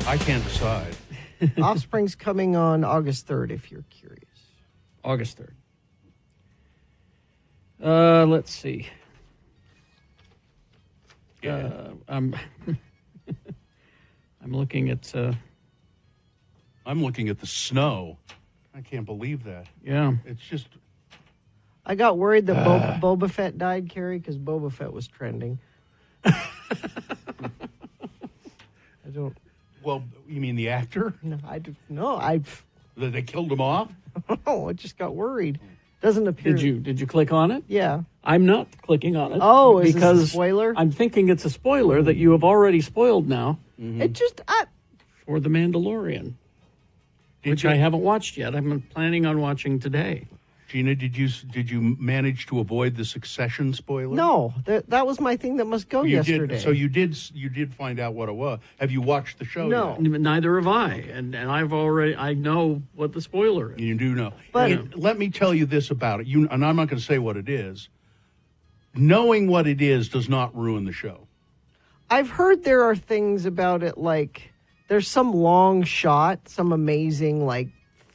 I can't decide. Offspring's coming on August 3rd, if you're curious. August 3rd. Let's see. Yeah. I'm looking at... I'm looking at the snow. I can't believe that. Yeah. It's just... I got worried that Boba Fett died, Carrie, because Boba Fett was trending. I don't... Well, you mean the actor? No, That they killed him off? I just got worried. Doesn't appear... Did you click on it? Yeah. I'm not clicking on it. Oh, is because this a spoiler? I'm thinking it's a spoiler that you have already spoiled now It just... for The Mandalorian, which I haven't watched yet. I'm planning on watching today. Gina, did you manage to avoid the Succession spoiler? No, that was my thing that must go yesterday. So you did find out what it was. Have you watched the show No. yet? Neither have I, and I know what the spoiler is. You do know. But let me tell you this about it. And I'm not going to say what it is. Knowing what it is does not ruin the show. I've heard there are things about it like there's some long shot, some amazing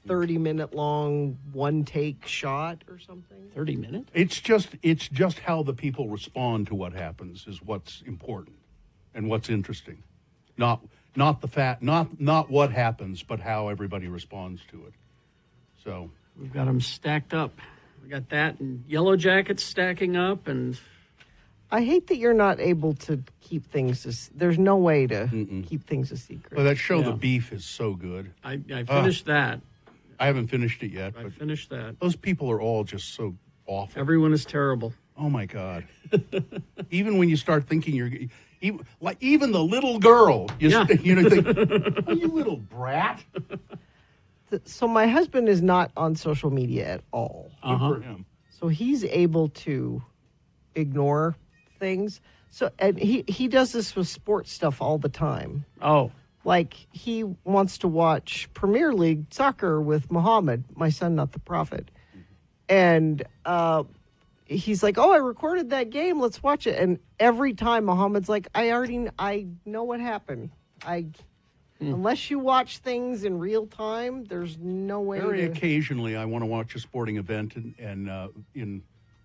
30-minute long one-take shot or something. 30 minutes? It's just how the people respond to what happens is what's important and what's interesting. Not what happens, but how everybody responds to it. So We've got them stacked up. We got that and Yellow Jackets stacking up, and I hate that you're not able to keep things. There's no way to keep things a secret. but that show, Yeah. The Beef, is so good. I finished that. I haven't finished it yet, I but finished that. those people are all just so awful. Everyone is terrible. Oh my God! Even when you start thinking even the little girl, you think, oh, you little brat. So my husband is not on social media at all. Good for him. So he's able to ignore things. So and he does this with sports stuff all the time. Oh, Like he wants to watch Premier League soccer with Muhammad, my son, not the prophet. And he's like, "Oh, I recorded that game. Let's watch it." And every time Muhammad's like, I know what happened. Unless you watch things in real time, there's no way. Very occasionally, I want to watch a sporting event and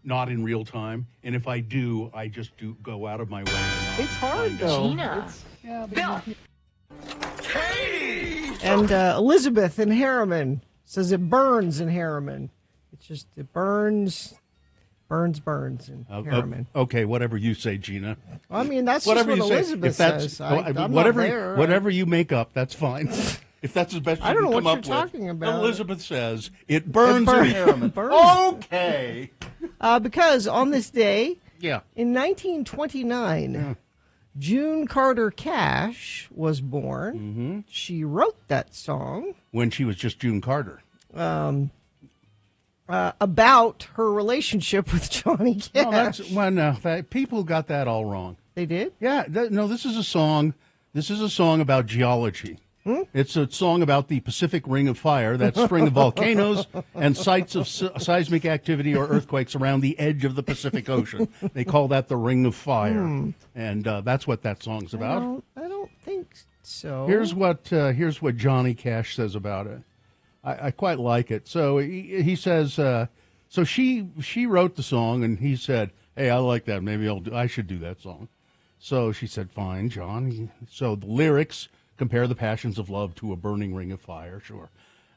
not in real time. And if I do, I just go out of my way. It's hard though. Gina. And Elizabeth in Harriman says it burns in Harriman. It burns in Harriman. Okay, whatever you say, Gina. I mean, that's Whatever just what you Elizabeth say. If that's says. I'm whatever not there. whatever you make up, that's fine. If that's the best you I don't can know come what up you're with. talking about. Elizabeth says it burns in Harriman. Okay. Because on this day, Yeah. in 1929, June Carter Cash was born. Mm-hmm. She wrote that song When she was just June Carter. about her relationship with Johnny Cash. People got that all wrong. They did? Yeah, this is a song. This is a song about geology. It's a song about the Pacific Ring of Fire, that string of volcanoes and sites of seismic activity or earthquakes around the edge of the Pacific Ocean. They call that the Ring of Fire, and that's what that song's about. I don't think so. Here's what Johnny Cash says about it. I quite like it. So he says, so she wrote the song, and he said, "Hey, I like that. Maybe I should do that song." So she said, "Fine, John." So the lyrics compare the passions of love to a burning ring of fire. Sure,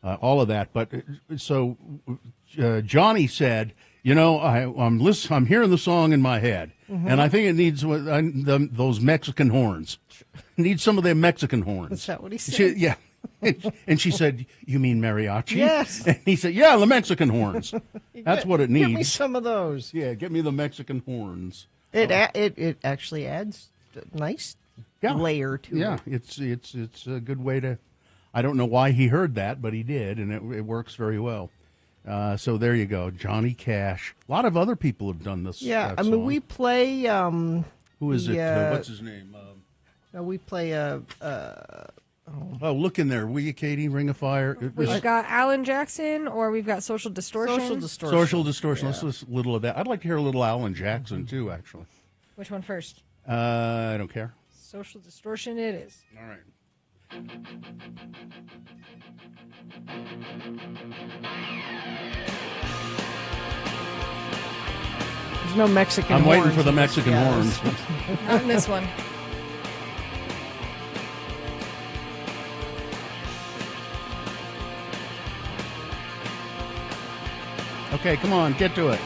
all of that. But so Johnny said, I'm hearing the song in my head, and I think it needs those Mexican horns. Needs some of them Mexican horns. Is that what he said? Yeah. And she said, "You mean mariachi?" Yes. And he said, "Yeah, the Mexican horns. That's what it needs." Give me some of those. Yeah, get me the Mexican horns. It actually adds a nice layer to it. Yeah, it's a good way to. I don't know why he heard that, but he did, and it works very well. So there you go, Johnny Cash. A lot of other people have done this. Yeah, that song. we play. Who is it? What's his name? We play. Oh, look in there, will you, Katie? Ring of Fire. We've got Alan Jackson, or we've got Social Distortion. Social Distortion. Yeah. Let's listen a little of that. I'd like to hear a little Alan Jackson too, actually. Which one first? I don't care. Social Distortion it is. All right. There's no Mexican I'm horns. waiting for the in this. Mexican Yeah, horns. Not in this one. Okay, come on, get to it.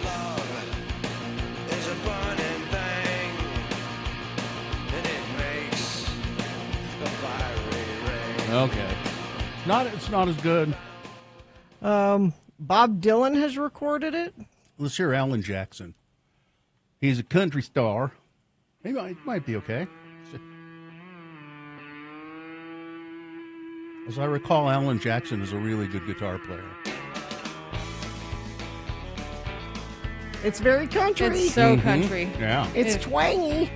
Love is a burning thing, and it makes the fiery rain. Okay. It's not as good. Bob Dylan has recorded it. Let's hear Alan Jackson. He's a country star. He might be okay. As I recall, Alan Jackson is a really good guitar player. It's very country. It's so country. Yeah. It's twangy.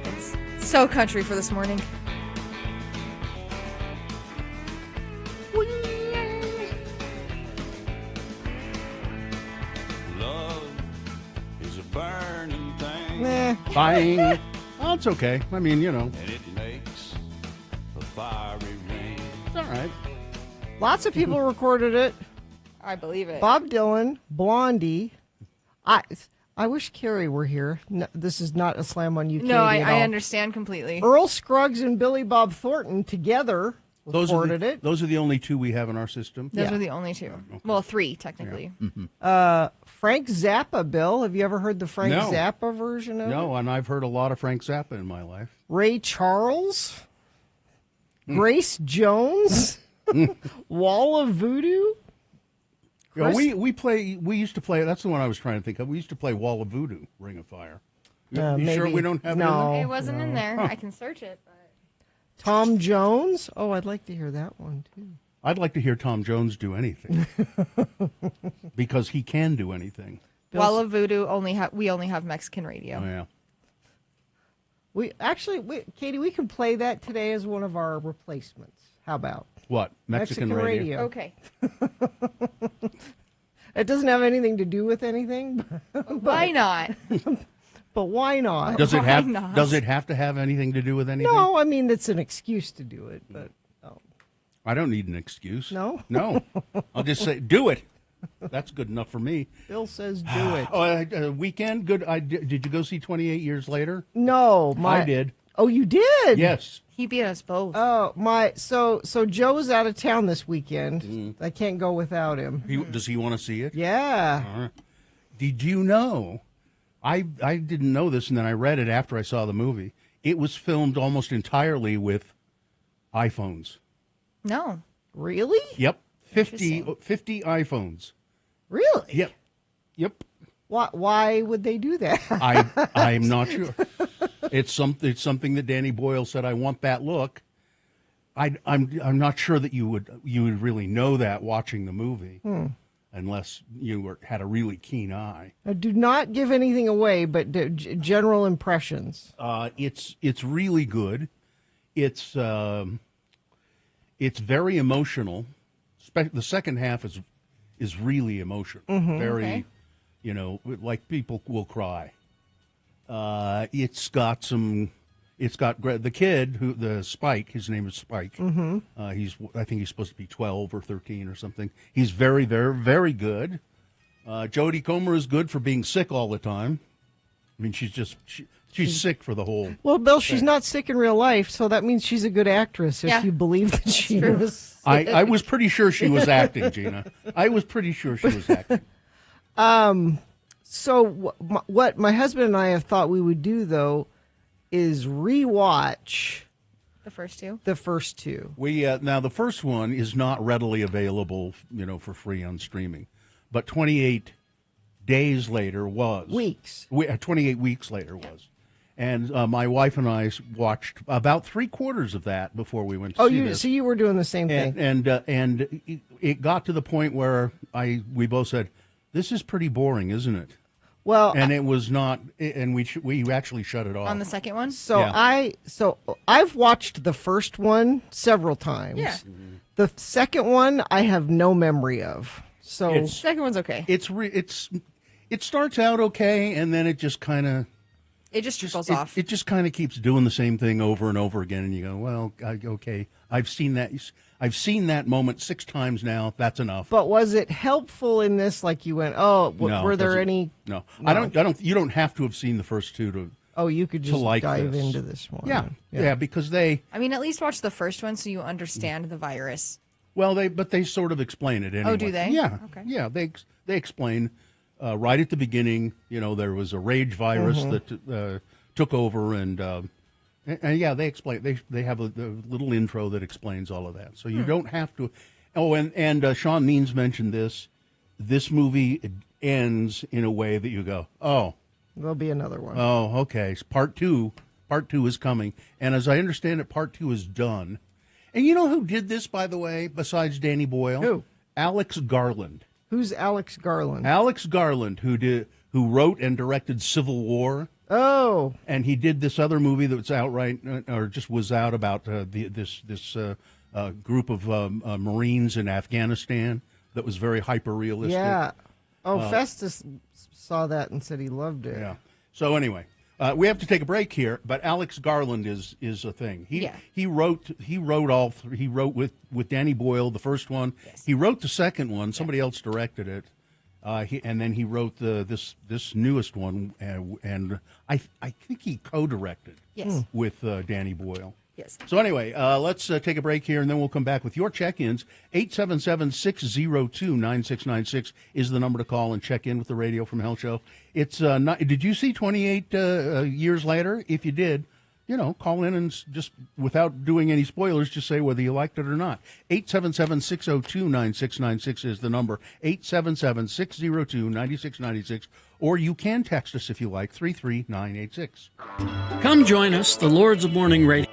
So country for this morning. Love is a burning thing, Nah. Buying. Oh, it's okay. I mean, and it makes the fiery rain. it's all right. Lots of people recorded it. I believe it. Bob Dylan, Blondie. I wish Carrie were here. No, this is not a slam on you, No, Katie, at I all. understand completely. Earl Scruggs and Billy Bob Thornton together Those recorded it. Those are the only two we have in our system. Those yeah. are the only two. Well, three, technically. Frank Zappa, Bill. Have you ever heard the Frank No. Zappa version of it? No, and I've heard a lot of Frank Zappa in my life. Ray Charles, Grace Jones, Wall of Voodoo. Yeah, we used to play. That's the one I was trying to think of. We used to play Wall of Voodoo, Ring of Fire. You sure maybe- we don't have no. it? It wasn't in there. I can search it. But... Tom Jones. Oh, I'd like to hear that one too. I'd like to hear Tom Jones do anything because he can do anything. Wall of Voodoo we only have Mexican radio. Oh, yeah. Katie, we can play that today as one of our replacements. How about What? Mexican radio? Okay. It doesn't have anything to do with anything, Why not? but why not? Does it Why have? not? Does it have to have anything to do with anything? No, I mean it's an excuse to do it, but I don't need an excuse. No? No. I'll just say, do it. That's good enough for me. Bill says do it. Oh, weekend, good. Did you go see 28 Years Later? No, I did. Oh, you did? Yes. He beat us both. Oh, so Joe's out of town this weekend. I can't go without him. Does he want to see it? Yeah. Did you know? I didn't know this, and then I read it after I saw the movie. It was filmed almost entirely with iPhones. No. Really? Yep. 50 Interesting. iPhones. Really? Yep. Why would they do that? I'm not sure. It's something that Danny Boyle said. I want that look. I'm not sure that you would really know that watching the movie, unless you had a really keen eye. Do not give anything away, but general impressions. It's really good. It's very emotional. The second half is really emotional. Very, Okay. like people will cry. It's got the kid the Spike. His name is Spike. I think he's supposed to be 12 or 13 or something. He's very, very, very good. Jodie Comer is good for being sick all the time. I mean, she's sick for the whole. Well, Bill, she's not sick in real life, so that means she's a good acactress if Yeah. you believe that she true. is. I was pretty sure she was acting, Gina. I was pretty sure she was acting. So what my husband and I have thought we would do, though, is rewatch The first two. the first two. We now the first one is not readily available, for free on streaming, but 28 days later was Weeks. 28 weeks later was, and my wife and I watched about 3/4 of that before we went to Oh, see this. you were doing the same thing. And it got to the point where we both said, "This is pretty boring, isn't it?" Well, And it was not, and we actually shut it off. On the second one? so Yeah. I've watched the first one several times. Yeah. The second one I have no memory of. So It's- Second one's okay. It starts out okay, and then it just kind of It just trickles off. It just kind of keeps doing the same thing over and over again, and you go, well, okay, I've seen that. I've seen that moment 6 times now. That's enough. But was it helpful in this? Like you went, oh, No, were there doesn't- any? No, I don't. You don't have to have seen the first 2 to. Oh, you could just like dive this. into this one. Yeah, because they. I mean, at least watch the first one so you understand the virus. Well, they sort of explain it anyway. Oh, do they? Yeah. Okay. Yeah, they explain right at the beginning. There was a rage virus that took over, and yeah, they explain. They have a little intro that explains all of that. So you don't have to. Oh, and Sean Means mentioned this. This movie ends in a way that you go, oh. There'll be another one. Oh, okay. Part two is coming, and as I understand it, part 2 is done. And you know who did this, by the way, besides Danny Boyle? Who? Alex Garland. Who's Alex Garland? Alex Garland, who wrote and directed Civil War, Oh, and he did this other movie that was out was out about this group of Marines in Afghanistan that was very hyper realistic. yeah. Oh, Festus saw that and said he loved it. Yeah. So anyway, we have to take a break here. But Alex Garland is a thing. He wrote all three. He wrote with Danny Boyle the first one. Yes. He wrote the second one. Somebody else directed it. And then he wrote this newest one, and I think he co-directed. Yes. With Danny Boyle. Yes. So anyway, let's take a break here, and then we'll come back with your check-ins. 877-602-9696 is the number to call and check in with the Radio from Hell show. It's not. Did you see 28 years later? If you did, call in and just, without doing any spoilers, just say whether you liked it or not. 877-602-9696 is the number. 877-602-9696. Or you can text us if you like, 33986. Come join us, the Lords of Morning Radio.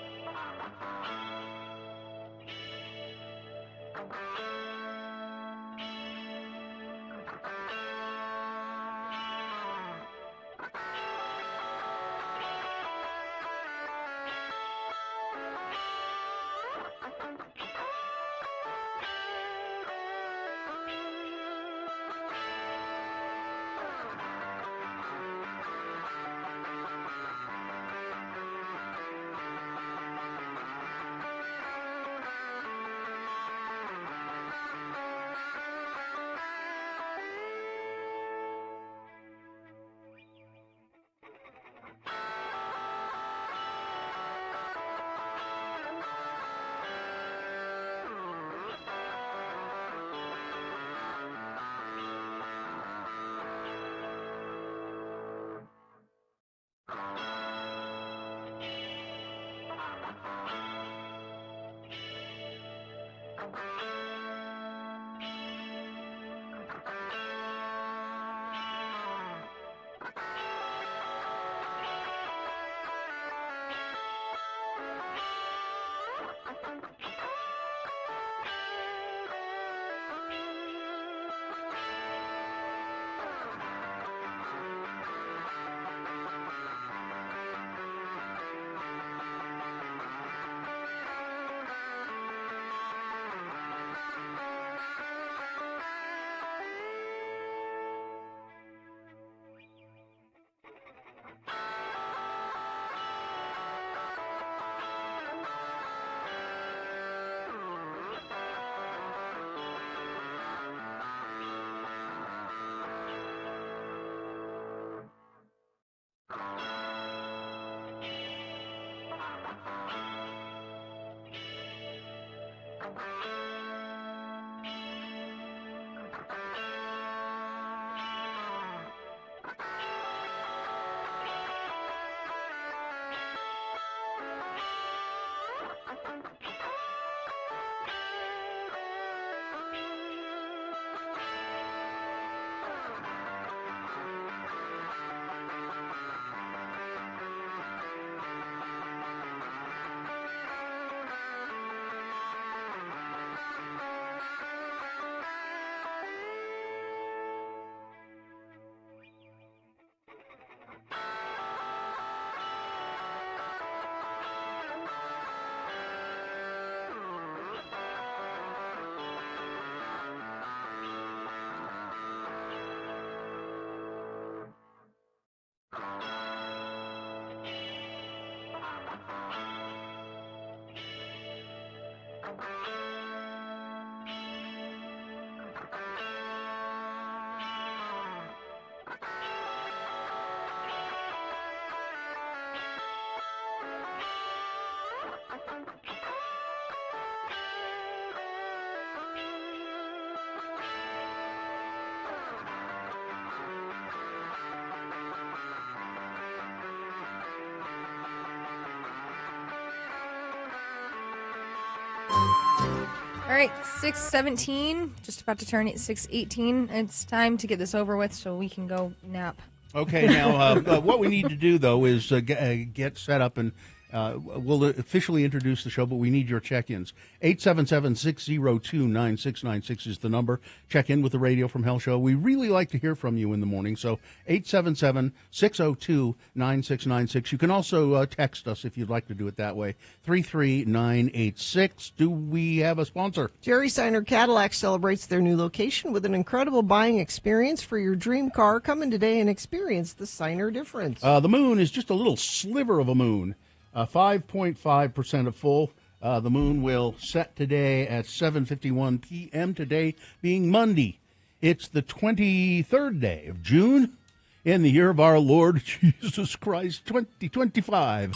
All right, 6:17, just about to turn 6:18. It's time to get this over with so we can go nap. Okay, now what we need to do, though, is get set up, and we'll officially introduce the show, but we need your check-ins. 877-602-9696 is the number. Check in with the Radio from Hell show. We really like to hear from you in the morning, so 877-602-9696. You can also text us if you'd like to do it that way. 33986. Do we have a sponsor? Jerry Seiner Cadillac celebrates their new location with an incredible buying experience for your dream car. Come in today and experience the Seiner difference. The moon is just a little sliver of a moon. 5.5% of full. The moon will set today at 7:51 p.m. Today being Monday. It's the 23rd day of June in the year of our Lord Jesus Christ, 2025.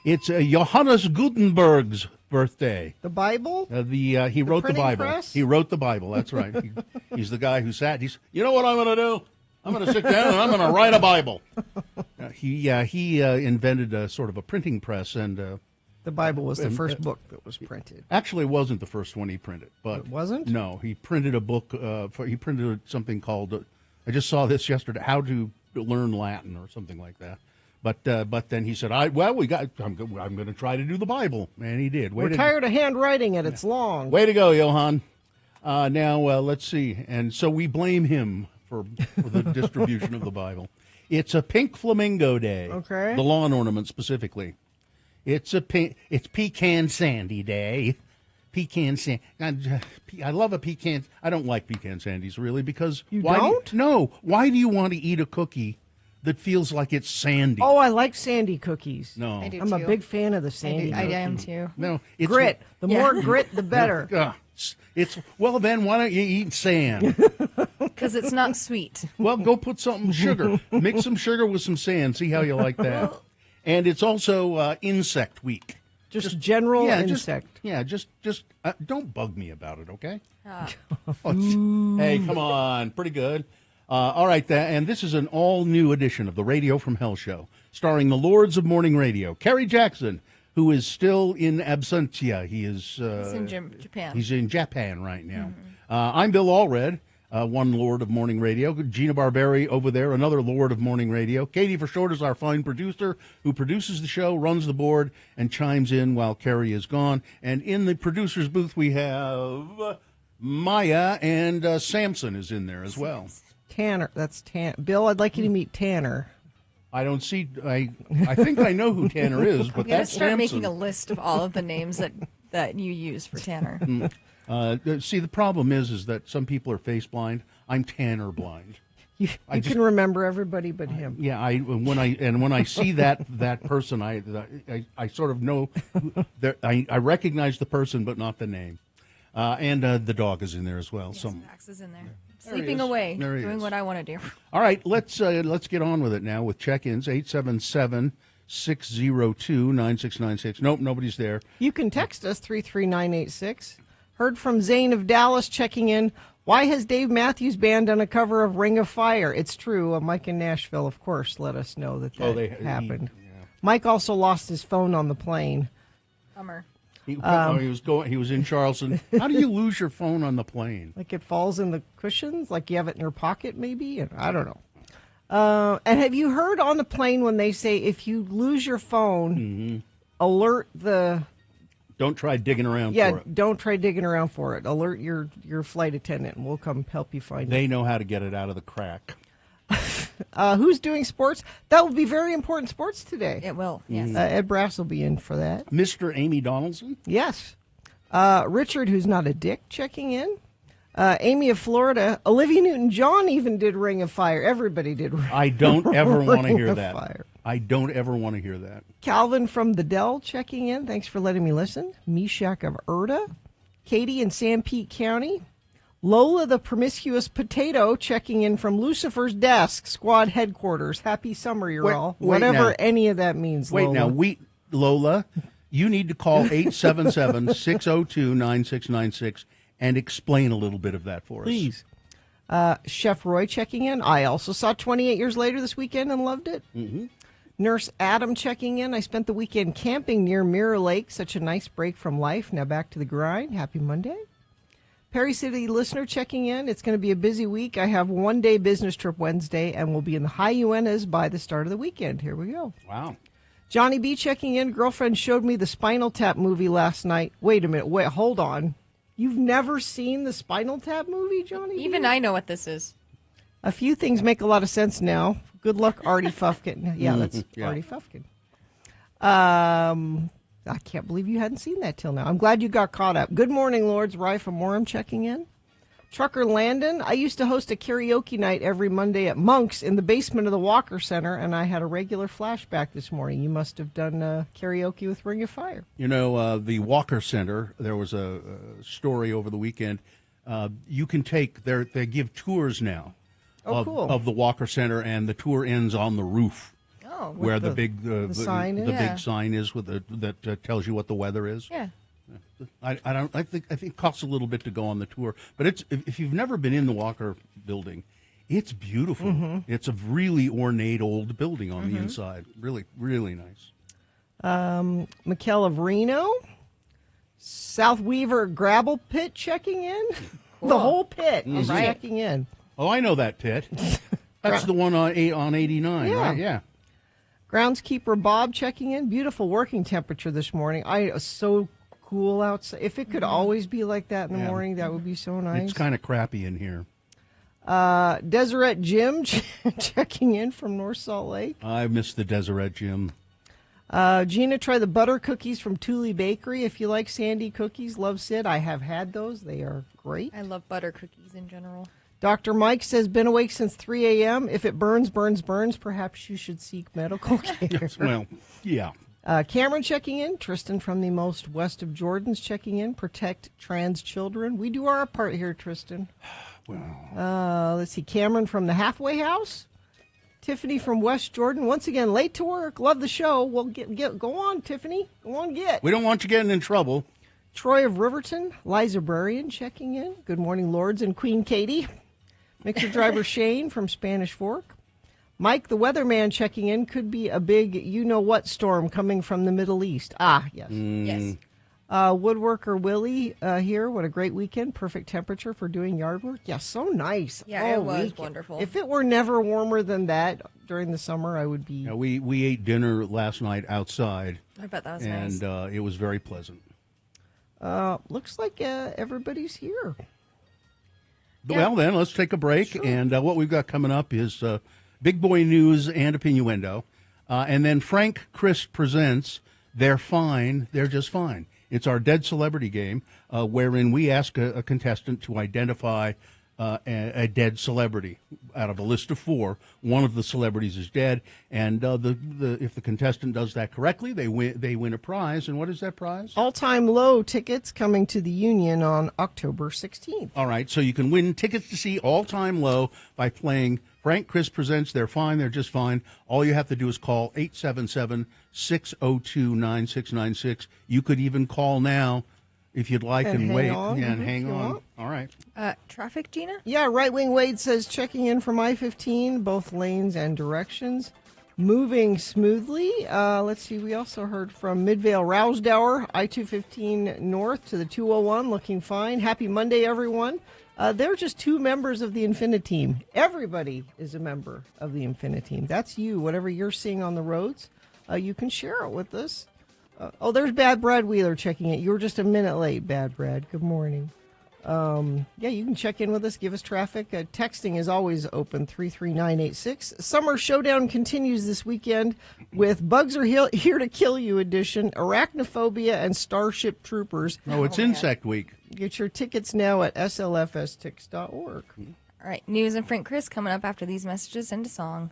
It's Johannes Gutenberg's birthday. The Bible? He wrote the Bible. Press? He wrote the Bible. That's right. He's the guy who sat. You know what I'm going to do? I'm going to sit down and I'm going to write a Bible. He invented a sort of a printing press, and The Bible was the first book that was printed. actually it wasn't the first one he printed. But It wasn't? No, he printed a book. He printed something called. I just saw this yesterday. How to Learn Latin or something like that. But then he said, I'm going to try to do the Bible, and he did. We're tired of handwriting it. It's long. Way to go, Johann. Now let's see, and so we blame him for the distribution of the Bible. It's a pink flamingo day. Okay. The lawn ornament specifically. It's pecan sandy day. Pecan sandy. I love a pecan. I don't like pecan sandies really because You why don't? No. Why do you want to eat a cookie that feels like it's sandy? Oh, I like sandy cookies. No. I do I'm a too. big fan of the sandy. I cookie. am too. No. It's Grit. The Yeah. more grit, the better. It's well. Then why don't you eat sand? Because it's not sweet. Well, go put some sugar. Mix some sugar with some sand. See how you like that. And it's also insect week. Just general insect. Just don't bug me about it, okay? Hey, come on. Pretty good. All right, and this is an all-new edition of the Radio from Hell show, starring the Lords of Morning Radio. Kerry Jackson, who is still in absentia. He's in Japan. He's in Japan right now. I'm Bill Allred, one Lord of Morning Radio. Gina Barberi over there, another Lord of Morning Radio. Katie for short is our fine producer who produces the show, runs the board, and chimes in while Kerry is gone. And in the producer's booth we have Maya, and Samson is in there as well. Tanner. That's Bill, I'd like you to meet Tanner. I don't see. I think I know who Tanner is, but I'm gonna that's start Samson. making a list of all of the names that you use for Tanner. See, the problem is that some people are face blind. I'm Tanner blind. You can remember everybody but him. Yeah, when I see that person, I sort of know. I recognize the person, but not the name. And the dog is in there as well. Yes, So, Max is in there. There he Sleeping is. away, There he doing is. what I want to do. all right, let's get on with it now with check-ins. 877-602-9696. Nope, nobody's there. You can text us 33986. Heard from Zane of Dallas checking in. Why has Dave Matthews Band done a cover of Ring of Fire? It's true. Mike in Nashville, of course, let us know that happened. Mike also lost his phone on the plane. Bummer. He was in Charleston. How do you lose your phone on the plane? Like it falls in the cushions, like you have it in your pocket, maybe? I don't know. And have you heard on the plane when they say if you lose your phone, alert the... Don't try digging around for it. Don't try digging around for it. Alert your flight attendant, and we'll come help you find it. They know how to get it out of the crack. Who's doing sports? That will be very important sports today. It will, yes. Ed Brass will be in for that. Mr. Amy Donaldson? Yes. Richard, who's not a dick, checking in. Amy of Florida. Olivia Newton-John even did Ring of Fire. Everybody did I don't ever want to Ring hear of that. Fire. I don't ever want to hear that. Calvin from the Dell checking in. Thanks for letting me listen. Meshach of Erda. Katie in San Pete County. Lola the Promiscuous Potato checking in from Lucifer's Desk, Squad Headquarters. Happy summer, all. Wait Whatever now. any of that means, Wait, Lola. now, Lola, you need to call 877-602-9696 and explain a little bit of that for us. Please. Chef Roy checking in. I also saw 28 Years Later this weekend and loved it. Mm-hmm. Nurse Adam checking in. I spent the weekend camping near Mirror Lake. Such a nice break from life. Now back to the grind. Happy Monday. Perry City listener checking in. It's going to be a busy week. I have one-day business trip Wednesday, and we'll be in the high Uenas by the start of the weekend. Here we go. Wow. Johnny B checking in. Girlfriend showed me the Spinal Tap movie last night. Wait a minute. Wait, hold on. You've never seen the Spinal Tap movie, Johnny B? Even I know what this is. A few things make a lot of sense now. Good luck, Artie Fufkin. Yeah, that's Yeah. Artie Fufkin. I can't believe you hadn't seen that till now. I'm glad you got caught up. Good morning, Lords. Rye from Morham checking in. Trucker Landon, I used to host a karaoke night every Monday at Monk's in the basement of the Walker Center, and I had a regular flashback this morning. You must have done karaoke with Ring of Fire. You know, the Walker Center, there was a story over the weekend. You can take, they give tours now Cool. of the Walker Center, and the tour ends on the roof. Oh, Where the big sign is? the Yeah. big sign is with that tells you what the weather is. Yeah. I think it costs a little bit to go on the tour, but it's if you've never been in the Walker building, it's beautiful. Mm-hmm. It's a really ornate old building on the inside. Really, really nice. Mikkel of Reno. South Weaver Gravel Pit checking in. The whole pit is Right. checking in. Oh, I know that pit. That's the one on 89, Yeah. right? Yeah. Groundskeeper Bob checking in. Beautiful working temperature this morning. So cool outside. If it could always be like that in the Yeah. morning, that would be so nice. It's kind of crappy in here. Deseret Jim checking in from North Salt Lake. I miss the Deseret Gym. Gina, try the butter cookies from Thule Bakery. If you like Sandy cookies, love Sid. I have had those. They are great. I love butter cookies in general. Dr. Mike says, been awake since 3 a.m. If it burns, perhaps you should seek medical care. Well, yeah. Cameron checking in. Tristan from the most west of Jordan's checking in. Protect trans children. We do our part here, Tristan. Well, Let's see. Cameron from the halfway house. Tiffany from West Jordan. Once again, late to work. Love the show. Well, go on, Tiffany. Go on, get. we don't want you getting in trouble. Troy of Riverton. Liza Brarian checking in. Good morning, Lords and Queen Katie. Mixer driver Shane from Spanish Fork. Mike, the weatherman, checking in. Could be a big you-know-what storm coming from the Middle East. Ah, yes. Yes. Woodworker Willie here. What a great weekend. Perfect temperature for doing yard work. Yeah, so nice. Yeah, All it was weekend. wonderful. If it were never warmer than that during the summer, I would be... Yeah, we ate dinner last night outside, I bet that was and nice. it was very pleasant. Looks like everybody's here. Yeah. Well, then, let's take a break. And what we've got coming up is Big Boy News and Opinioendo. And then Frank Chris presents They're Fine, They're Just Fine. It's our Dead Celebrity game, wherein we ask a contestant to identify a dead celebrity. Out of a list of 4, one of the celebrities is dead, and if the contestant does that correctly, they win a prize. And what is that prize? All-time low tickets coming to the Union on October 16th. All right, so you can win tickets to see All Time Low by playing Frank Chris Presents They're Fine, They're Just Fine. All you have to do is call 877-602-9696. You could even call now if you'd like And and hang wait. on, Yeah, and if hang you on. want. All right. Traffic, Gina? Yeah, Right Wing Wade says checking in from I-15, both lanes and directions. Moving smoothly. Let's see, we also heard from Midvale Rousdower, I-215 north to the 201, looking fine. Happy Monday, everyone. They're just 2 members of the Infinity Team. Everybody is a member of the Infinity Team. That's you. Whatever you're seeing on the roads, you can share it with us. There's Bad Brad Wheeler checking it. You were just a minute late, Bad Brad. Good morning. Yeah, you can check in with us, give us traffic. Texting is always open, 33986. Summer Showdown continues this weekend with Bugs Are Here to Kill You edition, Arachnophobia, and Starship Troopers. Oh, it's Insect Week. Get your tickets now at slfstix.org. All right, news and Frank Chris coming up after these messages and a song.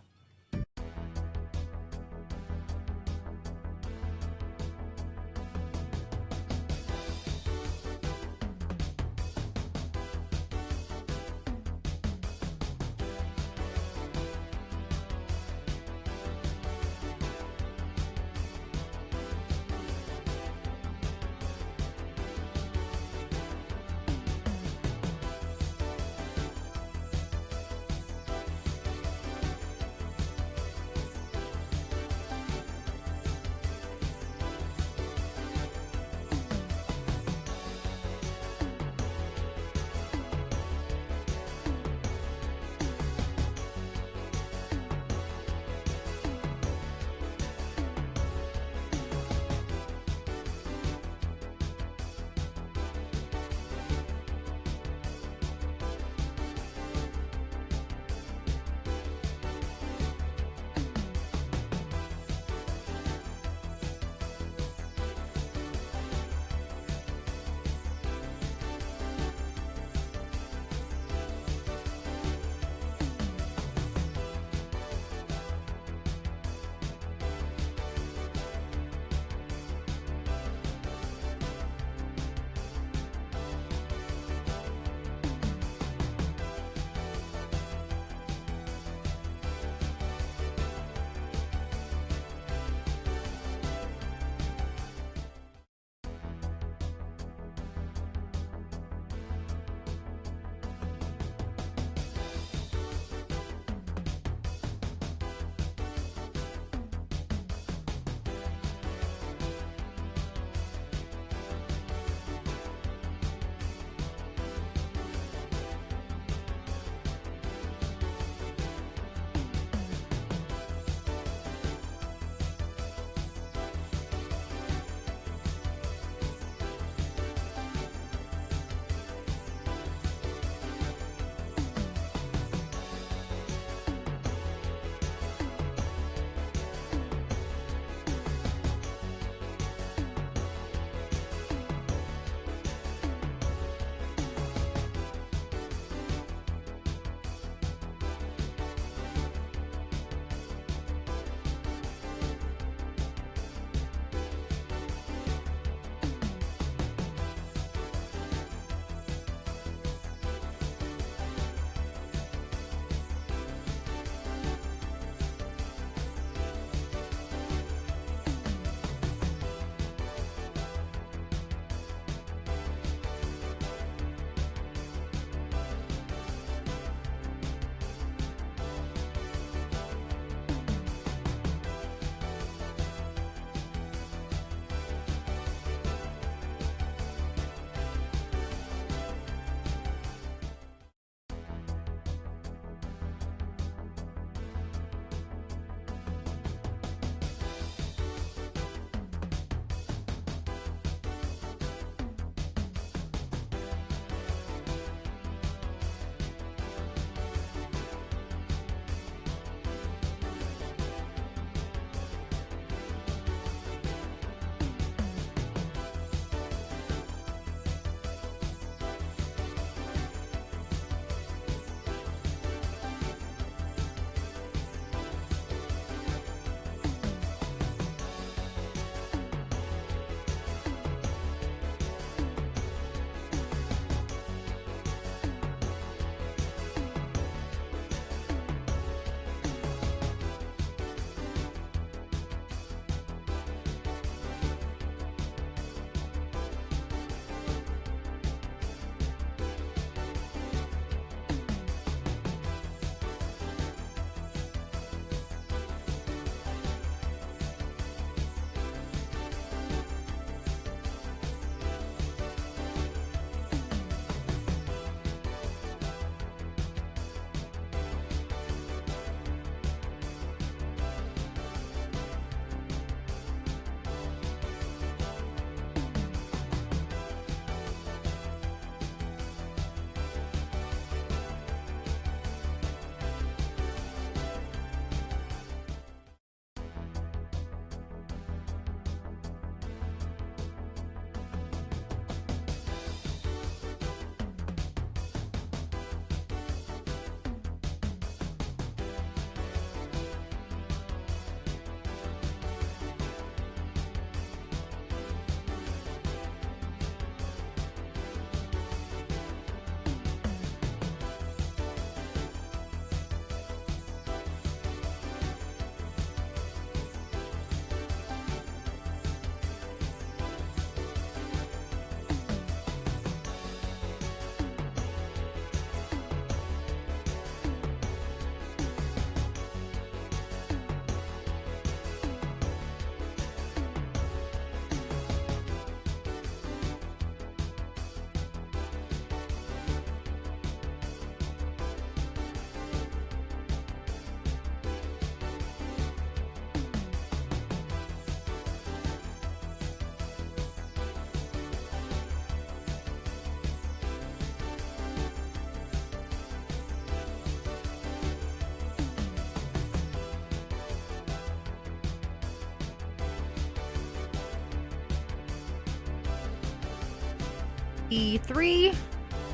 E3.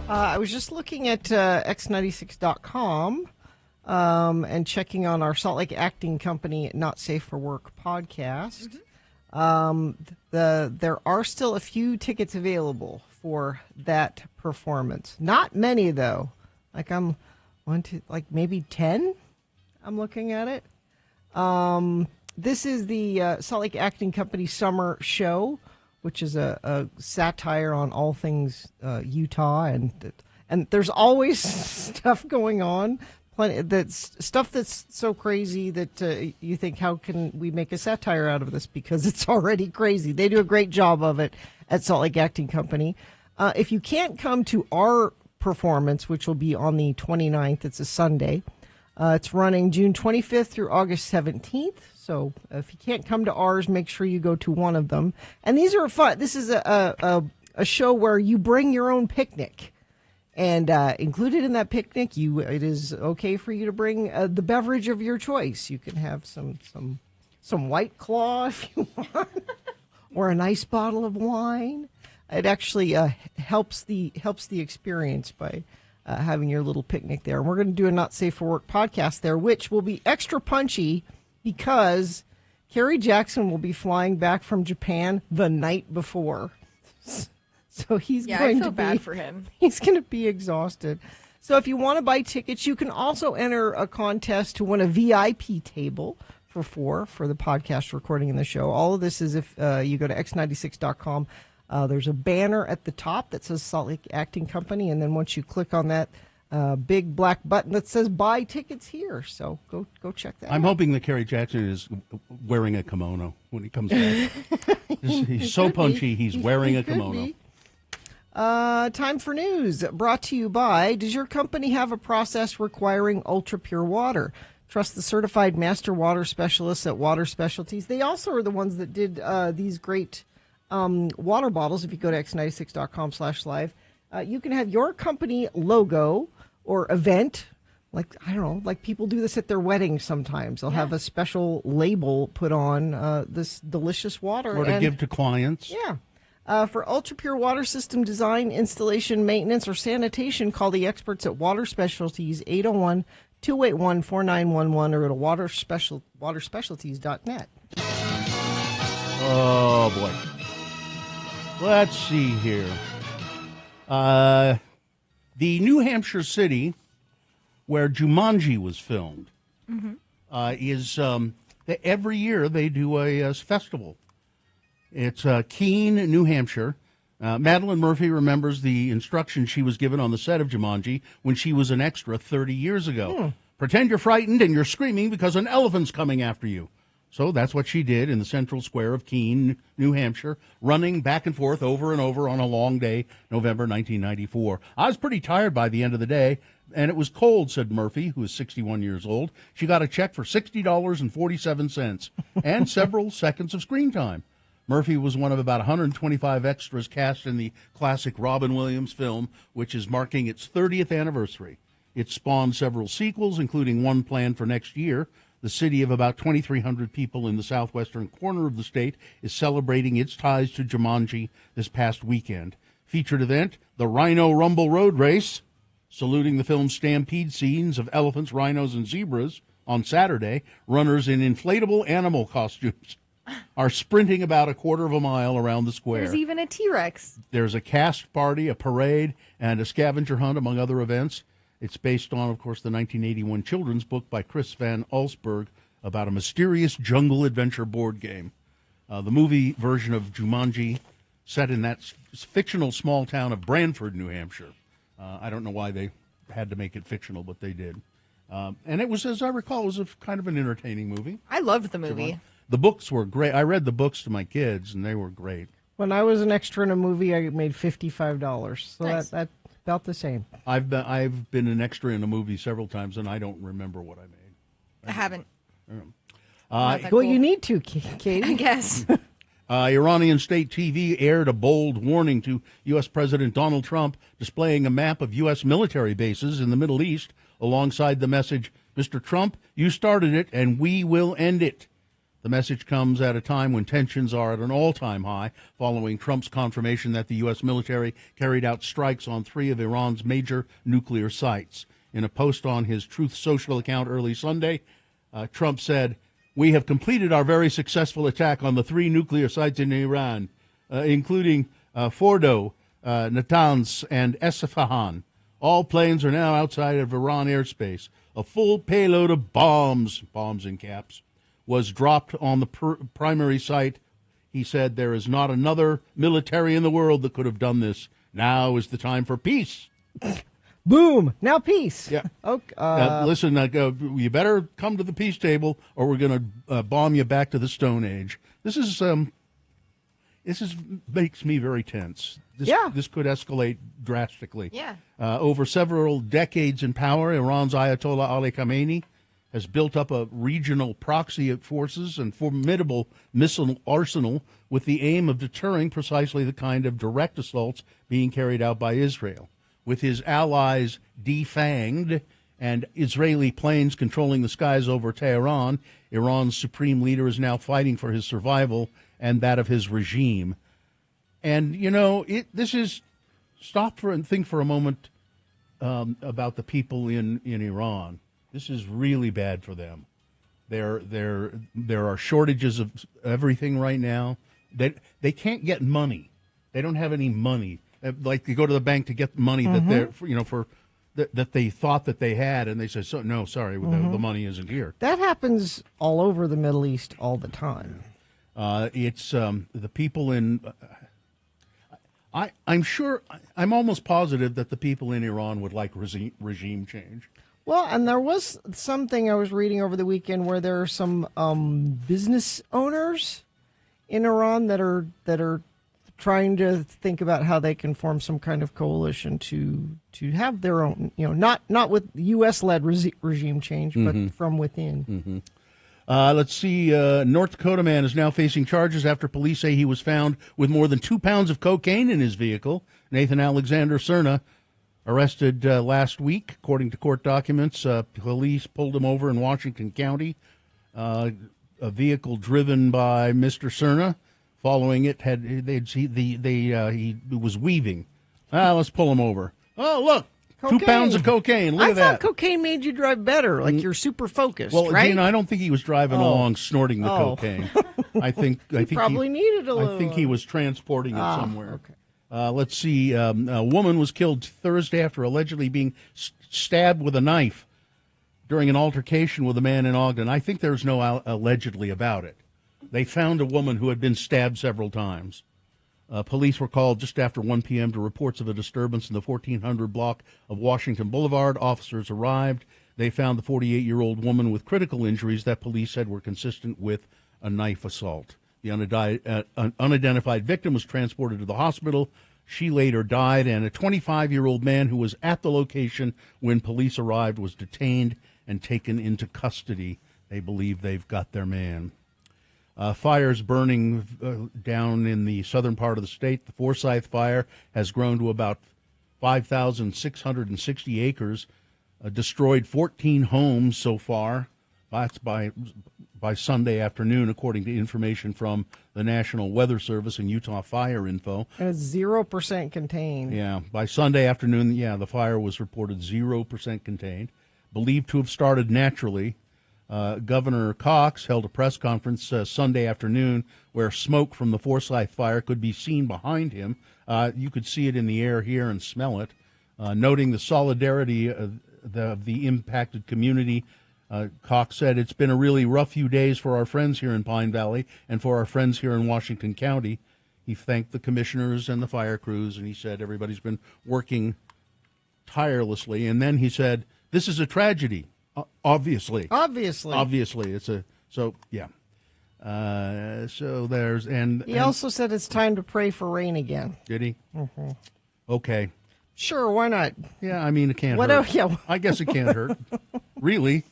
I was just looking at x96.com and checking on our Salt Lake Acting Company Not Safe for Work podcast. There are still a few tickets available for that performance. Not many, though. Maybe 10. I'm looking at it. This is the Salt Lake Acting Company Summer Show, which is a satire on all things Utah, and there's always stuff going on. Stuff that's so crazy that you think, how can we make a satire out of this? Because it's already crazy. They do a great job of it at Salt Lake Acting Company. If you can't come to our performance, which will be on the 29th, it's a Sunday. It's running June 25th through August 17th. So if you can't come to ours, make sure you go to one of them. And these are fun. This is a show where you bring your own picnic. And included in that picnic, it is okay for you to bring the beverage of your choice. You can have some White Claw if you want, or a nice bottle of wine. It actually helps the experience by having your little picnic there. And we're going to do a Not Safe for Work podcast there, which will be extra punchy because Kerry Jackson will be flying back from Japan the night before. So he's going I feel to bad be, for him. He's going to be exhausted. So if you want to buy tickets, you can also enter a contest to win a VIP table for 4 for the podcast recording in the show. All of this is if you go to x96.com. There's a banner at the top that says Salt Lake Acting Company, and then once you click on that big black button that says buy tickets here. So go check that out. I'm hoping that Kerry Jackson is wearing a kimono when he comes back. He's so punchy, he's wearing a kimono. Time for news, brought to you by, does your company have a process requiring ultra-pure water? Trust the certified master water specialists at Water Specialties. They also are the ones that did these great water bottles. If you go to x96.com/live, you can have your company logo or event, like people do this at their weddings sometimes. They'll have a special label put on this delicious water. Or to give to clients. Yeah. For ultra-pure water system design, installation, maintenance, or sanitation, call the experts at Water Specialties, 801-281-4911, or go to waterspecialties.net. Oh, boy. Let's see here. The New Hampshire city where Jumanji was filmed is every year they do a festival. It's Keene, New Hampshire. Madeline Murphy remembers the instructions she was given on the set of Jumanji when she was an extra 30 years ago. Pretend you're frightened and you're screaming because an elephant's coming after you. So that's what she did in the central square of Keene, New Hampshire, running back and forth over and over on a long day, November 1994. I was pretty tired by the end of the day, and it was cold, said Murphy, who is 61 years old. She got a check for $60.47 and several seconds of screen time. Murphy was one of about 125 extras cast in the classic Robin Williams film, which is marking its 30th anniversary. It spawned several sequels, including one planned for next year. The city of about 2,300 people in the southwestern corner of the state is celebrating its ties to Jumanji this past weekend. Featured event, the Rhino Rumble Road Race, saluting the film's stampede scenes of elephants, rhinos, and zebras. On Saturday, runners in inflatable animal costumes are sprinting about a quarter of a mile around the square. There's even a T-Rex. There's a cast party, a parade, and a scavenger hunt, among other events. It's based on, of course, the 1981 children's book by Chris Van Allsburg about a mysterious jungle adventure board game. The movie version of Jumanji set in that fictional small town of Branford, New Hampshire. I don't know why they had to make it fictional, but they did. And it was, as I recall, it was kind of an entertaining movie. I loved the movie. The books were great. I read the books to my kids, and they were great. When I was an extra in a movie, I made $55. So Nice. that's about the same. I've been an extra in a movie several times, and I don't remember what I made. I haven't. Well, cool. you need to, Katie. I guess. Iranian state TV aired a bold warning to U.S. President Donald Trump, displaying a map of U.S. military bases in the Middle East, alongside the message, "Mr. Trump, you started it, and we will end it." The message comes at a time when tensions are at an all-time high, following Trump's confirmation that the U.S. military carried out strikes on 3 of Iran's major nuclear sites. In a post on his Truth Social account early Sunday, Trump said, "We have completed our very successful attack on the 3 nuclear sites in Iran, including Fordo, Natanz, and Esfahan. All planes are now outside of Iran airspace. A full payload of bombs in caps, was dropped on the primary site." He said, "There is not another military in the world that could have done this. Now is the time for peace." Boom. Now peace. Yeah. Okay. Listen, you better come to the peace table, or we're going to bomb you back to the Stone Age. This is makes me very tense. This could escalate drastically. Yeah. Over several decades in power, Iran's Ayatollah Ali Khamenei has built up a regional proxy forces and formidable missile arsenal with the aim of deterring precisely the kind of direct assaults being carried out by Israel. With his allies defanged and Israeli planes controlling the skies over Tehran, Iran's supreme leader is now fighting for his survival and that of his regime. And, stop and think for a moment about the people in Iran. This is really bad for them. There are shortages of everything right now. They can't get money. They don't have any money. Like, they go to the bank to get money that that they thought that they had, and they say, "So no, sorry, the money isn't here." That happens all over the Middle East all the time. It's the people in. I'm sure. I'm almost positive that the people in Iran would like regime change. Well, and there was something I was reading over the weekend where there are some business owners in Iran that are trying to think about how they can form some kind of coalition to have their own, not with U.S.-led regime change, but from within. Let's see. North Dakota man is now facing charges after police say he was found with more than 2 pounds of cocaine in his vehicle. Nathan Alexander Cerna, arrested last week, according to court documents. Police pulled him over in Washington County. A vehicle driven by Mr. Cerna. Following it, he was weaving. Let's pull him over. Oh, look, cocaine. 2 pounds of cocaine. Look at that. I thought cocaine made you drive better, like you're super focused. Well, right? Gina, I don't think he was driving along snorting the cocaine. I think probably needed a little. I think he was transporting it somewhere. Okay. Let's see. A woman was killed Thursday after allegedly being stabbed with a knife during an altercation with a man in Ogden. I think there's no allegedly about it. They found a woman who had been stabbed several times. Police were called just after 1 p.m. to reports of a disturbance in the 1400 block of Washington Boulevard. Officers arrived. They found the 48-year-old woman with critical injuries that police said were consistent with a knife assault. The unidentified victim was transported to the hospital. She later died, and a 25-year-old man who was at the location when police arrived was detained and taken into custody. They believe they've got their man. Fires burning down in the southern part of the state. The Forsyth fire has grown to about 5,660 acres, destroyed 14 homes so far. That's by Sunday afternoon, according to information from the National Weather Service and Utah Fire Info. And it's 0% contained. Yeah, by Sunday afternoon, the fire was reported 0% contained, believed to have started naturally. Governor Cox held a press conference Sunday afternoon where smoke from the Forsyth fire could be seen behind him. You could see it in the air here and smell it. Noting the solidarity of the impacted community, Cox said, "It's been a really rough few days for our friends here in Pine Valley and for our friends here in Washington County." He thanked the commissioners and the fire crews, and he said everybody's been working tirelessly. And then he said, "This is a tragedy. Obviously, it's so there's He also said it's time to pray for rain again. Did he? Mm-hmm. Okay. Sure, why not? Yeah, I mean, it can't hurt. Yeah. I guess it can't hurt. Really.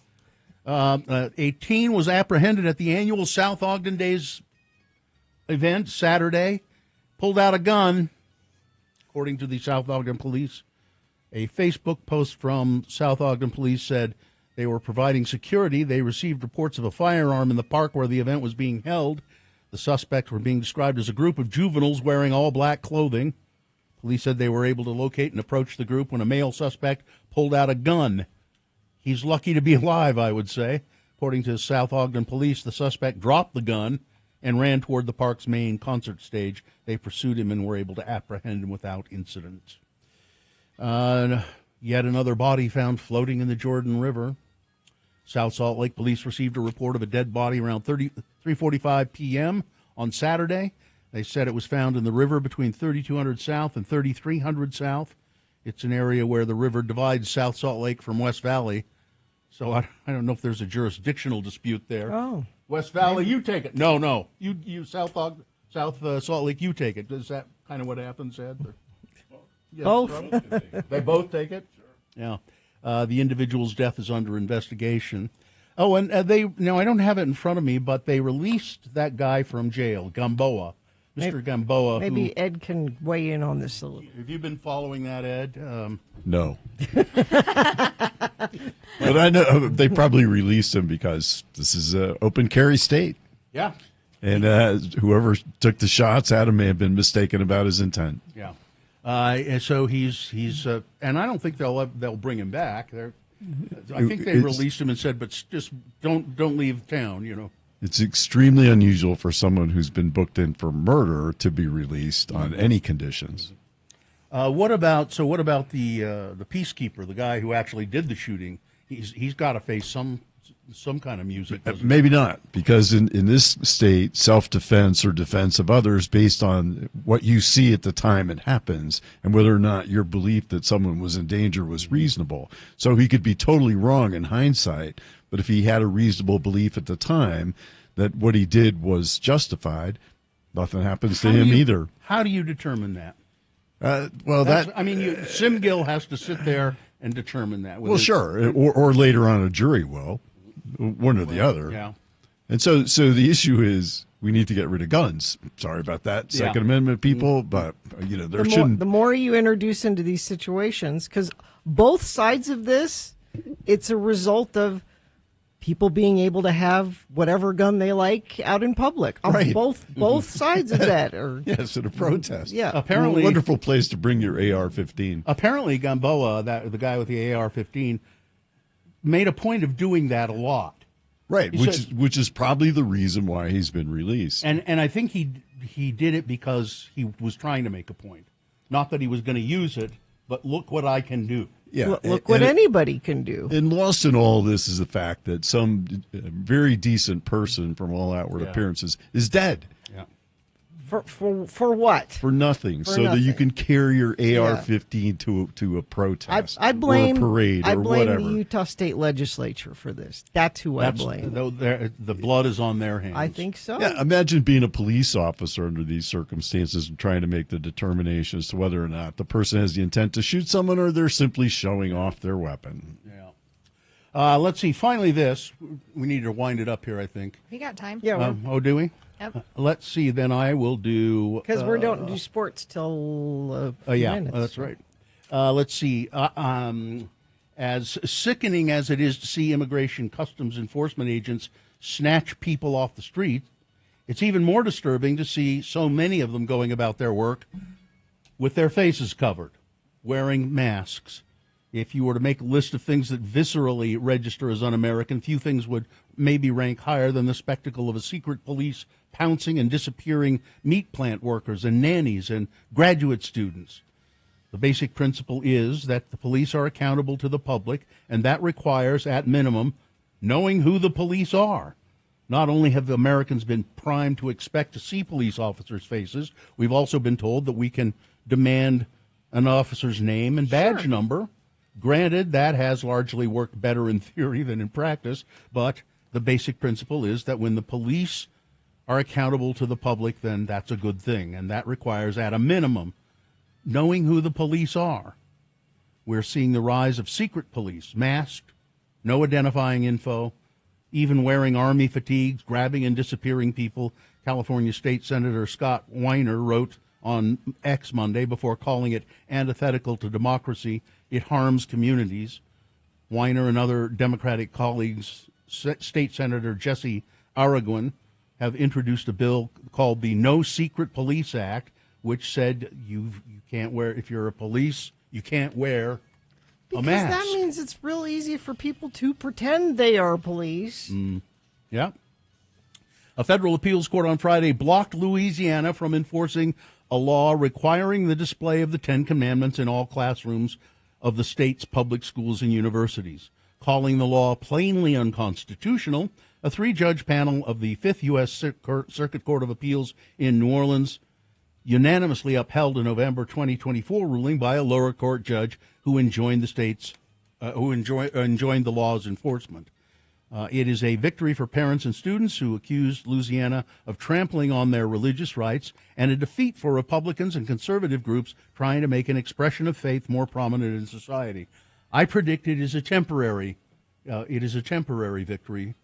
A teen was apprehended at the annual South Ogden Days event Saturday. Pulled out a gun, according to the South Ogden Police. A Facebook post from South Ogden Police said, They were providing security. They received reports of a firearm in the park where the event was being held. The suspects were being described as a group of juveniles wearing all black clothing. Police said they were able to locate and approach the group when a male suspect pulled out a gun. He's lucky to be alive, I would say. According to South Ogden police, the suspect dropped the gun and ran toward the park's main concert stage. They pursued him and were able to apprehend him without incident. Yet another body found floating in the Jordan River. South Salt Lake police received a report of a dead body around 3:45 p.m. on Saturday. They said it was found in the river between 3200 South and 3300 South. It's an area where the river divides South Salt Lake from West Valley. So I don't know if there's a jurisdictional dispute there. Oh. West Valley, you take it. No. You South Salt Lake, you take it. Is that kind of what happens, Ed? Yes, Both. They both take it? Sure. Yeah. The individual's death is under investigation. Oh, and I don't have it in front of me, but they released that guy from jail, Gamboa. Mr. Gamboa. Maybe Ed can weigh in on this a little. Have you been following that, Ed? No. But I know they probably released him because this is an open carry state. Yeah. And whoever took the shots at him may have been mistaken about his intent. Yeah. And so he's and I don't think they'll bring him back. I think they released him and said, but just don't leave town, you know. It's extremely unusual for someone who's been booked in for murder to be released on any conditions. What about the peacekeeper, the guy who actually did the shooting? He's got to face some kind of music. Maybe not, because in this state, self-defense or defense of others based on what you see at the time it happens and whether or not your belief that someone was in danger was reasonable. So he could be totally wrong in hindsight, but if he had a reasonable belief at the time that what he did was justified, nothing happens to him either. How do you determine that? SimGill has to sit there and determine that. Well, sure, or later on a jury will, one or the other. Yeah. And so the issue is we need to get rid of guns. Sorry about that, Second Amendment people, but there shouldn't. The more you introduce into these situations, because both sides of this, it's a result of people being able to have whatever gun they like out in public. Right. Both sides of that. Yes, at a protest. Yeah. Apparently, a wonderful place to bring your AR-15. Apparently, Gamboa, the guy with the AR-15, made a point of doing that a lot. Right, which is probably the reason why he's been released. And I think he did it because he was trying to make a point. Not that he was going to use it, but look what I can do. Yeah, look what anybody can do. And lost in all this is the fact that some very decent person from all outward appearances is dead. Yeah. For what? For nothing. So that you can carry your AR-15 to a protest I blame, or a parade I or blame whatever. the Utah State Legislature for this. That's who I blame. The blood is on their hands. I think so. Yeah, imagine being a police officer under these circumstances and trying to make the determination as to whether or not the person has the intent to shoot someone or they're simply showing off their weapon. Yeah. Let's see. Finally, this. We need to wind it up here, I think. We got time. Yeah. Do we? Yep. Let's see. Then I will do. Because we don't do sports till a few minutes. That's right. Let's see. As sickening as it is to see immigration customs enforcement agents snatch people off the street, it's even more disturbing to see so many of them going about their work with their faces covered, wearing masks. If you were to make a list of things that viscerally register as un-American, few things would maybe rank higher than the spectacle of a secret police pouncing and disappearing meat plant workers and nannies and graduate students. The basic principle is that the police are accountable to the public, and that requires, at minimum, knowing who the police are. Not only have Americans been primed to expect to see police officers' faces, we've also been told that we can demand an officer's name and badge number. Granted, that has largely worked better in theory than in practice, but the basic principle is that when the police are accountable to the public, then that's a good thing, and that requires, at a minimum, knowing who the police are. We're seeing the rise of secret police, masked, no identifying info, even wearing army fatigues, grabbing and disappearing people. California State Senator Scott Weiner wrote on X Monday before calling it antithetical to democracy. It harms communities. Weiner and other Democratic colleagues, State Senator Jesse Aragon, have introduced a bill called the No Secret Police Act, which said you can't wear, if you're a police, you can't wear a mask. Because that means it's real easy for people to pretend they are police. Yeah. A federal appeals court on Friday blocked Louisiana from enforcing a law requiring the display of the Ten Commandments in all classrooms of the state's public schools and universities. Calling the law plainly unconstitutional, a 3-judge panel of the 5th U.S. Circuit Court of Appeals in New Orleans unanimously upheld a November 2024 ruling by a lower court judge who enjoined the law's enforcement. It is a victory for parents and students who accused Louisiana of trampling on their religious rights, and a defeat for Republicans and conservative groups trying to make an expression of faith more prominent in society. I predict it is a temporary victory,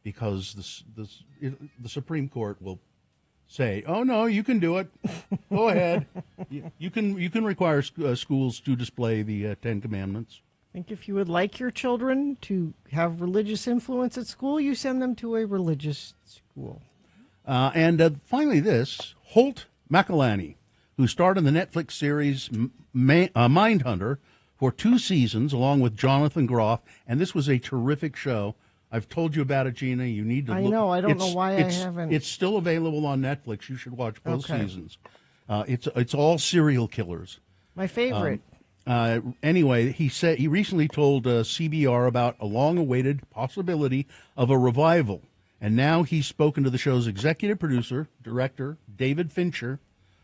because the Supreme Court will say, "Oh no, you can do it. Go ahead. You can require schools to display the Ten Commandments." I think if you would like your children to have religious influence at school, you send them to a religious school. And finally, this Holt McElhaney, who starred in the Netflix series Mindhunter for 2 seasons, along with Jonathan Groff, and this was a terrific show. I've told you about it, Gina. You need to look. I know. I don't know why I haven't. It's still available on Netflix. You should watch both seasons. It's all serial killers. My favorite. Anyway, he recently told CBR about a long-awaited possibility of a revival, and now he's spoken to the show's executive producer, director, David Fincher,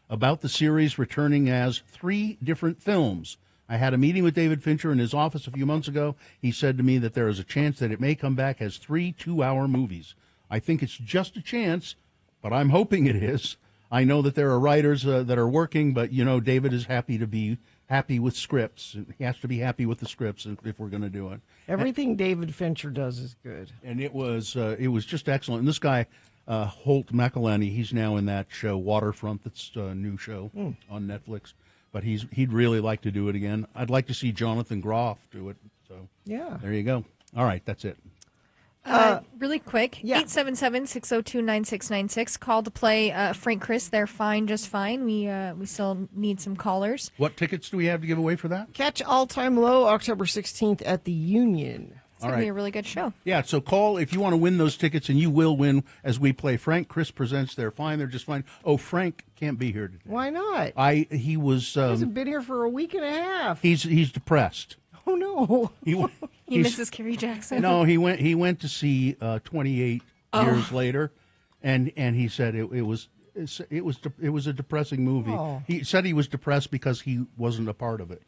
about the series returning as 3 different films. I had a meeting with David Fincher in his office a few months ago. He said to me that there is a chance that it may come back as 3 2-hour movies. I think it's just a chance, but I'm hoping it is. I know that there are writers that are working, but, David is happy with scripts. He has to be happy with the scripts if we're going to do it. Everything David Fincher does is good. And it was just excellent. And this guy, Holt McElhaney, he's now in that show Waterfront. That's a new show on Netflix. But he'd really like to do it again. I'd like to see Jonathan Groff do it. So yeah, there you go. All right, that's it. Really quick, 877-602-9696. Call to play Frank Chris. They're fine, just fine. We still need some callers. What tickets do we have to give away for that? Catch All Time Low October 16th at the Union. It's going to be a really good show. Yeah, so call if you want to win those tickets, and you will win as we play Frank Chris Presents. They're fine, they're just fine. Oh, Frank can't be here today. Why not? He hasn't been here for a week and a half. He's depressed. Oh no. He misses Kerry Jackson. No, he went to see 28 years later, and he said it was a depressing movie. Oh. He said he was depressed because he wasn't a part of it.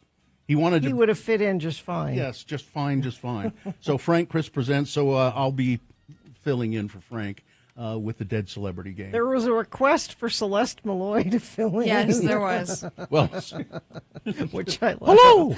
He would have fit in just fine. Yes, just fine. So Frank Chris Presents. So I'll be filling in for Frank with the Dead Celebrity Game. There was a request for Celeste Malloy to fill in. Yes, there was. Well, which I love. Hello,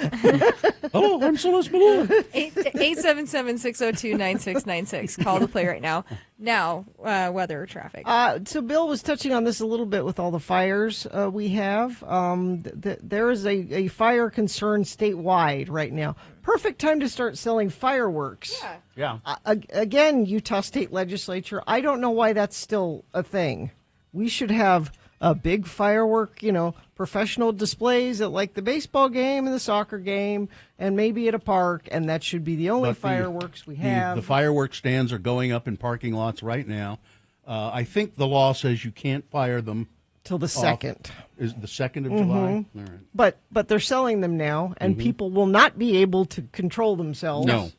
hello, I'm Celeste Malloy. 877-602-9696. Call to play right now. Now, weather or traffic. So Bill was touching on this a little bit with all the fires we have. There is a fire concern statewide right now. Perfect time to start selling fireworks. Yeah. Again, Utah State Legislature, I don't know why that's still a thing. We should have a big firework, professional displays at like the baseball game and the soccer game and maybe at a park, and that should be the only fireworks we have. The fireworks stands are going up in parking lots right now. I think the law says you can't fire them till the 2nd. Is the 2nd of July? All right. But they're selling them now, and people will not be able to control themselves. No.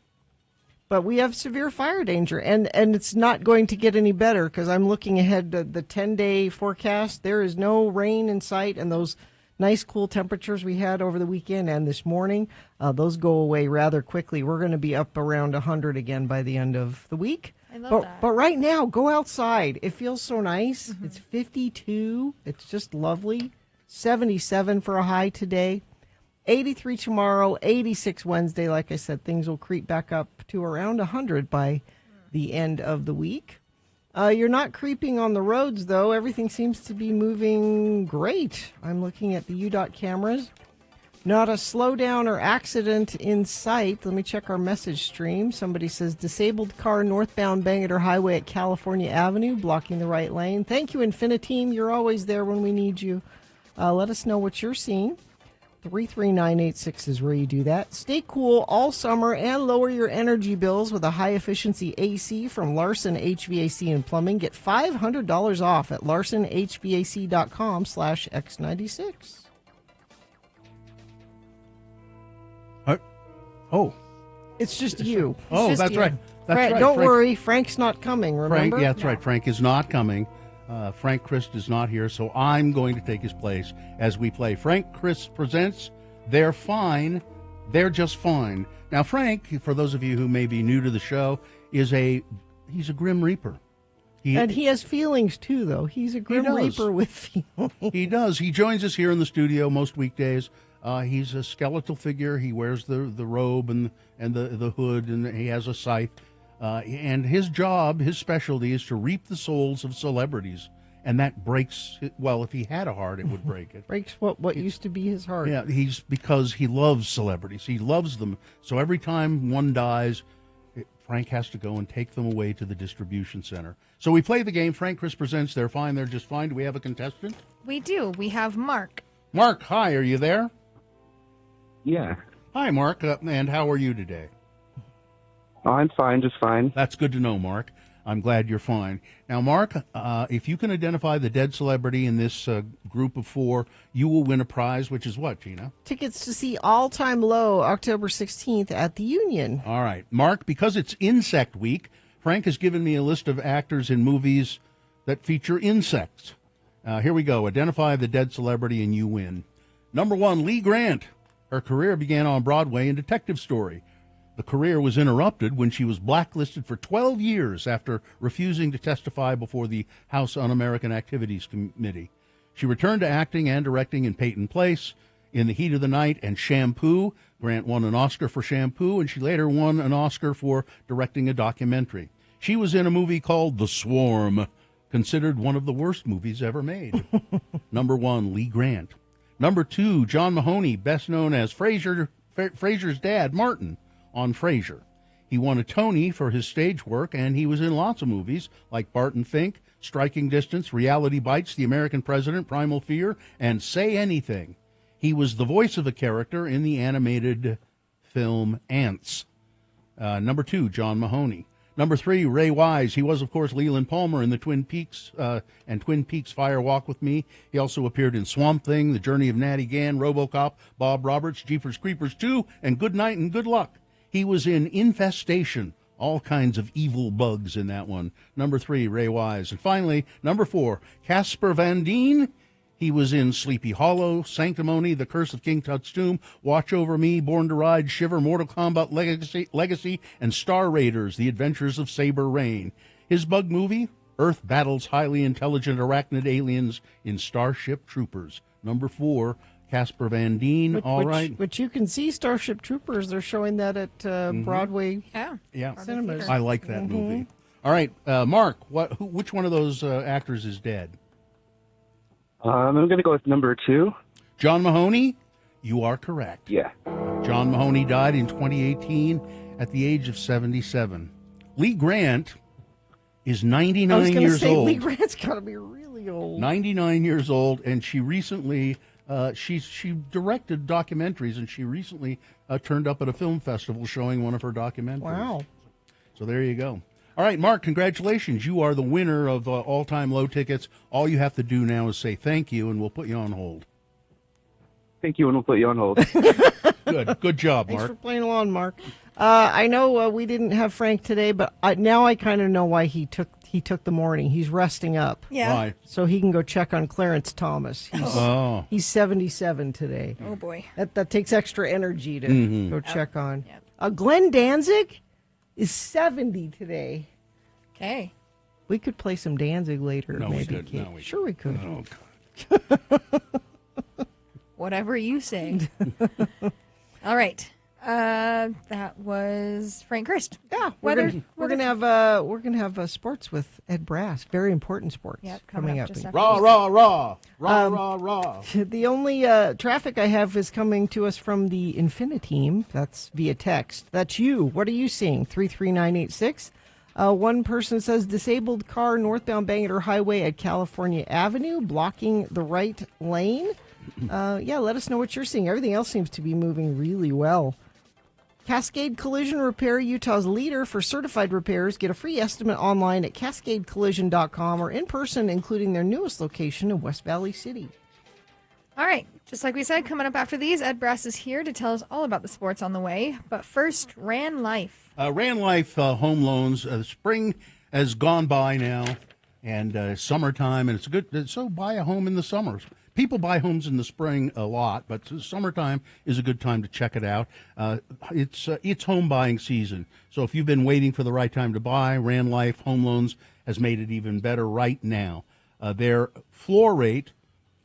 But we have severe fire danger, and it's not going to get any better because I'm looking ahead to the 10-day forecast. There is no rain in sight, and those nice cool temperatures we had over the weekend and this morning, those go away rather quickly. We're going to be up around 100 again by the end of the week. I love that. But right now, go outside. It feels so nice. It's 52. It's just lovely. 77 for a high today. 83 tomorrow, 86 Wednesday. Like I said, things will creep back up to around 100 by the end of the week. You're not creeping on the roads, though. Everything seems to be moving great. I'm looking at the UDOT cameras. Not a slowdown or accident in sight. Let me check our message stream. Somebody says disabled car northbound Bangor Highway at California Avenue, blocking the right lane. Thank you, Infiniteam. You're always there when we need you. Let us know what you're seeing. 33986 is where you do that. Stay cool all summer and lower your energy bills with a high-efficiency AC from Larson HVAC and Plumbing. Get $500 off at larsonhvac.com/X96. Oh, It's just you. oh, just that's you. right. That's Frank, right. don't Frank, worry, Frank's not coming, remember? Frank, yeah, that's right. Frank is not coming. Frank Christ is not here, so I'm going to take his place as we play. Frank Christ presents They're Fine. They're Just Fine. Now, Frank, for those of you who may be new to the show, he's a Grim Reaper. And he has feelings, too, though. He's a Grim does. Reaper with feelings. He does. He joins us here in the studio most weekdays. He's a skeletal figure. He wears the robe and the hood, and he has a scythe. And his job, his specialty, is to reap the souls of celebrities. And that breaks, well, if he had a heart, it would break it. Breaks what used to be his heart. Yeah, because he loves celebrities. He loves them. So every time one dies, Frank has to go and take them away to the distribution center. So we play the game. Frank Chris presents They're Fine, They're Just Fine. Do we have a contestant? We do. We have Mark. Mark, hi, are you there? Yeah. Hi, Mark, and how are you today? Oh, I'm fine, just fine. That's good to know, Mark. I'm glad you're fine. Now, Mark, if you can identify the dead celebrity in this group of four, you will win a prize, which is what, Gina? Tickets to see All Time Low October 16th at the Union. All right. Mark, because it's Insect Week, Frank has given me a list of actors in movies that feature insects. Here we go. Identify the dead celebrity and you win. Number 1, Lee Grant. Her career began on Broadway in Detective Story. The career was interrupted when she was blacklisted for 12 years after refusing to testify before the House Un-American Activities Committee. She returned to acting and directing in Peyton Place, In the Heat of the Night, and Shampoo. Grant won an Oscar for Shampoo, and she later won an Oscar for directing a documentary. She was in a movie called The Swarm, considered one of the worst movies ever made. Number 1, Lee Grant. Number 2, John Mahoney, best known as Frasier's dad, Martin, on Frasier. He won a Tony for his stage work, and he was in lots of movies like Barton Fink, Striking Distance, Reality Bites, The American President, Primal Fear, and Say Anything. He was the voice of a character in the animated film Ants. Number 2, John Mahoney. Number 3, Ray Wise. He was, of course, Leland Palmer in the Twin Peaks and Twin Peaks Fire Walk with Me. He also appeared in Swamp Thing, The Journey of Natty Gann, RoboCop, Bob Roberts, Jeepers Creepers 2, and Good Night and Good Luck. He was in Infestation, all kinds of evil bugs in that one. Number 3, Ray Wise. And finally, number 4, Casper Van Dien. He was in Sleepy Hollow, Sanctimony, The Curse of King Tut's Tomb, Watch Over Me, Born to Ride, Shiver, Mortal Kombat Legacy, and Star Raiders, The Adventures of Saber Rain. His bug movie, Earth battles highly intelligent arachnid aliens in Starship Troopers. Number 4, Casper Van Dien. Which you can see Starship Troopers. They're showing that at Broadway. Yeah. Cinemas. I like that movie. All right, Mark, which one of those actors is dead? I'm going to go with number 2. John Mahoney? You are correct. Yeah. John Mahoney died in 2018 at the age of 77. Lee Grant is 99 years old. Lee Grant's got to be really old. 99 years old, and she recently she directed documentaries, and she recently turned up at a film festival showing one of her documentaries. Wow. So there you go. All right, Mark, congratulations. You are the winner of all-time low tickets. All you have to do now is say thank you, and we'll put you on hold. Thank you, and we'll put you on hold. Good job, Thanks Mark. for playing along, Mark. I know we didn't have Frank today, but now I kind of know why he took the morning. He's resting up. Yeah. Why? So he can go check on Clarence Thomas. He's 77 today. Oh, boy. That takes extra energy to go check on. Yep. Glenn Danzig is 70 today. Okay. We could play some Danzig later. No, maybe. we could. Kate. No, we Sure we could. Oh, God. Whatever you say. All right. That was Frank Christ. Yeah, Weather- we're gonna have sports with Ed Brass. Very important sports Yep, coming up. just after Rah, this. rah, rah. Rah, rah, rah. The only traffic I have is coming to us from the Infiniteam. That's via text. That's you. What are you seeing? 33986. One person says disabled car northbound Bangor Highway at California Avenue, blocking the right lane. Yeah, let us know what you're seeing. Everything else seems to be moving really well. Cascade Collision Repair, Utah's leader for certified repairs. Get a free estimate online at cascadecollision.com or in person, including their newest location in West Valley City. All right, just like we said, coming up after these, Ed Brass is here to tell us all about the sports on the way. But first, Ran Life. Ran Life home loans. Spring has gone by now, and summertime, and it's good. So buy a home in the summers. People buy homes in the spring a lot, but summertime is a good time to check it out. It's home buying season. So if you've been waiting for the right time to buy, Ran Life Home Loans has made it even better right now. Their floor rate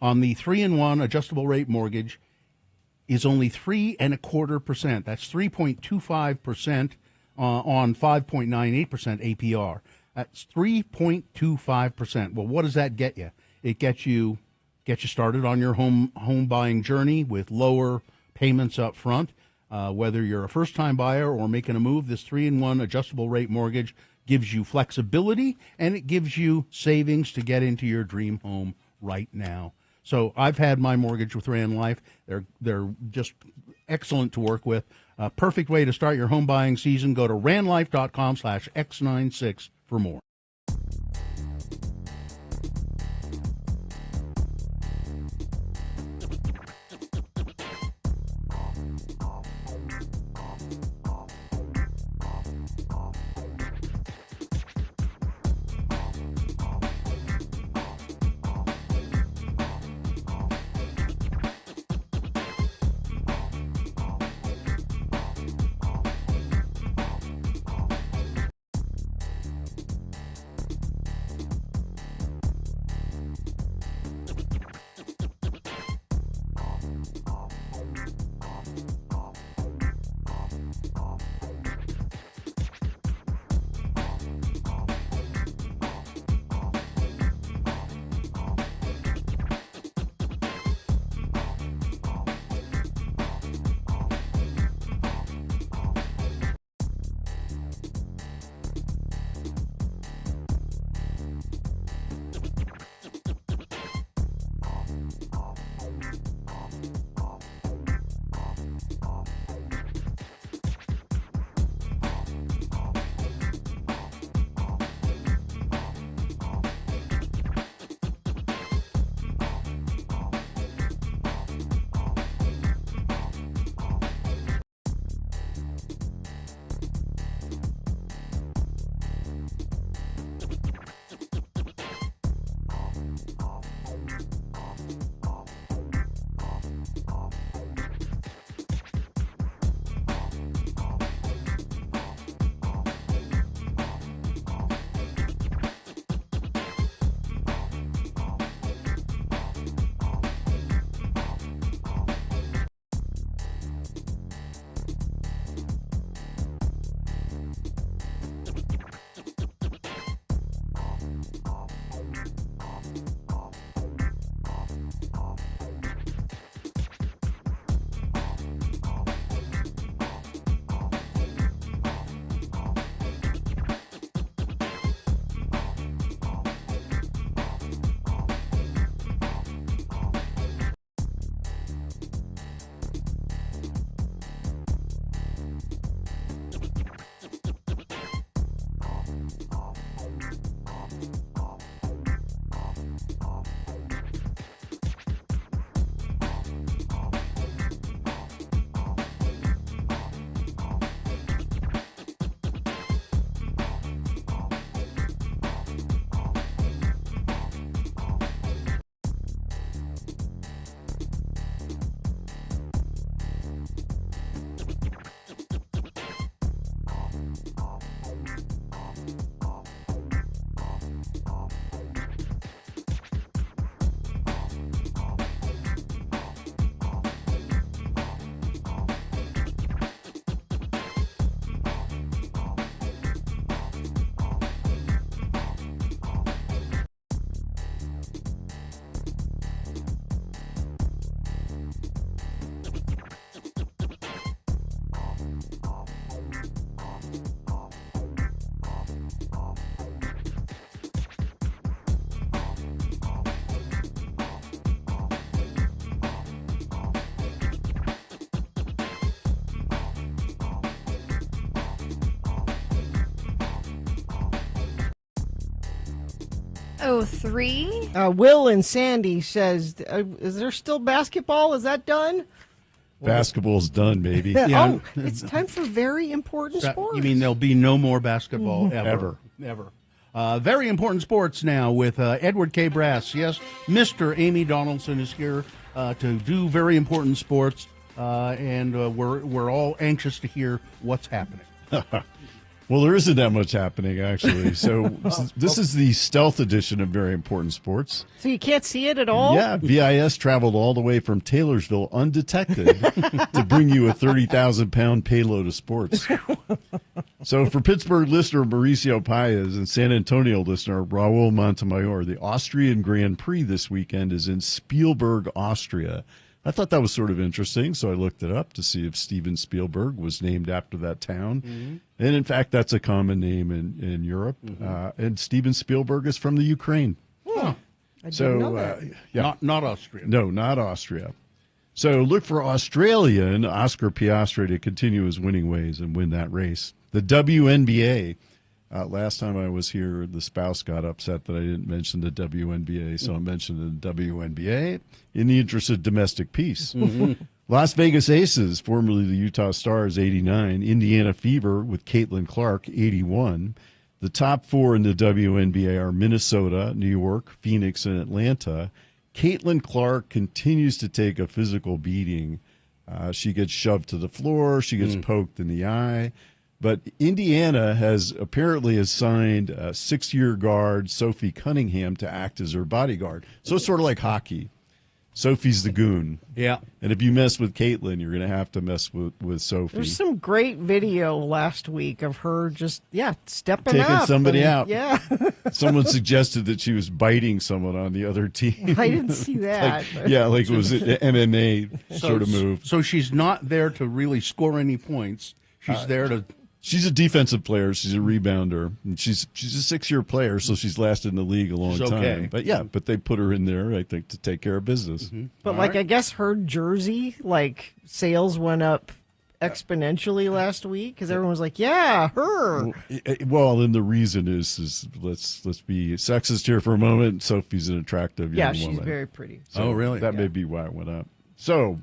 on the 3-in-1 adjustable rate mortgage is only 3.25%. That's 3.25% on 5.98% APR. That's 3.25%. Well, what does that get you? It gets you started on your home buying journey with lower payments up front. Whether you're a first-time buyer or making a move, this 3-in-1 adjustable rate mortgage gives you flexibility, and it gives you savings to get into your dream home right now. So I've had my mortgage with Ran Life. They're just excellent to work with. Perfect way to start your home buying season. Go to ranlife.com/X96 for more. 6:03. Will and Sandy says, is there still basketball? Is that done? Basketball's done, baby. Yeah. Oh, it's time for very important sports. You mean there'll be no more basketball ever? Very important sports now with Edward K. Brass. Yes, Mr. Amy Donaldson is here to do very important sports, and we're all anxious to hear what's happening. Well, there isn't that much happening, actually. So this is the stealth edition of Very Important Sports. So you can't see it at all? Yeah, VIS traveled all the way from Taylorsville undetected to bring you a 30,000-pound payload of sports. So for Pittsburgh listener Mauricio Paez and San Antonio listener Raul Montemayor, the Austrian Grand Prix this weekend is in Spielberg, Austria. I thought that was sort of interesting, so I looked it up to see if Steven Spielberg was named after that town. Mm-hmm. And, in fact, that's a common name in Europe. Mm-hmm. And Steven Spielberg is from the Ukraine. I didn't know that. Yeah. Not Austria. No, not Austria. So look for Australian Oscar Piastri to continue his winning ways and win that race. The WNBA. Last time I was here, the spouse got upset that I didn't mention the WNBA, so I mentioned the WNBA in the interest of domestic peace. Mm-hmm. Las Vegas Aces, formerly the Utah Stars, 89. Indiana Fever with Caitlin Clark, 81. The top four in the WNBA are Minnesota, New York, Phoenix, and Atlanta. Caitlin Clark continues to take a physical beating. She gets shoved to the floor. She gets poked in the eye. But Indiana has apparently assigned a 6-year guard, Sophie Cunningham, to act as her bodyguard. So it's sort of like hockey. Sophie's the goon. Yeah. And if you mess with Caitlin, you're going to have to mess with Sophie. There's some great video last week of her just, stepping Taking up. somebody out. Yeah. Someone suggested that she was biting someone on the other team. I didn't see that. Like it was an MMA sort of move. So she's not there to really score any points. She's there to... She's a defensive player. She's a rebounder. And she's a 6-year player, so she's lasted in the league a long time. But they put her in there, I think, to take care of business. Mm-hmm. But I guess her jersey, sales went up exponentially last week because everyone was like, "Yeah, her." Well, and the reason is let's be sexist here for a moment. Sophie's an attractive young woman. Yeah, she's very pretty. So really? That may be why it went up. So.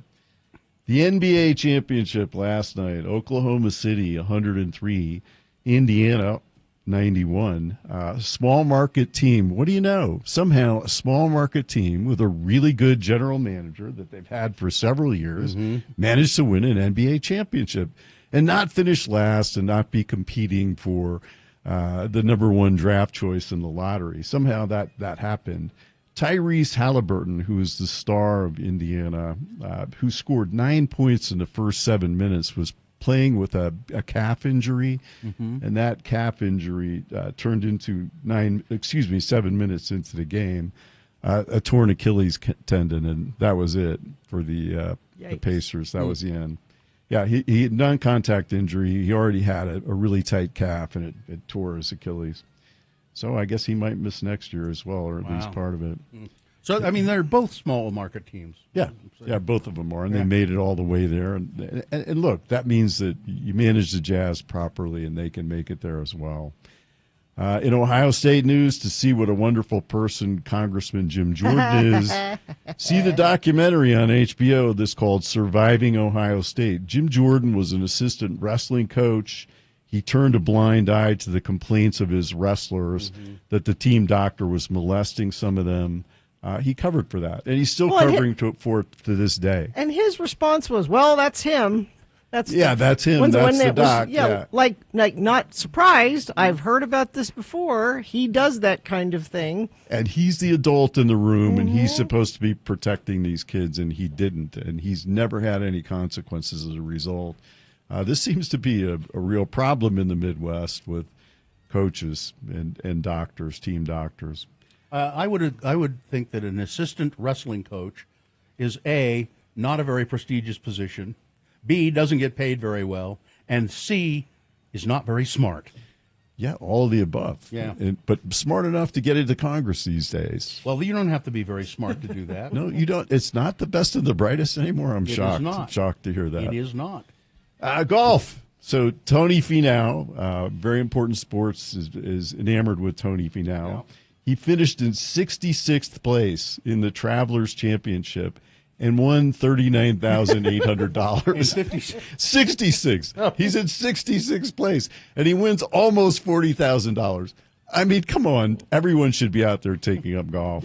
The NBA championship last night, Oklahoma City 103, Indiana 91. Small market team. What do you know? Somehow a small market team with a really good general manager that they've had for several years managed to win an NBA championship and not finish last and not be competing for the number one draft choice in the lottery. Somehow that happened. Tyrese Halliburton, who is the star of Indiana, who scored 9 points in the first 7 minutes, was playing with a calf injury, and that calf injury turned into 7 minutes into the game, a torn Achilles tendon, and that was it for the Pacers. That was the end. Yeah, he had non-contact injury. He already had a really tight calf, and it tore his Achilles. So I guess he might miss next year as well, or at least part of it. So, I mean, they're both small market teams. Yeah, both of them are, and they made it all the way there. And look, that means that you manage the Jazz properly, and they can make it there as well. In Ohio State news, to see what a wonderful person Congressman Jim Jordan is, see the documentary on HBO that's called Surviving Ohio State. Jim Jordan was an assistant wrestling coach. He turned a blind eye to the complaints of his wrestlers that the team doctor was molesting some of them. He covered for that, and he's still covering for it to this day. And his response was, "Well, that's him. That's him. That's the doc. Like not surprised. I've heard about this before. He does that kind of thing, and he's the adult in the room, and he's supposed to be protecting these kids, and he didn't, and he's never had any consequences as a result." This seems to be a real problem in the Midwest with coaches and doctors, team doctors. I would think that an assistant wrestling coach is A, not a very prestigious position, B, doesn't get paid very well, and C, is not very smart. Yeah, all of the above. Yeah. But smart enough to get into Congress these days. Well, you don't have to be very smart to do that. No, you don't. It's not the best and the brightest anymore. I'm shocked. Is not. Shocked to hear that. It is not. Golf. So Tony Finau, very important sports, is enamored with Tony Finau. He finished in 66th place in the Travelers Championship and won $39,800. 66. He's in 66th place, and he wins almost $40,000. I mean, come on. Everyone should be out there taking up golf.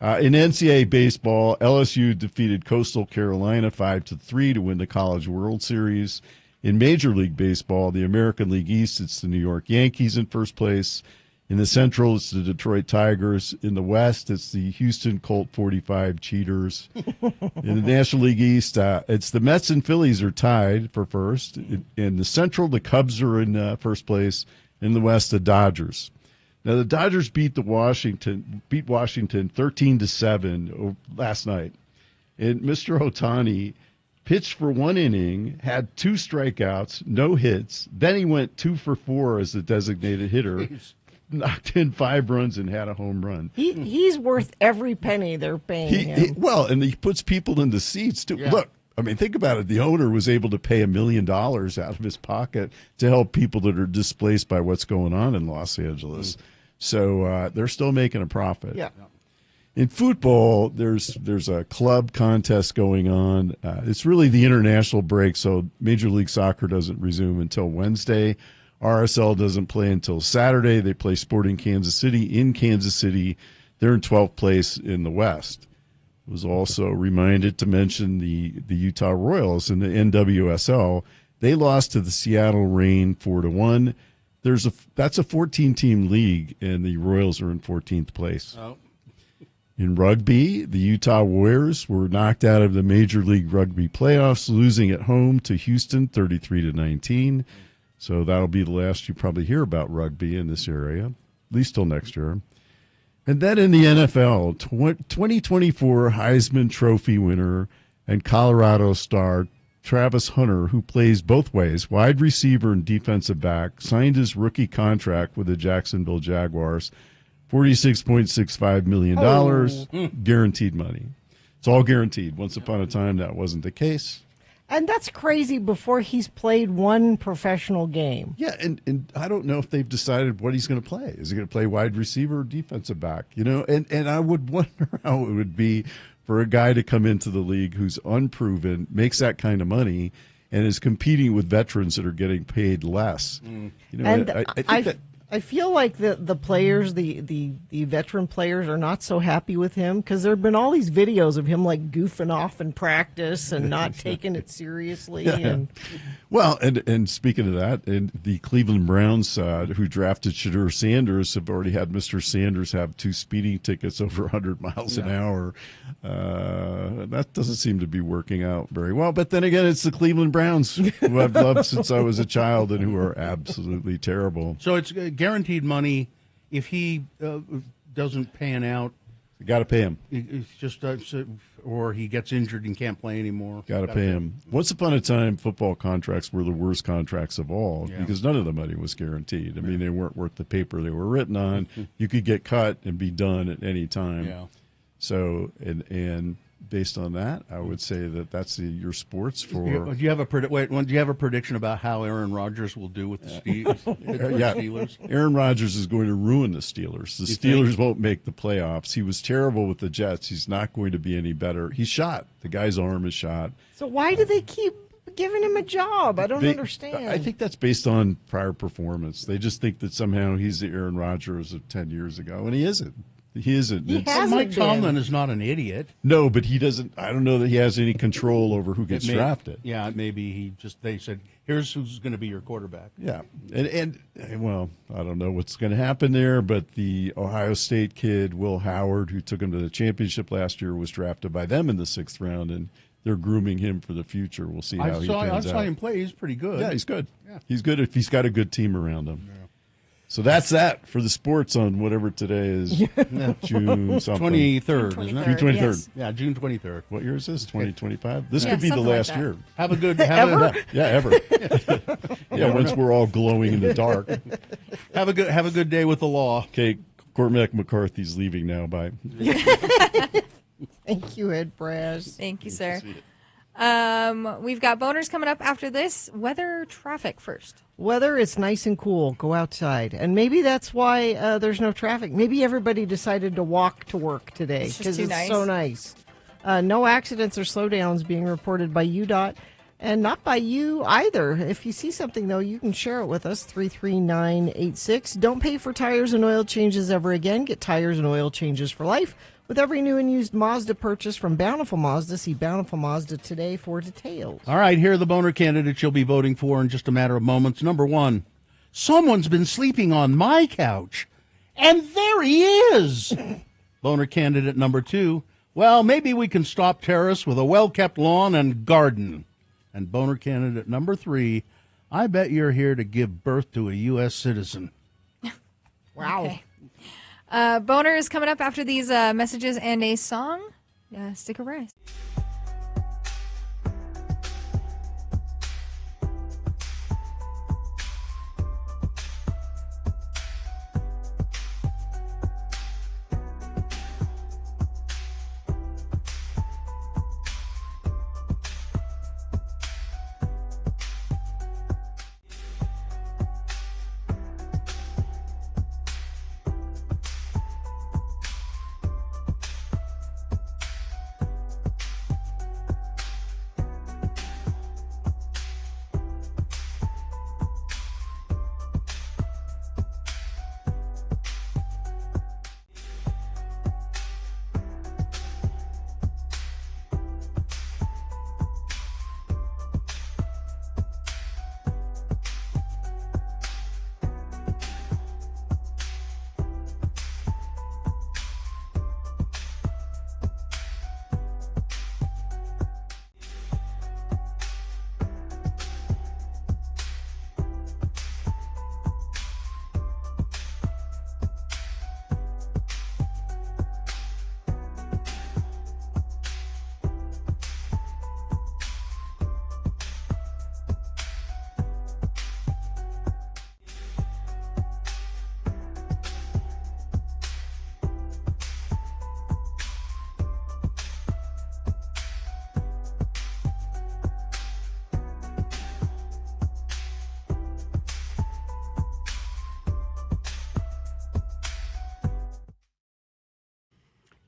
In NCAA baseball, LSU defeated Coastal Carolina 5-3 to win the College World Series. In Major League Baseball, the American League East, it's the New York Yankees in first place. In the Central, it's the Detroit Tigers. In the West, it's the Houston Colt 45 Cheaters. In the National League East, it's the Mets and Phillies are tied for first. In the Central, the Cubs are in first place. In the West, the Dodgers. Now, the Dodgers beat Washington 13-7 last night. And Mr. Ohtani pitched for one inning, had 2 strikeouts, no hits. Then he went 2 for 4 as the designated hitter, knocked in 5 runs and had a home run. He's worth every penny they're paying him. And he puts people in the seats, too. Yeah. Look, I mean, think about it. The owner was able to pay $1 million out of his pocket to help people that are displaced by what's going on in Los Angeles. So they're still making a profit. Yeah. In football, there's a club contest going on. It's really the international break, so Major League Soccer doesn't resume until Wednesday. RSL doesn't play until Saturday. They play Sporting Kansas City in Kansas City. They're in 12th place in the West. Was also reminded to mention the Utah Royals in the NWSL. They lost to the Seattle Reign 4-1. That's a 14-team league, and the Royals are in 14th place. Oh. In rugby, the Utah Warriors were knocked out of the Major League Rugby playoffs, losing at home to Houston 33-19. So that'll be the last you probably hear about rugby in this area, at least till next year. And then in the NFL, 2024 Heisman Trophy winner and Colorado star Travis Hunter, who plays both ways, wide receiver and defensive back, signed his rookie contract with the Jacksonville Jaguars, $46.65 million, guaranteed money. It's all guaranteed. Once upon a time, that wasn't the case. And that's crazy before he's played one professional game. Yeah, and I don't know if they've decided what he's going to play. Is he going to play wide receiver or defensive back? You know, and I would wonder how it would be for a guy to come into the league who's unproven, makes that kind of money, and is competing with veterans that are getting paid less. You know, and I think that I feel like the players, the veteran players, are not so happy with him because there have been all these videos of him like goofing off in practice and not taking it seriously. Yeah. And well, and speaking of that, and the Cleveland Browns, who drafted Shadur Sanders, have already had Mr. Sanders have 2 speeding tickets over 100 miles an hour. That doesn't seem to be working out very well. But then again, it's the Cleveland Browns, who I've loved since I was a child and who are absolutely terrible. So it's guaranteed money. If he doesn't pan out, You got to pay him. it's just or he gets injured and can't play anymore. Got to pay him. Once upon a time, football contracts were the worst contracts of all because none of the money was guaranteed. I mean, they weren't worth the paper they were written on. You could get cut and be done at any time. Yeah. So, and based on that, I would say that that's your sports for. Do you have a do you have a prediction about how Aaron Rodgers will do with the Steelers? Aaron Rodgers is going to ruin the Steelers. The Steelers won't make the playoffs. He was terrible with the Jets. He's not going to be any better. He's shot. The guy's arm is shot. so why do they keep giving him a job? I don't understand. I think that's based on prior performance. They just think that somehow he's the Aaron Rodgers of 10 years ago, and he isn't. He isn't. He hasn't Mike been. Tomlin is not an idiot. No, but he doesn't. I don't know that he has any control over who gets drafted. Yeah, maybe they said, here's who's going to be your quarterback. Yeah, and well, I don't know what's going to happen there, but the Ohio State kid, Will Howard, who took him to the championship last year, was drafted by them in the 6th round, and they're grooming him for the future. We'll see how he pans out. I saw him play. He's pretty good. Yeah, he's good. Yeah. He's good if he's got a good team around him. Yeah. So that's that for the sports on whatever today is, June something. 23rd, isn't it? June 23rd. Yes. Yeah, June 23rd. What year is this? 2025? This Yeah, could be the something like last that. year. Have a good Ever? Yeah, ever. Yeah, once we're all glowing in the dark. have a good day with the law. Okay, Cormac McCarthy's leaving now. Bye. Thank you, Ed Brass. Thank you, sir. We've got boners coming up after this. Weather, traffic first. Weather, it's nice and cool. Go outside. And maybe that's why there's no traffic. Maybe everybody decided to walk to work today It's just because too it's nice. so nice. No accidents or slowdowns being reported by UDOT and not by you either. If you see something, though, you can share it with us, 33986. Don't pay for tires and oil changes ever again. Get tires and oil changes for life. With every new and used Mazda purchase from Bountiful Mazda, see Bountiful Mazda today for details. All right, here are the boner candidates you'll be voting for in just a matter of moments. Number 1, someone's been sleeping on my couch, and there he is. Boner candidate number 2, well, maybe we can stop terrorists with a well-kept lawn and garden. And boner candidate number 3, I bet you're here to give birth to a U.S. citizen. Wow. Okay. Boner is coming up after these messages and a song. Stick around.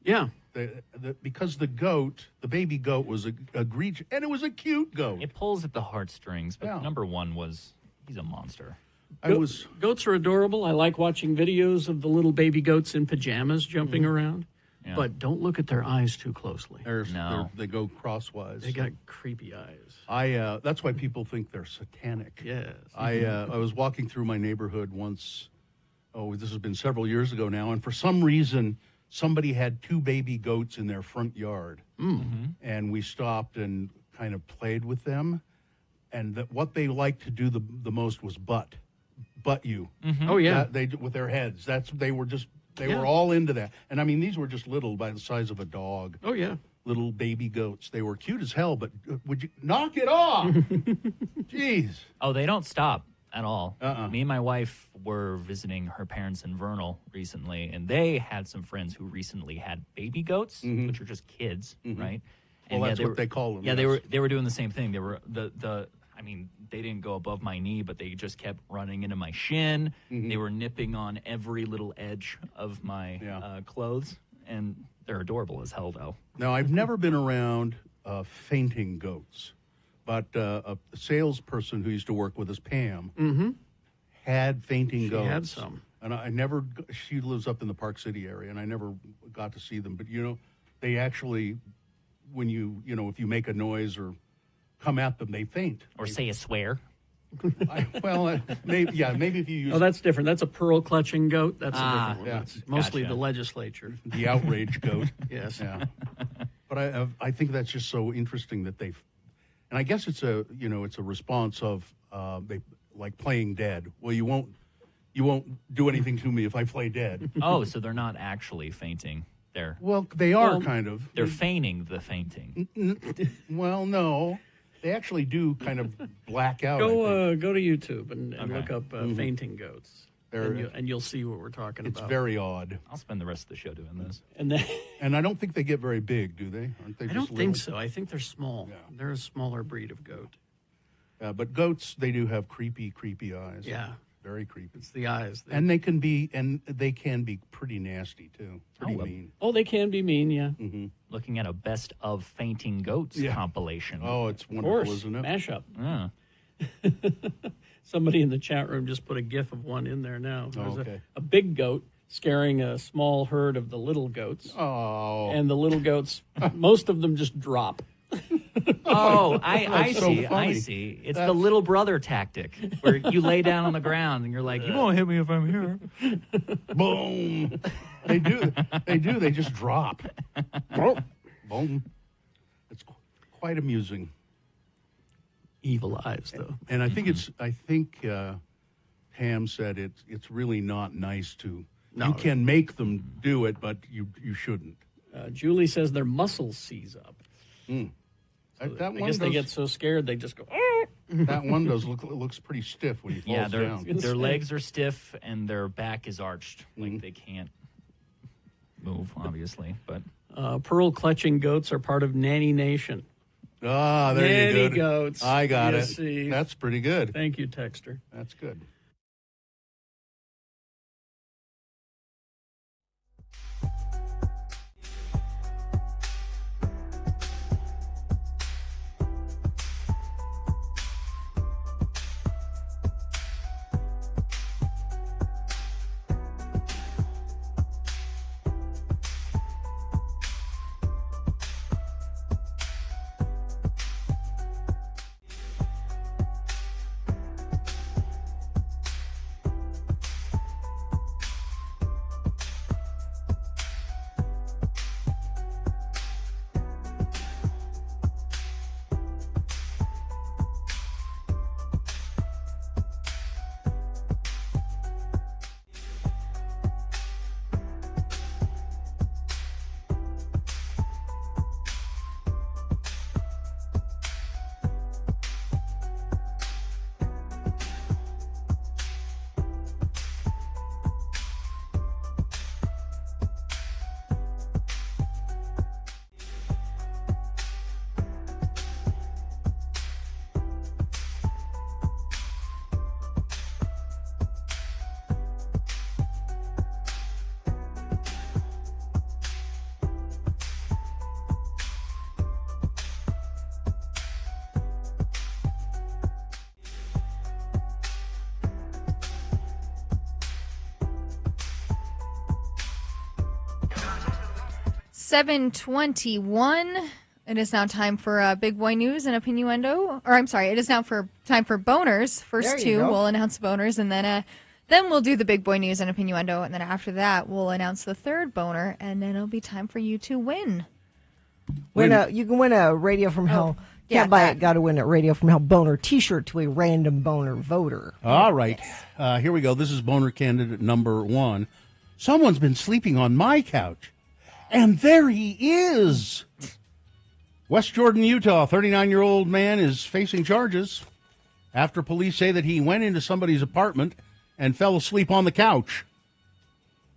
Yeah. Because the baby goat was egregious, and it was a cute goat. It pulls at the heartstrings, but Yeah. number 1 he's a monster. Goats are adorable. I like watching videos of the little baby goats in pajamas jumping around. Yeah. But don't look at their eyes too closely. They go crosswise. They got creepy eyes. That's why people think they're satanic. Yes. I was walking through my neighborhood once. Oh, this has been several years ago now, and for some reason, somebody had 2 baby goats in their front yard, and we stopped and kind of played with them. And what they liked to do the most was butt you. Oh, yeah. They with their heads. They were all into that. And I mean, these were just little, by the size of a dog. Oh, yeah. Little baby goats. They were cute as hell, but would you knock it off? Jeez. Oh, they don't stop at all. Uh-uh. Me and my wife were visiting her parents in Vernal recently, and they had some friends who recently had baby goats, which are just kids, right? Well, that's what they call them. Yeah, yes. they were doing the same thing. They were they didn't go above my knee, but they just kept running into my shin. They were nipping on every little edge of my clothes, and they're adorable as hell, though. Now, I've never been around fainting goats, but a salesperson who used to work with us, Pam, had fainting goats. She had some. And she lives up in the Park City area, and I never got to see them. But, they actually, when if you make a noise or come at them, they faint. Or say a swear. Maybe if you use... Oh, that's different. That's a pearl clutching goat. That's a different one. yeah. That's mostly Gotcha. the legislature. the outrage goat. Yes. Yeah. But I think that's just so interesting that and I guess it's a response of they like playing dead. Well, you won't do anything to me if I play dead. Oh, so they're not actually fainting. They are kind of. They're feigning the fainting. Well, no. They actually do kind of black out. Go to YouTube and Okay. look up fainting goats. and you'll see what we're talking It's about. very odd. I'll spend the rest of the show doing this. And then, And I don't think they get very big, do they? Aren't they I just don't little? think so. I think they're small. Yeah. They're a smaller breed of goat. But goats, they do have creepy eyes. Yeah, Very creepy. it's the eyes. And they can be pretty nasty too. Pretty mean. Oh, they can be mean, yeah. Looking at a best of fainting goats compilation. Oh, it's Of wonderful, course, isn't it? mashup. Yeah. Somebody in the chat room just put a GIF of one in there now. There's okay. a big goat scaring a small herd of the little goats. Oh. And the little goats, most of them just drop. Oh, I That's so see. I funny. see. It's the little brother tactic where you lay down on the ground and you're like, you won't hit me if I'm here. Boom. They do. They just drop. Boom. It's quite amusing. Evil eyes, though. And I think Pam said it's really not nice to. No. You can make them do it, but you shouldn't. Julie says their muscles seize up. That I one guess they does- get so scared they just go. "Ah." That one looks pretty stiff when he falls Yeah, down. their legs are stiff and their back is arched. Like they can't move, obviously. But Pearl clutching goats are part of Nanny Nation. Ah, there Nanny you go. goats. I got You it. see. That's pretty good. Thank you, Texter. That's good. $7:21. It is now time for Big Boy News and Opinioendo. Or I'm sorry, it is now time for boners. First There you two, go. we'll announce boners, and then we'll do the Big Boy News and Opinioendo, and then after that, we'll announce the third boner, and then it'll be time for you to win. You can win a Radio from Hell. yeah, Can't buy that. it. Got to win a Radio from Hell boner T-shirt to a random boner voter. All right. Here we go. This is boner candidate number 1. Someone's been sleeping on my couch. And there he is. West Jordan, Utah, 39-year-old man is facing charges after police say that he went into somebody's apartment and fell asleep on the couch.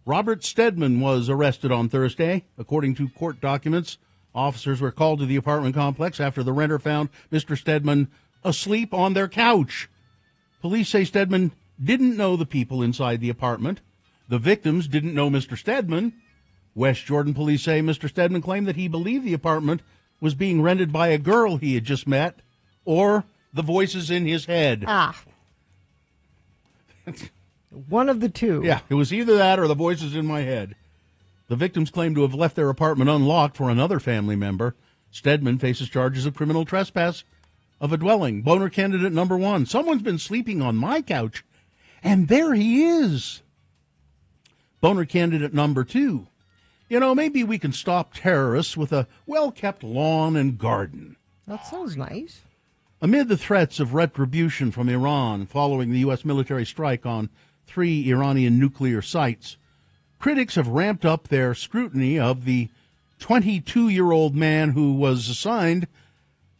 Robert Stedman was arrested on Thursday. According to court documents, officers were called to the apartment complex after the renter found Mr. Stedman asleep on their couch. Police say Stedman didn't know the people inside the apartment. The victims didn't know Mr. Stedman. West Jordan police say Mr. Stedman claimed that he believed the apartment was being rented by a girl he had just met or the voices in his head. One of the two. Yeah, it was either that or the voices in my head. The victims claim to have left their apartment unlocked for another family member. Stedman faces charges of criminal trespass of a dwelling. Boner candidate number 1. Someone's been sleeping on my couch, and there he is. Boner candidate number 2. You know, maybe we can stop terrorists with a well-kept lawn and garden. That sounds nice. Amid the threats of retribution from Iran following the U.S. military strike on 3 Iranian nuclear sites, critics have ramped up their scrutiny of the 22-year-old man who was assigned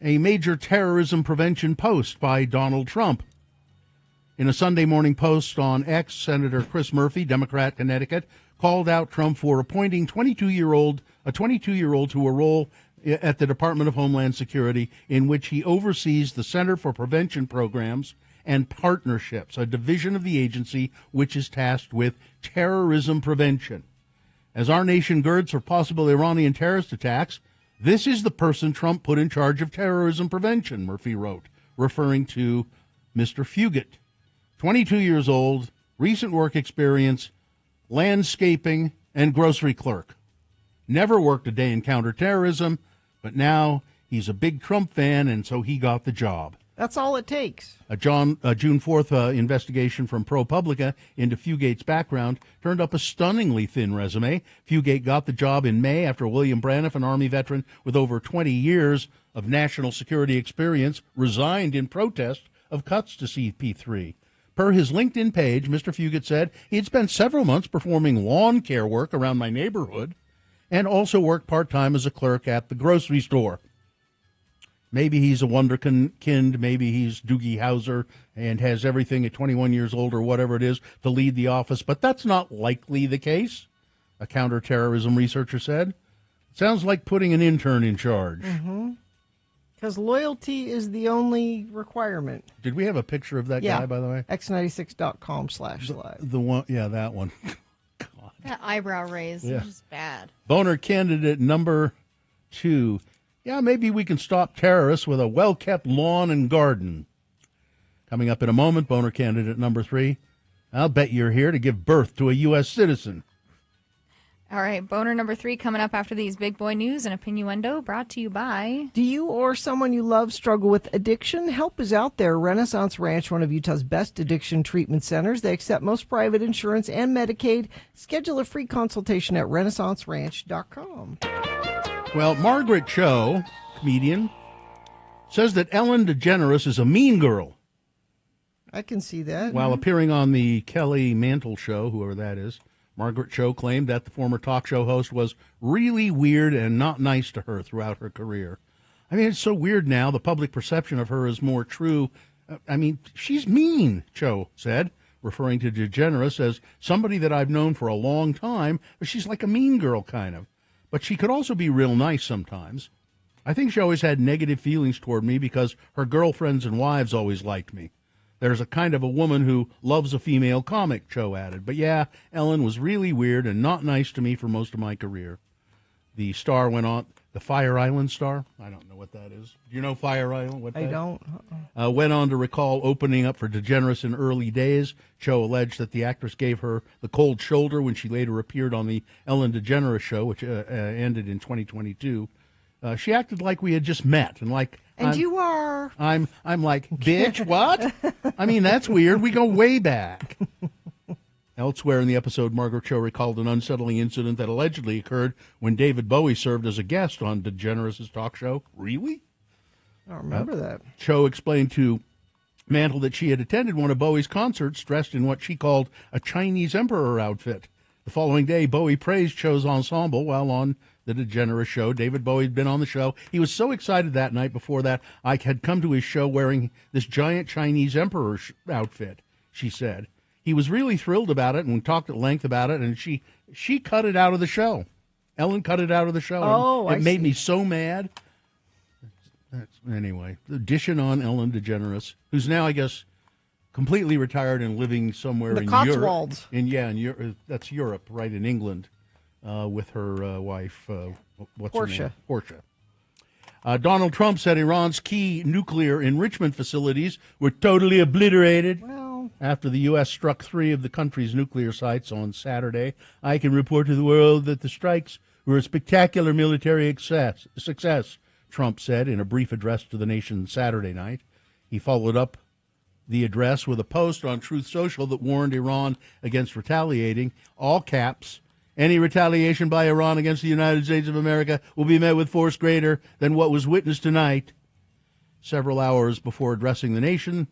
a major terrorism prevention post by Donald Trump. In a Sunday Morning Post on X, Senator Chris Murphy, Democrat, Connecticut, called out Trump for appointing a 22-year-old to a role at the Department of Homeland Security in which he oversees the Center for Prevention Programs and Partnerships, a division of the agency which is tasked with terrorism prevention. As our nation girds for possible Iranian terrorist attacks, this is the person Trump put in charge of terrorism prevention, Murphy wrote, referring to Mr. Fugit. 22 years old, recent work experience, landscaping, and grocery clerk. Never worked a day in counterterrorism, but now he's a big Trump fan, and so he got the job. That's all it takes. A June 4th investigation from ProPublica into Fugate's background turned up a stunningly thin resume. Fugate got the job in May after William Braniff, an Army veteran with over 20 years of national security experience, resigned in protest of cuts to CP3. Per his LinkedIn page, Mr. Fugate said he had spent several months performing lawn care work around my neighborhood and also worked part-time as a clerk at the grocery store. Maybe he's a wonderkind, maybe he's Doogie Howser and has everything at 21 years old or whatever it is to lead the office, but that's not likely the case, a counterterrorism researcher said. Sounds like putting an intern in charge. Mm-hmm. Because loyalty is the only requirement. Did we have a picture of that guy, by the way? X96.com/live. The one, yeah, that one. God. That eyebrow raise is just bad. Boner candidate number 2. Yeah, maybe we can stop terrorists with a well-kept lawn and garden. Coming up in a moment, boner candidate number 3. I'll bet you're here to give birth to a U.S. citizen. All right, boner number 3 coming up after these big boy news and Opinioendo, brought to you by... Do you or someone you love struggle with addiction? Help is out there. Renaissance Ranch, one of Utah's best addiction treatment centers. They accept most private insurance and Medicaid. Schedule a free consultation at renaissanceranch.com. Well, Margaret Cho, comedian, says that Ellen DeGeneres is a mean girl. I can see that. While appearing on the Kelly Mantle Show, whoever that is, Margaret Cho claimed that the former talk show host was really weird and not nice to her throughout her career. I mean, it's so weird now. The public perception of her is more true. I mean, she's mean, Cho said, referring to DeGeneres as somebody that I've known for a long time, but she's like a mean girl kind of. But she could also be real nice sometimes. I think she always had negative feelings toward me because her girlfriends and wives always liked me. There's a kind of a woman who loves a female comic, Cho added. But yeah, Ellen was really weird and not nice to me for most of my career. The star went on, the Fire Island star? I don't know what that is. Do you know Fire Island? I don't. Went on to recall opening up for DeGeneres in early days. Cho alleged that the actress gave her the cold shoulder when she later appeared on the Ellen DeGeneres show, which ended in 2022. She acted like we had just met, and like, you are. I'm like, bitch, what? I mean, that's weird. We go way back. Elsewhere in the episode, Margaret Cho recalled an unsettling incident that allegedly occurred when David Bowie served as a guest on DeGeneres' talk show. Really? I don't remember that. Cho explained to Mantle that she had attended one of Bowie's concerts dressed in what she called a Chinese emperor outfit. The following day, Bowie praised Cho's ensemble while on the DeGeneres show. David Bowie had been on the show. He was so excited that night before that I had come to his show wearing this giant Chinese emperor outfit, she said. He was really thrilled about it and talked at length about it, and she cut it out of the show. Ellen cut it out of the show. Oh, it made me so mad. Anyway, dishing on Ellen DeGeneres, who's now, I guess, completely retired and living somewhere in Cotswolds. Europe. In Europe, that's Europe, right, in England, with her wife, what's Portia. her name? Portia. Donald Trump said Iran's key nuclear enrichment facilities were totally obliterated. Well, after the U.S. struck 3 of the country's nuclear sites on Saturday, I can report to the world that the strikes were a spectacular military success, Trump said in a brief address to the nation Saturday night. He followed up the address with a post on Truth Social that warned Iran against retaliating, all caps, any retaliation by Iran against the United States of America will be met with force greater than what was witnessed tonight. Several hours before addressing the nation,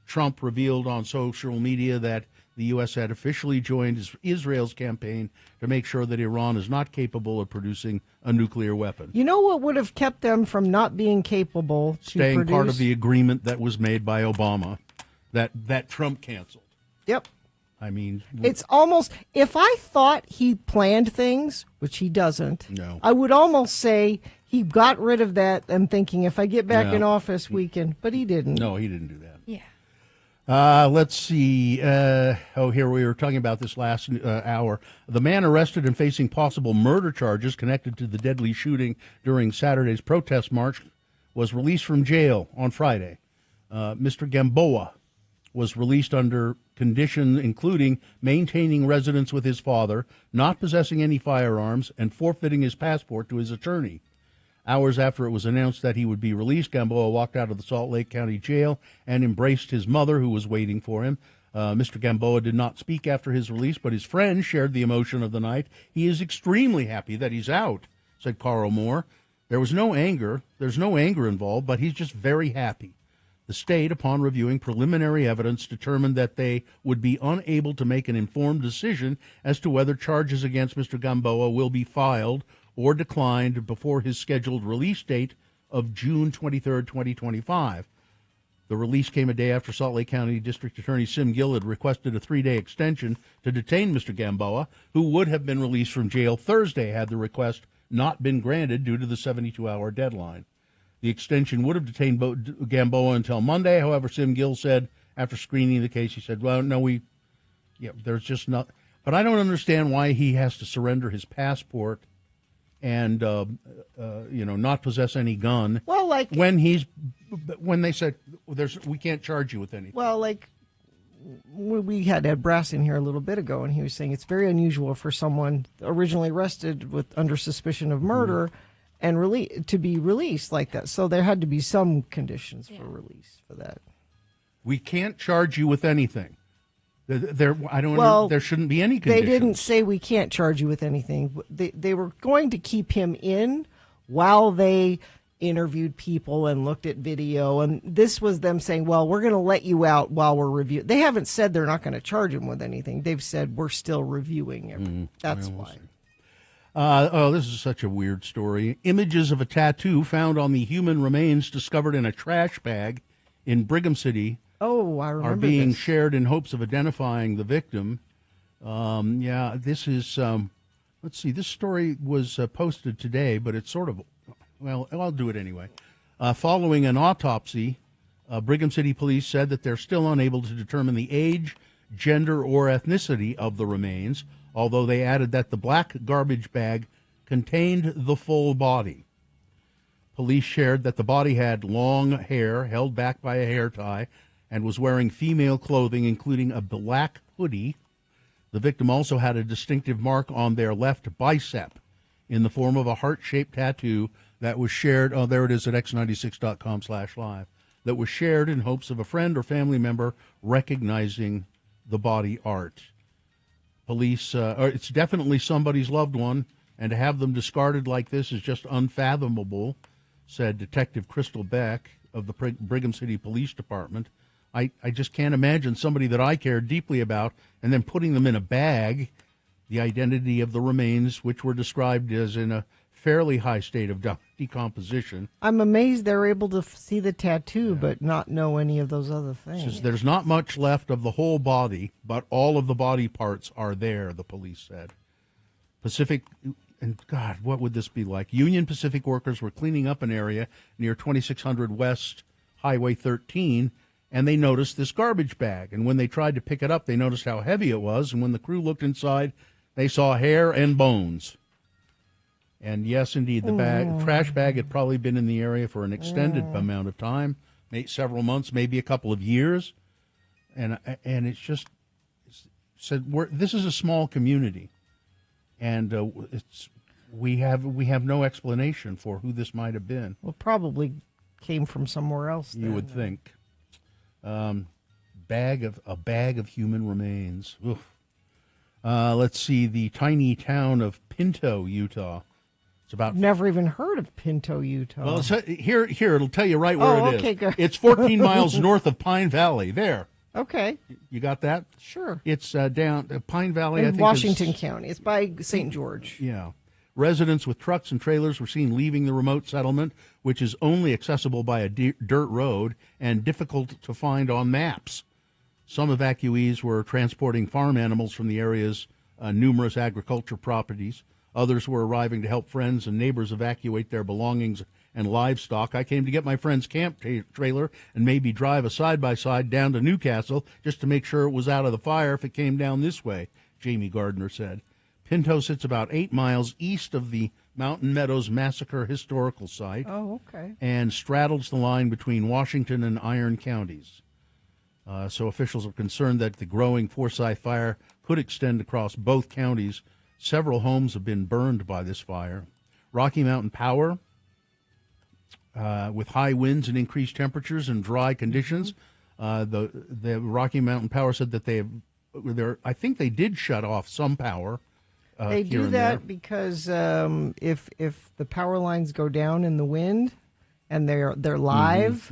Trump revealed on social media that the U.S. had officially joined Israel's campaign to make sure that Iran is not capable of producing a nuclear weapon. You know what would have kept them from not being capable to Staying produce? part of the agreement that was made by Obama. that Trump canceled. Yep. I mean, It's almost, if I thought he planned things, which he doesn't, No. I would almost say he got rid of that and thinking if I get back No. in office, we can, but he didn't. no, he didn't do that. Yeah. Let's see. Here we were talking about this last hour. The man arrested and facing possible murder charges connected to the deadly shooting during Saturday's protest march was released from jail on Friday. Mr. Gamboa was released under conditions including maintaining residence with his father, not possessing any firearms, and forfeiting his passport to his attorney. Hours after it was announced that he would be released, Gamboa walked out of the Salt Lake County Jail and embraced his mother, who was waiting for him. Mr. Gamboa did not speak after his release, but his friend shared the emotion of the night. He is extremely happy that he's out, said Carl Moore. There's no anger involved, but he's just very happy. The state, upon reviewing preliminary evidence, determined that they would be unable to make an informed decision as to whether charges against Mr. Gamboa will be filed or declined before his scheduled release date of June 23, 2025. The release came a day after Salt Lake County District Attorney Sim Gill had requested a 3-day extension to detain Mr. Gamboa, who would have been released from jail Thursday had the request not been granted due to the 72-hour deadline. The extension would have detained Gamboa until Monday. However, Sim Gill said after screening the case, he said, well, no, there's just not. But I don't understand why he has to surrender his passport and, not possess any gun. Well, when they said we can't charge you with anything. Well, like we had Ed Brass in here a little bit ago, and he was saying it's very unusual for someone originally arrested under suspicion of murder and to be released like that. So there had to be some conditions for release for that. We can't charge you with anything. There shouldn't be any conditions. They didn't say we can't charge you with anything. They were going to keep him in while they interviewed people and looked at video, and this was them saying, well, we're going to let you out while we're reviewing. They haven't said they're not going to charge him with anything. They've said we're still reviewing it. That's why. This is such a weird story. Images of a tattoo found on the human remains discovered in a trash bag in Brigham City I remember are being this. shared in hopes of identifying the victim. This is, let's see, this story was posted today, but it's sort of, well, I'll do it anyway. Following an autopsy, Brigham City police said that they're still unable to determine the age, gender, or ethnicity of the remains, although they added that the black garbage bag contained the full body. Police shared that the body had long hair held back by a hair tie and was wearing female clothing, including a black hoodie. The victim also had a distinctive mark on their left bicep in the form of a heart-shaped tattoo that was shared. Oh, there it is at x96.com/live. That was shared in hopes of a friend or family member recognizing the body art. Police, it's definitely somebody's loved one, and to have them discarded like this is just unfathomable, said Detective Crystal Beck of the Brigham City Police Department. I just can't imagine somebody that I care deeply about and then putting them in a bag. The identity of the remains, which were described as in a fairly high state of decomposition. I'm amazed they're able to see the tattoo but not know any of those other things. Says there's not much left of the whole body, but all of the body parts are there, the police said. And God, what would this be like? Union Pacific workers were cleaning up an area near 2600 West Highway 13, and they noticed this garbage bag. And when they tried to pick it up, they noticed how heavy it was. And when the crew looked inside, they saw hair and bones. And yes, indeed, the trash bag had probably been in the area for an extended amount of time, several months, maybe a couple of years. And it's just said this is a small community, and we have no explanation for who this might have been. Well, probably came from somewhere else. You would think. A bag of human remains. Oof. Let's see, the tiny town of Pinto, Utah. It's about never even heard of Pinto, Utah. Well, here it'll tell you right where it is. Okay, good. It's 14 miles north of Pine Valley. There. Okay. You got that? Sure. It's down Pine Valley. In I think Washington County. It's by St. George. Yeah. Residents with trucks and trailers were seen leaving the remote settlement, which is only accessible by a dirt road and difficult to find on maps. Some evacuees were transporting farm animals from the area's numerous agriculture properties. Others were arriving to help friends and neighbors evacuate their belongings and livestock. I came to get my friend's camp trailer and maybe drive a side-by-side down to Newcastle just to make sure it was out of the fire if it came down this way, Jamie Gardner said. Pinto sits about 8 miles east of the Mountain Meadows Massacre Historical Site. Oh, okay. And straddles the line between Washington and Iron counties. So officials are concerned that the growing Forsyth fire could extend across both counties. Several homes have been burned by this fire. Rocky Mountain Power, with high winds and increased temperatures and dry conditions, the Rocky Mountain Power said that I think they did shut off some power. They do that because if the power lines go down in the wind and they're live,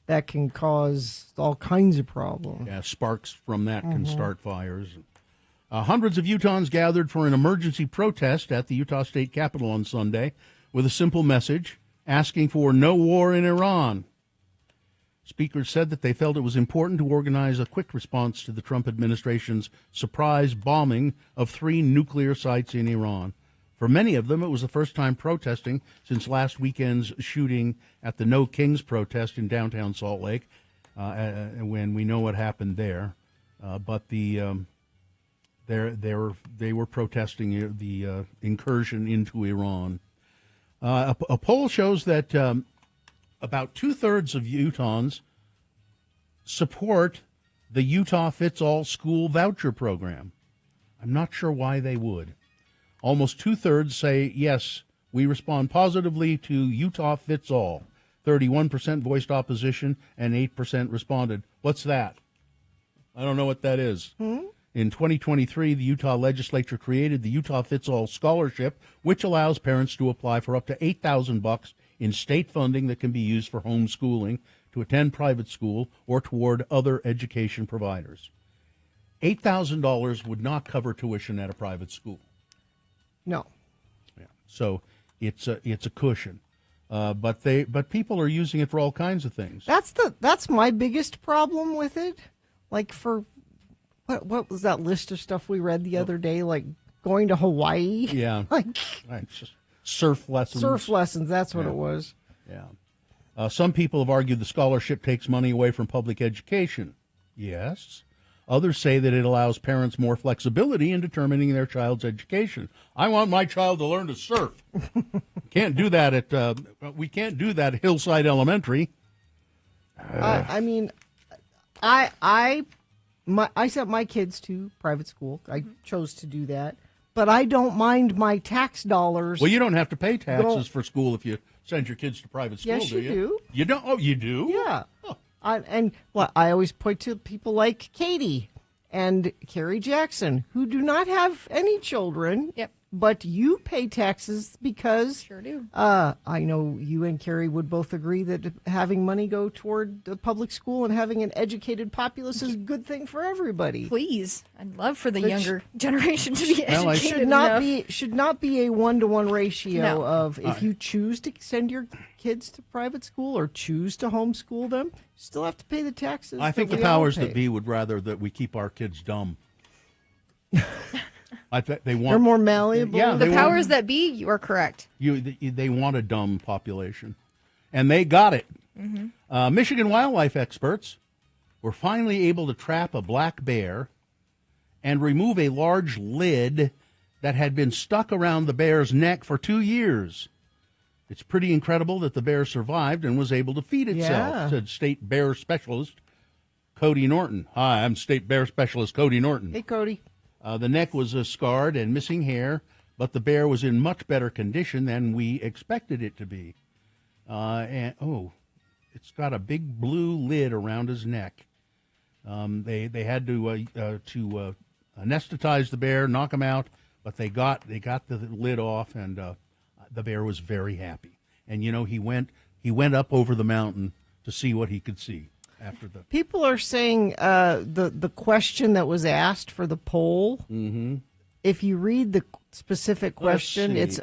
that can cause all kinds of problems. Yeah, sparks from that can start fires. Hundreds of Utahns gathered for an emergency protest at the Utah State Capitol on Sunday with a simple message asking for no war in Iran. Speakers said that they felt it was important to organize a quick response to the Trump administration's surprise bombing of 3 nuclear sites in Iran. For many of them, it was the first time protesting since last weekend's shooting at the No Kings protest in downtown Salt Lake, when we know what happened there. But they were protesting the incursion into Iran. A poll shows that about 2/3 of Utahns support the Utah Fits All School Voucher Program. I'm not sure why they would. Almost 2/3 say, yes, we respond positively to Utah Fits All. 31% voiced opposition and 8% responded. What's that? I don't know what that is. In 2023, the Utah legislature created the Utah Fits All Scholarship, which allows parents to apply for up to $8,000 in state funding that can be used for homeschooling, to attend private school, or toward other education providers. $8,000 would not cover tuition at a private school. No. Yeah. So it's a cushion. But people are using it for all kinds of things. That's my biggest problem with it. Like for what was that list of stuff we read the other day? Like going to Hawaii. Yeah. Like just surf lessons. Surf lessons. That's what it was. Yeah. Some people have argued the scholarship takes money away from public education. Yes. Others say that it allows parents more flexibility in determining their child's education. I want my child to learn to surf. Can't do that we can't do that at Hillside Elementary. I mean, I sent my kids to private school. I chose to do that, but I don't mind my tax dollars. Well, you don't have to pay taxes for school if you send your kids to private school, yes, do you? Yes, you do. You don't? Oh, you do? Yeah. Oh. I always point to people like Katie and Carrie Jackson, who do not have any children. Yep. But you pay taxes because sure do. I know you and Carrie would both agree that having money go toward the public school and having an educated populace is a good thing for everybody. Please, I'd love for the younger generation to be educated. Should not be a 1-to-1 ratio of if you choose to send your kids to private school or choose to homeschool them, you still have to pay the taxes. I think the powers that be would rather that we keep our kids dumb. They're more malleable. Yeah, the powers that be, you are correct. They want a dumb population, and they got it. Mm-hmm. Michigan wildlife experts were finally able to trap a black bear and remove a large lid that had been stuck around the bear's neck for 2 years. It's pretty incredible that the bear survived and was able to feed itself, said state bear specialist Cody Norton. Hi, I'm state bear specialist Cody Norton. Hey, Cody. The neck was scarred and missing hair, but the bear was in much better condition than we expected it to be. It's got a big blue lid around his neck. They had to anesthetize the bear, knock him out, but they got the lid off, and the bear was very happy. And he went up over the mountain to see what he could see. After the people are saying the question that was asked for the poll. Mm-hmm. If you read the specific question, it's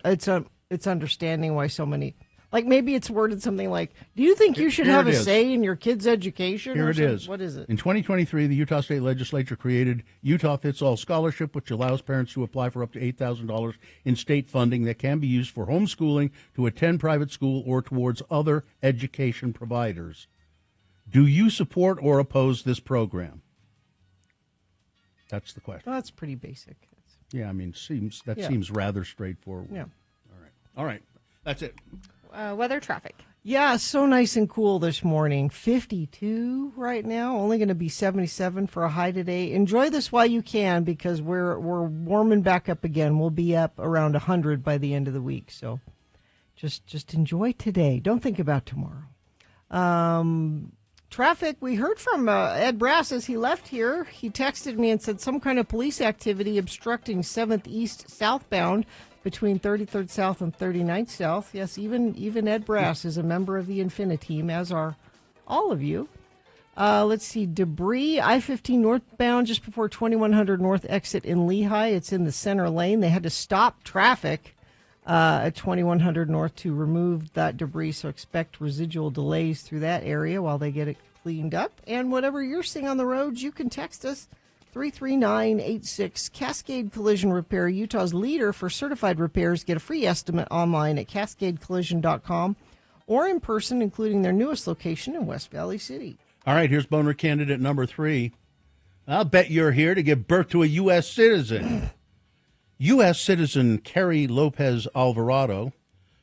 understanding why so many. Like maybe it's worded something like, do you think you should Here have it a is. say in your kid's education? Here or it something? is. What is it? In 2023, the Utah State Legislature created Utah Fits All Scholarship, which allows parents to apply for up to $8,000 in state funding that can be used for homeschooling, to attend private school, or towards other education providers. Do you support or oppose this program? That's the question. Well, that's pretty basic. Yeah, I mean, seems rather straightforward. Yeah. All right. That's it. Weather, traffic. Yeah, so nice and cool this morning. 52 right now. Only going to be 77 for a high today. Enjoy this while you can because we're warming back up again. We'll be up around 100 by the end of the week. So just enjoy today. Don't think about tomorrow. Traffic, we heard from Ed Brass as he left here. He texted me and said some kind of police activity obstructing 7th East southbound between 33rd South and 39th South. Yes, even Ed Brass is a member of the Infinity team, as are all of you. Let's see, debris, I-15 northbound just before 2100 North exit in Lehigh. It's in the center lane. They had to stop traffic at 2100 North to remove that debris, so expect residual delays through that area while they get it cleaned up. And whatever you're seeing on the roads, you can text us 33986. Cascade Collision Repair, Utah's leader for certified repairs. Get a free estimate online at cascadecollision.com or in person, including their newest location in West Valley City. All right, here's boner candidate number 3. I'll bet you're here to give birth to a U.S. citizen. U.S. citizen Carrie Lopez Alvarado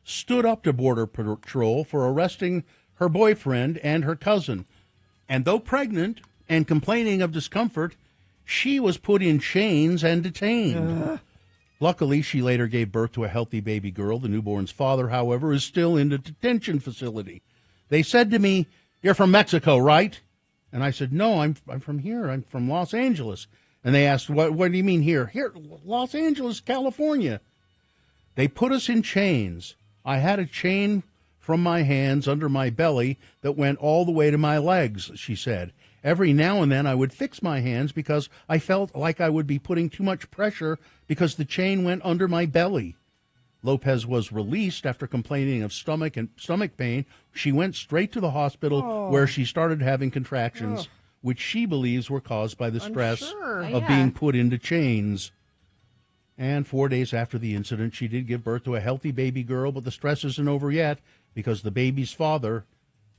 stood up to Border Patrol for arresting her boyfriend and her cousin. And though pregnant and complaining of discomfort, she was put in chains and detained. Luckily, she later gave birth to a healthy baby girl. The newborn's father, however, is still in the detention facility. They said to me, "You're from Mexico, right?" And I said, "No, I'm from here. I'm from Los Angeles." And they asked, what do you mean here? Here, Los Angeles, California. They put us in chains. I had a chain from my hands under my belly that went all the way to my legs, she said. Every now and then I would fix my hands because I felt like I would be putting too much pressure because the chain went under my belly. Lopez was released after complaining of stomach pain. She went straight to the hospital where she started having contractions, which she believes were caused by the stress of being put into chains. And 4 days after the incident, she did give birth to a healthy baby girl, but the stress isn't over yet because the baby's father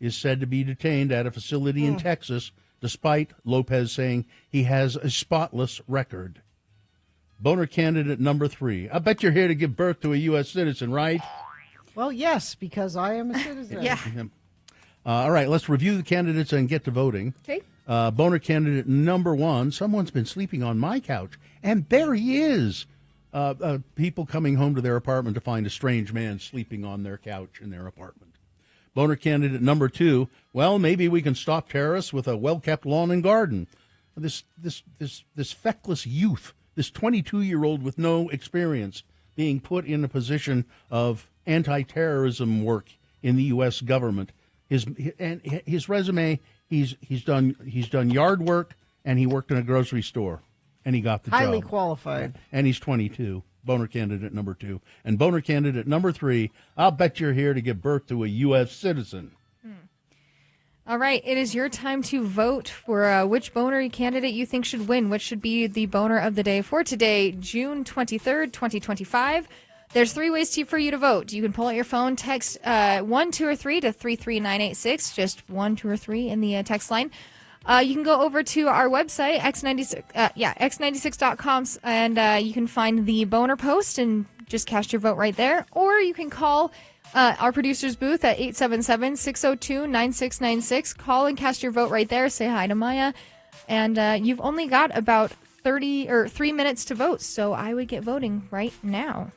is said to be detained at a facility in Texas, despite Lopez saying he has a spotless record. Boner candidate number 3. I bet you're here to give birth to a U.S. citizen, right? Well, yes, because I am a citizen. Yeah. All right, let's review the candidates and get to voting. Okay. Boner candidate number 1, someone's been sleeping on my couch, and there he is. People coming home to their apartment to find a strange man sleeping on their couch in their apartment. Boner candidate number 2, well, maybe we can stop terrorists with a well-kept lawn and garden. This feckless youth, this 22-year-old with no experience, being put in a position of anti-terrorism work in the U.S. government. His resume, he's done yard work, and he worked in a grocery store, and he got the job. Highly qualified. And he's 22. Boner candidate number 2. And boner candidate number 3, I'll bet you're here to give birth to a U.S. citizen. All right, it is your time to vote for which boner candidate you think should win, which should be the boner of the day for today, June 23rd, 2025. There's 3 ways for you to vote. You can pull out your phone, text 1, 2, or 3 to 33986, just 1, 2, or 3 in the text line. You can go over to our website, x96.com, and you can find the boner post and just cast your vote right there. Or you can call our producer's booth at 877-602-9696. Call and cast your vote right there. Say hi to Maya. And you've only got about 3 minutes to vote, so I would get voting right now.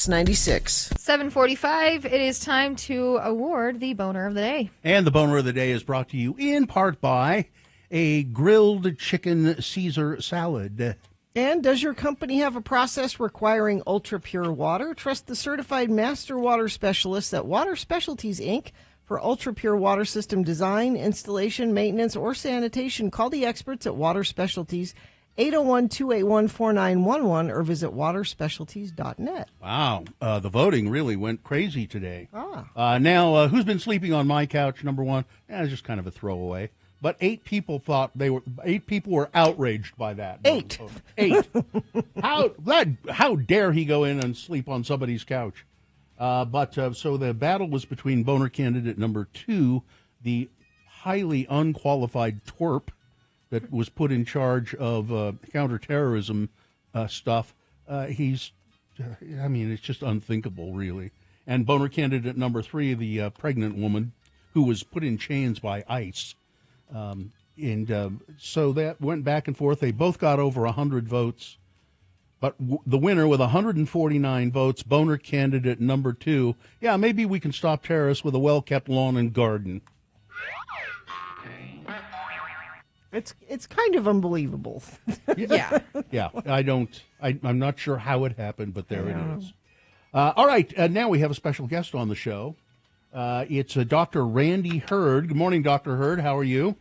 96. 7:45. It is time to award the boner of the day. And the boner of the day is brought to you in part by a grilled chicken Caesar salad. And does your company have a process requiring ultra-pure water? Trust the certified master water specialists at Water Specialties, Inc. for ultra-pure water system design, installation, maintenance, or sanitation. Call the experts at Water Specialties, 801-281-4911, or visit waterspecialties.net. Wow. The voting really went crazy today. Now, who's been sleeping on my couch, number one? It's just kind of a throwaway. But 8 people were outraged by that. 8. 8. How dare he go in and sleep on somebody's couch? So the battle was between boner candidate number 2, the highly unqualified twerp that was put in charge of counterterrorism stuff. It's just unthinkable, really. And boner candidate number 3, the pregnant woman who was put in chains by ICE. So that went back and forth. They both got over 100 votes. But the winner with 149 votes, boner candidate number 2, maybe we can stop terrorists with a well-kept lawn and garden. It's kind of unbelievable. Yeah. Yeah, I'm not sure how it happened, but there it is. All right, now we have a special guest on the show. It's Dr. Randy Hurd. Good morning, Dr. Hurd. How are you?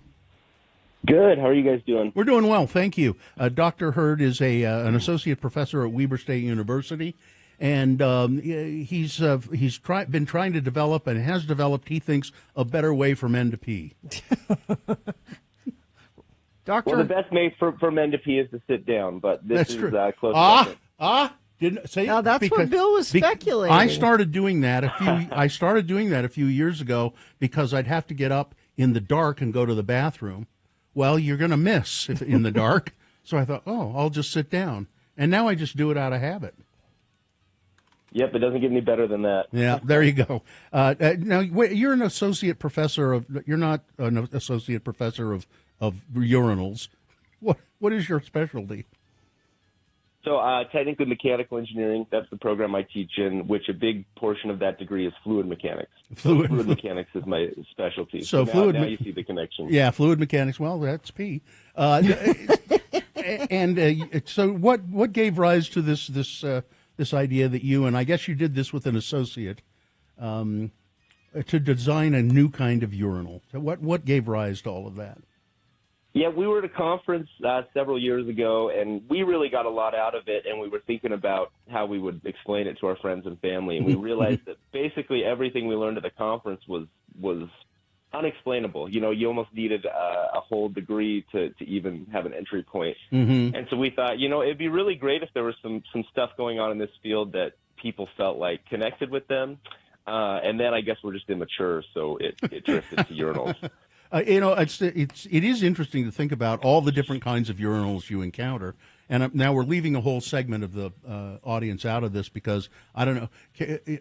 Good. How are you guys doing? We're doing well, thank you. Dr. Hurd is an associate professor at Weber State University, and he's been trying to develop and has developed, he thinks, a better way for men to pee. Doctor? Well, the best way for men to pee is to sit down, but this That's is true. close. Didn't say. Now that's what Bill was speculating. I started doing that a few years ago because I'd have to get up in the dark and go to the bathroom. Well, you're going to miss in the dark, so I thought, I'll just sit down, and now I just do it out of habit. Yep, it doesn't get any better than that. Yeah, there you go. Now you're an associate professor of. You're not an associate professor of urinals. What is your specialty? So technically mechanical engineering, that's the program I teach in, which a big portion of that degree is fluid mechanics. Fluid mechanics is my specialty. So now you see the connection. Yeah, fluid mechanics. Well, that's P. So what gave rise to this idea that you, and I guess you did this with an associate, to design a new kind of urinal? So what gave rise to all of that? Yeah, we were at a conference several years ago, and we really got a lot out of it, and we were thinking about how we would explain it to our friends and family, and we realized that basically everything we learned at the conference was unexplainable. You almost needed a whole degree to even have an entry point. Mm-hmm. And so we thought, it'd be really great if there was some stuff going on in this field that people felt like connected with them. And then I guess we're just immature, so it drifted to urinals. It is interesting to think about all the different kinds of urinals you encounter. And now we're leaving a whole segment of the audience out of this because I don't know.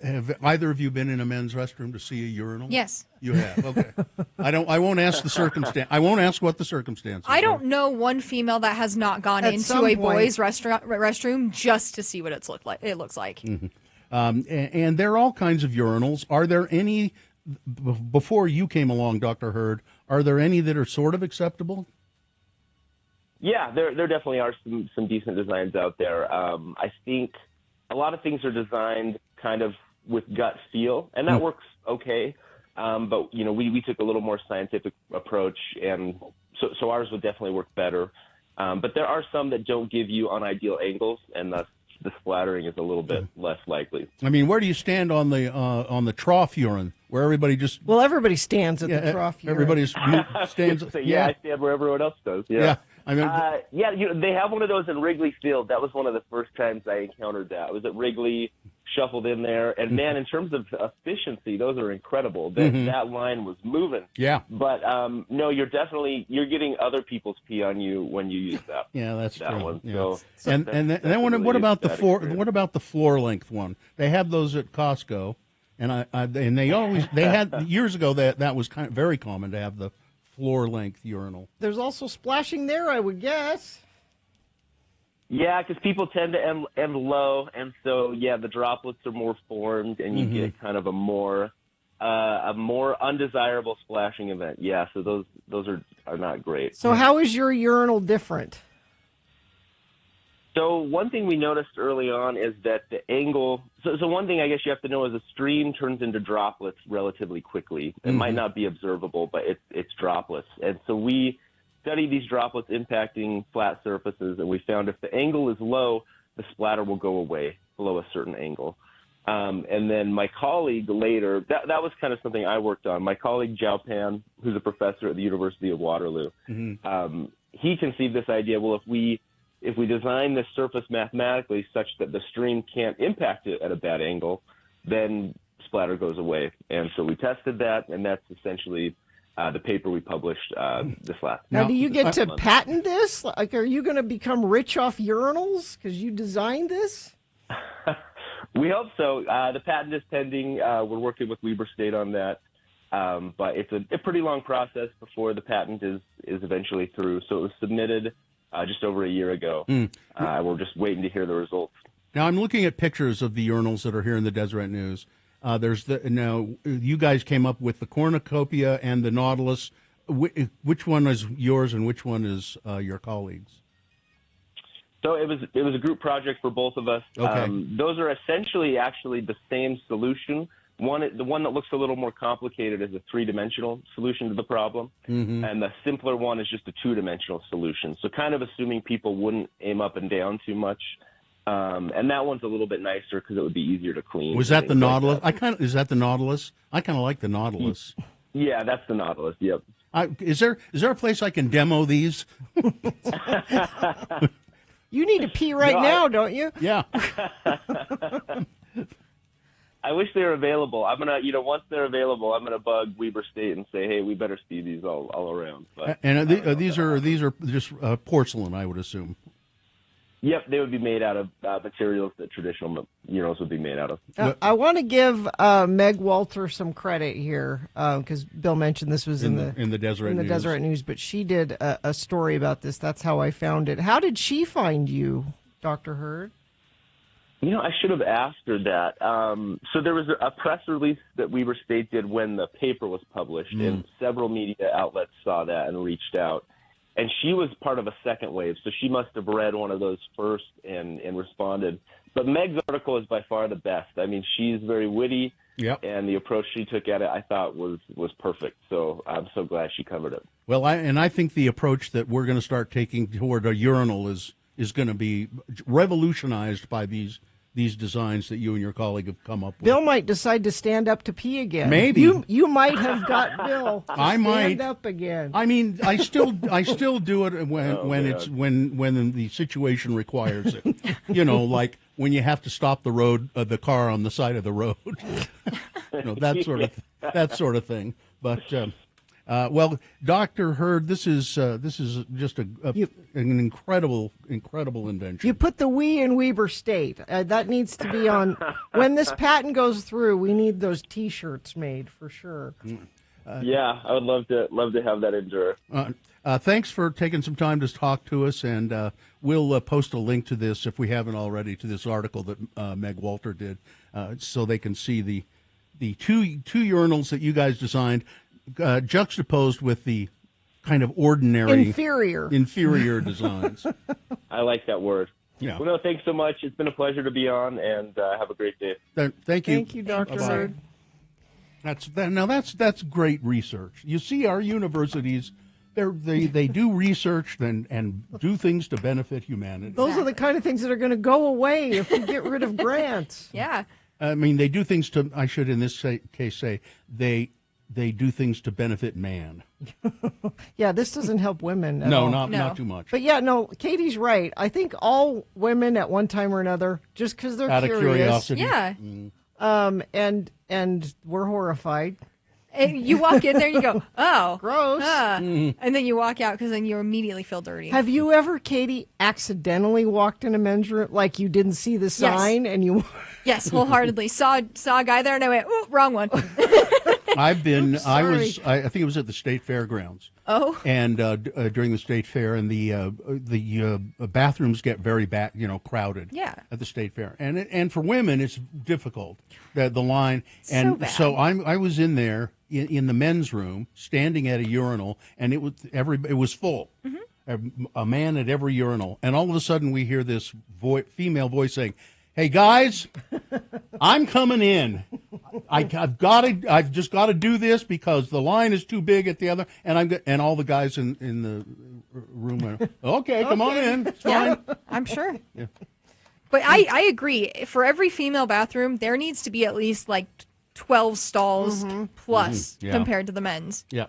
Have either of you been in a men's restroom to see a urinal? Yes. You have. Okay. I won't ask the circumstance. I won't ask what the circumstances. I don't know one female that has not gone into a boys' restroom just to see what it looks like. Mm-hmm. And there are all kinds of urinals. Are there any? Before you came along, Dr. Hurd, are there any that are sort of acceptable? Yeah, there definitely are some decent designs out there. I think a lot of things are designed kind of with gut feel, and that works okay. But, we took a little more scientific approach, and so ours would definitely work better. But there are some that don't give you unideal angles, and thus the splattering is a little bit less likely. I mean, where do you stand on the trough urine, where everybody just... Well, everybody stands at the trough urine. Everybody stands... I stand where everyone else does. Yeah. I mean, they have one of those in Wrigley Field. That was one of the first times I encountered that. I was at Wrigley, shuffled in there, and man, in terms of efficiency, those are incredible. That line was moving. Yeah. But no, you're getting other people's pee on you when you use that. Yeah, that's that true. one. Yeah. So and then what about the floor? What about the floor length one? They have those at Costco, and they had years ago that was kind of very common to have the floor length urinal. There's also splashing there, I would guess. Yeah, because people tend to end low, and so the droplets are more formed, and you get kind of a more undesirable splashing event. Yeah, so those are not great. So how is your urinal different? So one thing we noticed early on is that the angle. So one thing I guess you have to know is a stream turns into droplets relatively quickly. It might not be observable, but it's droplets, and so we studied these droplets impacting flat surfaces, and we found if the angle is low, the splatter will go away below a certain angle. And then my colleague later, that was kind of something I worked on. My colleague Zhao Pan, who's a professor at the University of Waterloo, he conceived this idea. Well, if we design this surface mathematically such that the stream can't impact it at a bad angle, then splatter goes away. And so we tested that, and that's essentially the paper we published this last. Now, do you get to patent this? Like, are you going to become rich off urinals because you designed this? We hope so. The patent is pending. We're working with Weber State on that, but it's a pretty long process before the patent is eventually through. So it was submitted just over a year ago. We're just waiting to hear the results. Now I'm looking at pictures of the urinals that are here in the Deseret News. You guys came up with the cornucopia and the Nautilus. Which one is yours and which one is your colleagues? So it was a group project for both of us. Okay. Those are essentially actually the same solution. The one that looks a little more complicated is a three-dimensional solution to the problem, and the simpler one is just a two-dimensional solution. So kind of assuming people wouldn't aim up and down too much. And that one's a little bit nicer because it would be easier to clean. Was that the Nautilus? Is that the Nautilus? I kind of like the Nautilus. Yeah, that's the Nautilus. Yep. Is there a place I can demo these? You need to pee now, don't you? Yeah. I wish they were available. I'm gonna, once they're available, I'm gonna bug Weber State and say, hey, we better see these all around. But, these are just porcelain, I would assume. Yep, they would be made out of materials that traditional urinals would be made out of. I want to give Meg Walter some credit here because Bill mentioned this was in the Deseret News, but she did a story about this. That's how I found it. How did she find you, Dr. Hurd? I should have asked her that. So there was a press release that Weber State did when the paper was published, and several media outlets saw that and reached out. And she was part of a second wave, so she must have read one of those first and responded. But Meg's article is by far the best. I mean, she's very witty, and the approach she took at it, I thought, was perfect. So I'm so glad she covered it. Well, I think the approach that we're going to start taking toward a urinal is going to be revolutionized by these designs that you and your colleague have come up with. Bill might decide to stand up to pee again. Maybe you might have got Bill to stand up again. I mean, I still do it when the situation requires it. Like when you have to stop the car on the side of the road. That sort of thing. But well, Dr. Hurd, this is just an incredible invention. You put the "we" in Weber State. That needs to be on. When this patent goes through, we need those T-shirts made for sure. Yeah, I would love to have that endure. Thanks for taking some time to talk to us, and we'll post a link to this if we haven't already to this article that Meg Walter did, so they can see the two urinals that you guys designed. Juxtaposed with the kind of ordinary inferior designs. I like that word. Yeah. Well, no, thanks so much. It's been a pleasure to be on, and have a great day. Thank you. Thank you, Dr. Hurd. That's great research. You see, our universities, they do research and do things to benefit humanity. Those are the kind of things that are going to go away if we get rid of grants. Yeah. I mean, they do things to. I should, in this case, say they do things to benefit man. Yeah, this doesn't help women at no, all. Not too much. But yeah, no, Katie's right. I think all women at one time or another, just because they're out of curiosity. Yeah. And we're horrified. And you walk in there and you go, oh. Gross. And then you walk out because then you immediately feel dirty. Have you ever, Katie, accidentally walked in a men's room? Like you didn't see the sign and you... Yes, wholeheartedly. Saw a guy there and I went, ooh, wrong one. I've been. Oops, I think it was at the state fairgrounds. Oh. And during the state fair, and the bathrooms get very crowded. Yeah. At the state fair, and for women it's difficult. The line, So bad. so I was in there in the men's room, standing at a urinal, and it was full. A man at every urinal, and all of a sudden we hear this female voice saying, "Hey guys, I'm coming in. I've just got to do this because the line is too big at the other." And all the guys in the room went, "Okay, come on in. It's fine." I'm sure. Yeah. But I agree. For every female bathroom, there needs to be at least like 12 stalls plus Yeah. compared to the men's. Yeah.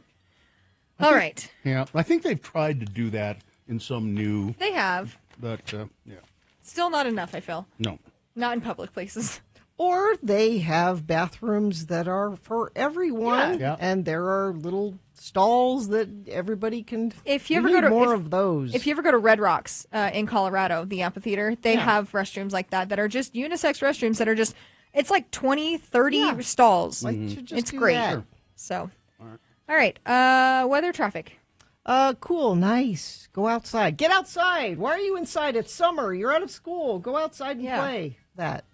All right. Yeah, I think they've tried to do that in some new, They have. but yeah, Still not enough, I feel. no. Not in public places. Or they have bathrooms that are for everyone, Yeah. and there are little stalls that everybody can. If you we ever go need to more of those. If you ever go to Red Rocks in Colorado, the amphitheater, they have restrooms like that are just unisex restrooms that are just, it's like 20, 30 stalls. Like, should just It's do great. that. So, all right. Weather traffic. Cool, nice. Go outside. Get outside. Why are you inside? It's summer. You're out of school. Go outside and play that.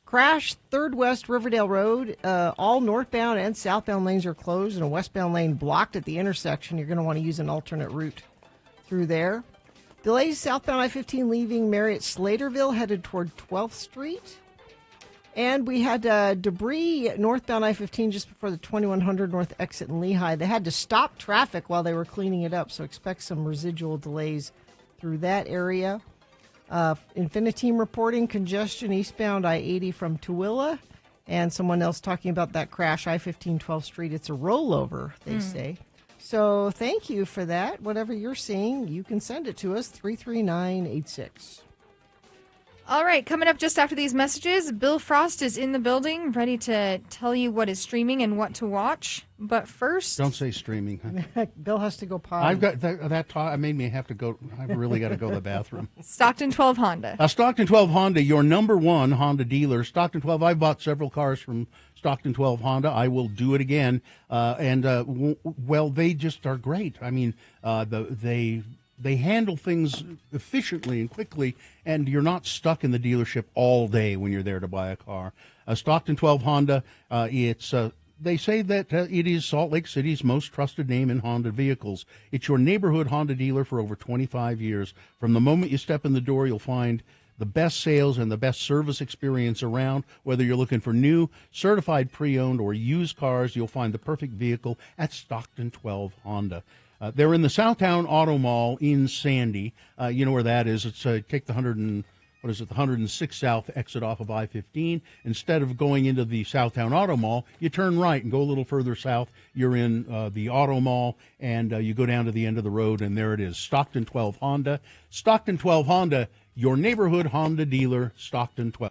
Crash, 3rd West Riverdale Road. All northbound and southbound lanes are closed, and a westbound lane blocked at the intersection. You're going to want to use an alternate route through there. Delays southbound I-15 leaving Marriott Slaterville, headed toward 12th Street. And we had debris northbound I-15 just before the 2100 North exit in Lehigh. They had to stop traffic while they were cleaning it up, so expect some residual delays through that area. Infiniteam reporting congestion eastbound I-80 from Tooele. And someone else talking about that crash, I-15 12th Street. It's a rollover, they say. So thank you for that. Whatever you're seeing, you can send it to us, 33986. All right, coming up just after these messages, Bill Frost is in the building, ready to tell you what is streaming and what to watch. But first, Don't say streaming. Bill has to go potty. I've got that talk. It made me have to go. I've really got to go to the bathroom. Stockton 12 Honda. Stockton 12 Honda, your number one Honda dealer. Stockton 12. I bought several cars from Stockton 12 Honda. I will do it again. Well, they just are great. I mean, they handle things efficiently and quickly, and you're not stuck in the dealership all day when you're there to buy a car. Stockton 12 Honda, they say that it is Salt Lake City's most trusted name in Honda vehicles. It's your neighborhood Honda dealer for over 25 years. From the moment you step in the door, you'll find the best sales and the best service experience around. Whether you're looking for new, certified pre-owned, or used cars, you'll find the perfect vehicle at Stockton 12 Honda. They're in the Southtown Auto Mall in Sandy. You know where that is. It's take the 106 South exit off of I-15. Instead of going into the Southtown Auto Mall, you turn right and go a little further south. You're in the Auto Mall, and you go down to the end of the road, and there it is, Stockton 12 Honda. Stockton 12 Honda, your neighborhood Honda dealer, Stockton 12.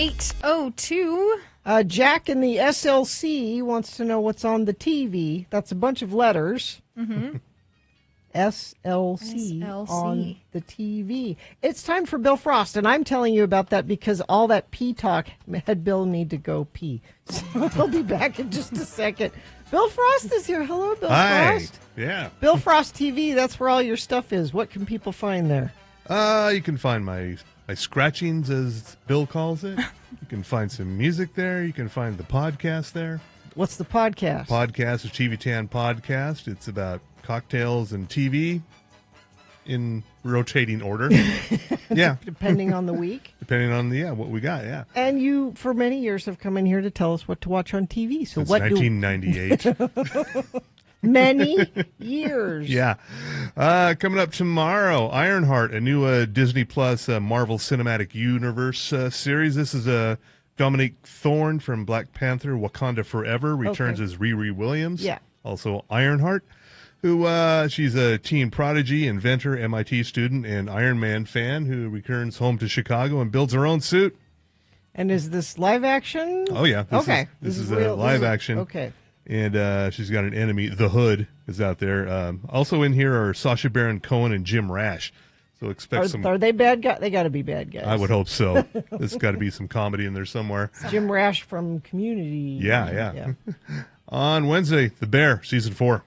8:02. Jack in the SLC wants to know what's on the TV. That's a bunch of letters. Mm-hmm. SLC on the TV. It's time for Bill Frost, and I'm telling you about that because all that pee talk had Bill need to go pee. So I'll be back in just a second. Bill Frost is here. Hello, Bill Frost. Yeah. Bill Frost TV, that's where all your stuff is. What can people find there? You can find my scratchings, as Bill calls it. You can find some music there. You can find the podcast there. What's the podcast? Podcast is TV Tan Podcast. It's about cocktails and TV in rotating order. Yeah. Depending on the week. Depending on what we got, yeah. And you, for many years, have come in here to tell us what to watch on TV. So Since what 1998. Many years. Yeah. Coming up tomorrow, Ironheart, a new Disney Plus Marvel Cinematic Universe series. This is Dominique Thorne from Black Panther, Wakanda Forever, returns as Riri Williams. Yeah. Also Ironheart, who she's a teen prodigy, inventor, MIT student, and Iron Man fan who returns home to Chicago and builds her own suit. And is this live action? Oh, yeah. This is real, live action. Okay. And she's got an enemy. The Hood is out there. Also in here are Sacha Baron Cohen and Jim Rash. So expect Are they bad guys? They got to be bad guys. I would hope so. There's got to be some comedy in there somewhere. Jim Rash from Community. Yeah. On Wednesday, The Bear, season 4.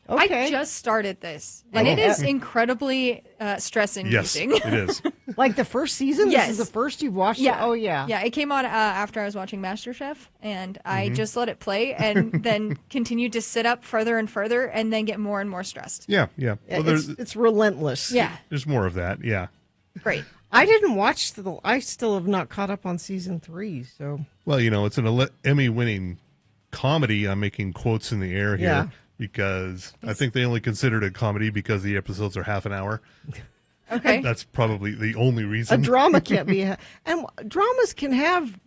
Okay. I just started this, and it is incredibly stress-inducing. Yes, it is. Like the first season? Yes. This is the first you've watched Yeah. it? Oh, yeah. Yeah, it came on after I was watching MasterChef, and I just let it play and then continued to sit up further and further and then get more and more stressed. Yeah. Well, it's relentless. Yeah. There's more of that, yeah. Great. I didn't watch I still have not caught up on season 3, so. Well, it's an Emmy-winning comedy. I'm making quotes in the air here. Yeah. Because I think they only considered it a comedy because the episodes are half an hour. Okay. That's probably the only reason. A drama can't be. And dramas can have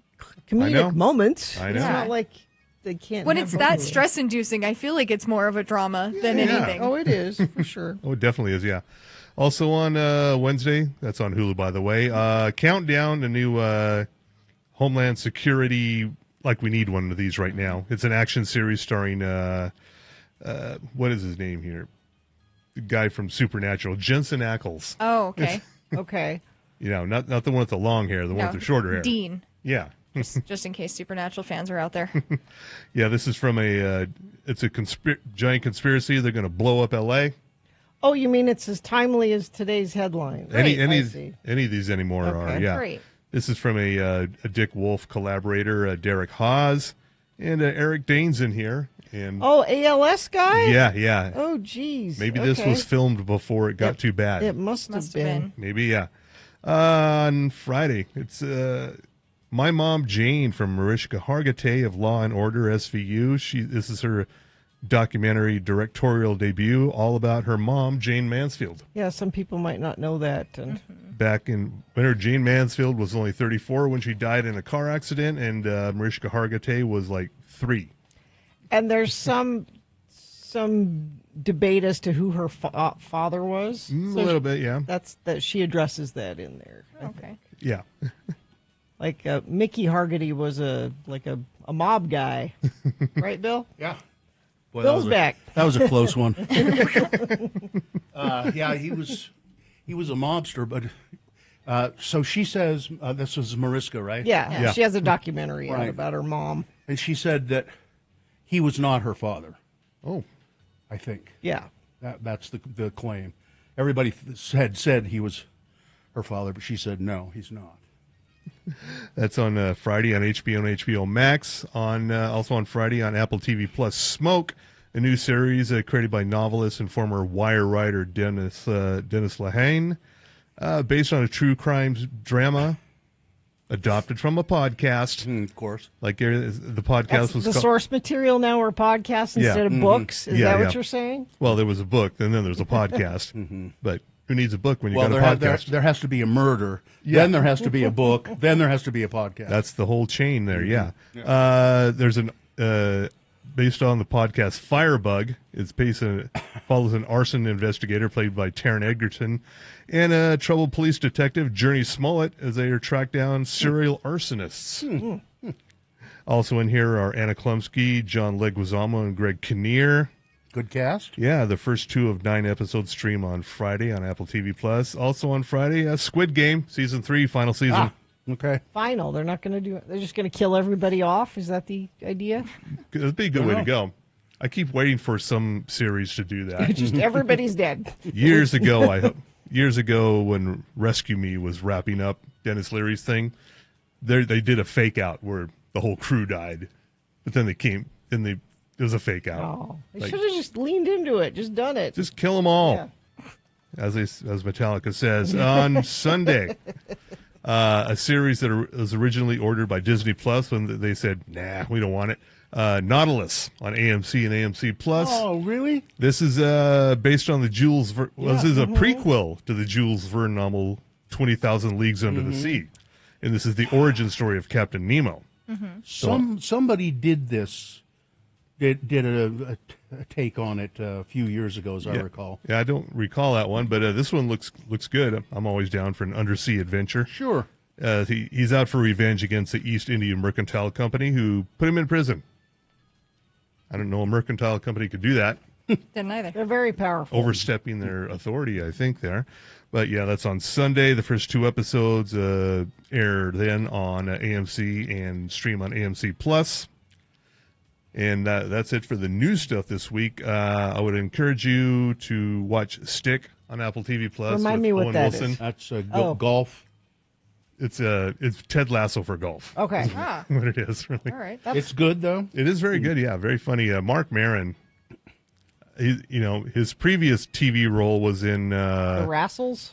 comedic moments. I know. It's not like they can't. When have it's that both. stress-inducing, I feel like it's more of a drama than anything. Oh, it is, for sure. Oh, it definitely is, yeah. Also on Wednesday, that's on Hulu, by the way, Countdown, a new Homeland Security, like we need one of these right now. It's an action series starring, what is his name here? The guy from Supernatural, Jensen Ackles. Oh, okay. Okay. Not the one with the long hair, the one with the shorter hair. Dean. Yeah. Just in case Supernatural fans are out there. Yeah, this is from it's a giant conspiracy. They're going to blow up L.A. Oh, you mean it's as timely as today's headline? Any of these anymore are, yeah. Great. This is from a Dick Wolf collaborator, Derek Haas, and Eric Dane's in here. And ALS guy? Yeah. Oh, geez. Maybe this was filmed before it got too bad. It must have been. Maybe, yeah. On Friday, it's My Mom Jane from Mariska Hargitay of Law and Order SVU. This is her documentary directorial debut, all about her mom, Jane Mansfield. Yeah, some people might not know that. And Back when Jane Mansfield was only 34 when she died in a car accident, and Mariska Hargitay was like 3. And there's some debate as to who her father was. A little bit, yeah. That she addresses that in there. Okay. Yeah. Like Mickey Hargitay was a mob guy, right, Bill? Yeah. Boy, Bill's back. That was a close one. Yeah, he was a mobster, but so she says this was Mariska, right? Yeah. She has a documentary out Right. about her mom. And she said that he was not her father. Oh, I think. Yeah. That's the claim. Everybody said he was her father, but she said no, he's not. That's on Friday on HBO and HBO Max. Also on Friday on Apple TV Plus, Smoke, a new series created by novelist and former Wire writer Dennis Lehane, based on a true crime drama adopted from a podcast. Of course. Like the podcast was the called, source material now are podcasts instead of books. Is that what you're saying? Well, there was a book, and then there's a podcast. But who needs a book when you got a there, podcast? there has to be a murder. Yeah. Then there has to be a book. Then there has to be a podcast. That's the whole chain there, yeah. There's based on the podcast Firebug. It's follows an arson investigator played by Taron Egerton and a troubled police detective, Journey Smollett, as they track down serial arsonists. Also in here are Anna Klumsky, John Leguizamo, and Greg Kinnear. Good cast. Yeah, the first 2 of 9 episodes stream on Friday on Apple TV Plus. Also on Friday, Squid Game season 3, final season. Okay. Final. They're not going to do it. They're just going to kill everybody off. Is that the idea? It'd be a good way to go. I keep waiting for some series to do that. Just everybody's dead. Years ago, when Rescue Me was wrapping up Dennis Leary's thing, they did a fake out where the whole crew died, but then it was a fake out. Oh, they should have just leaned into it, just done it. Just kill them all, Yeah. as Metallica says on Sunday. A series that was originally ordered by Disney Plus when they said, "Nah, we don't want it." Nautilus on AMC and AMC Plus. Oh, really? This is based on the Jules. This is a prequel to the Jules Verne novel 20,000 Leagues Under the Sea, and this is the origin story of Captain Nemo. Somebody did this. Did a take on it a few years ago, as I recall. Yeah, I don't recall that one, but this one looks good. I'm always down for an undersea adventure. Sure. He's out for revenge against the East India Mercantile Company, who put him in prison. I don't know a mercantile company could do that. Didn't either. They're very powerful. Overstepping their authority, I think, there. But yeah, that's on Sunday. The first 2 episodes air then on AMC and stream on AMC Plus. And that's it for the news stuff this week. I would encourage you to watch Stick on Apple TV Plus. Remind me what Owen that Wilson. is. That's golf. It's Ted Lasso for golf. Okay. What it is, really. All right. It's good, though. It is very good, yeah, very funny. Mark Maron, his previous TV role was in The Rassles?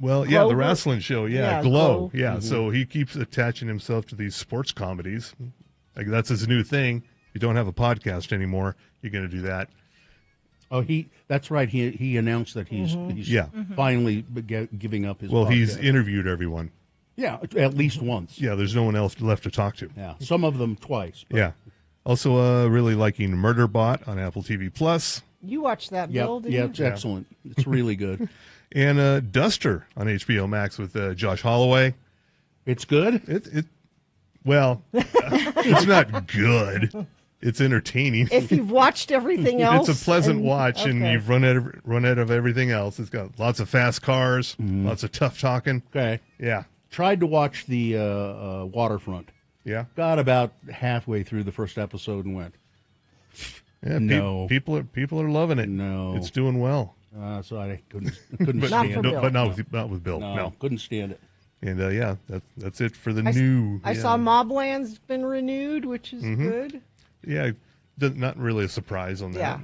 the Glow? wrestling show, Yeah, Glow. Glow. Yeah, so he keeps attaching himself to these sports comedies. Like that's his new thing. You don't have a podcast anymore, you're going to do that. Oh, that's right. He announced that he's finally giving up his podcast. He's interviewed everyone. Yeah, at least once. Yeah, there's no one else left to talk to. Yeah, some of them twice. But Yeah. Also, really liking Murderbot on Apple TV Plus. You watched that, Bill, didn't yeah, you? it's excellent. It's really good. And Duster on HBO Max with Josh Holloway. It's good? It's not good. It's entertaining. If you've watched everything else. It's a pleasant watch, and you've run out of everything else. It's got lots of fast cars, lots of tough talking. Okay. Yeah. Tried to watch the Waterfront. Yeah. Got about halfway through the first episode and went, Yeah. No. People are loving it. No. It's doing well. so I couldn't But, stand it. Bill. but not with Bill. No. Couldn't stand it. And that's it for the new. I saw Mobland's been renewed, which is good. Yeah, not really a surprise on that. Yeah.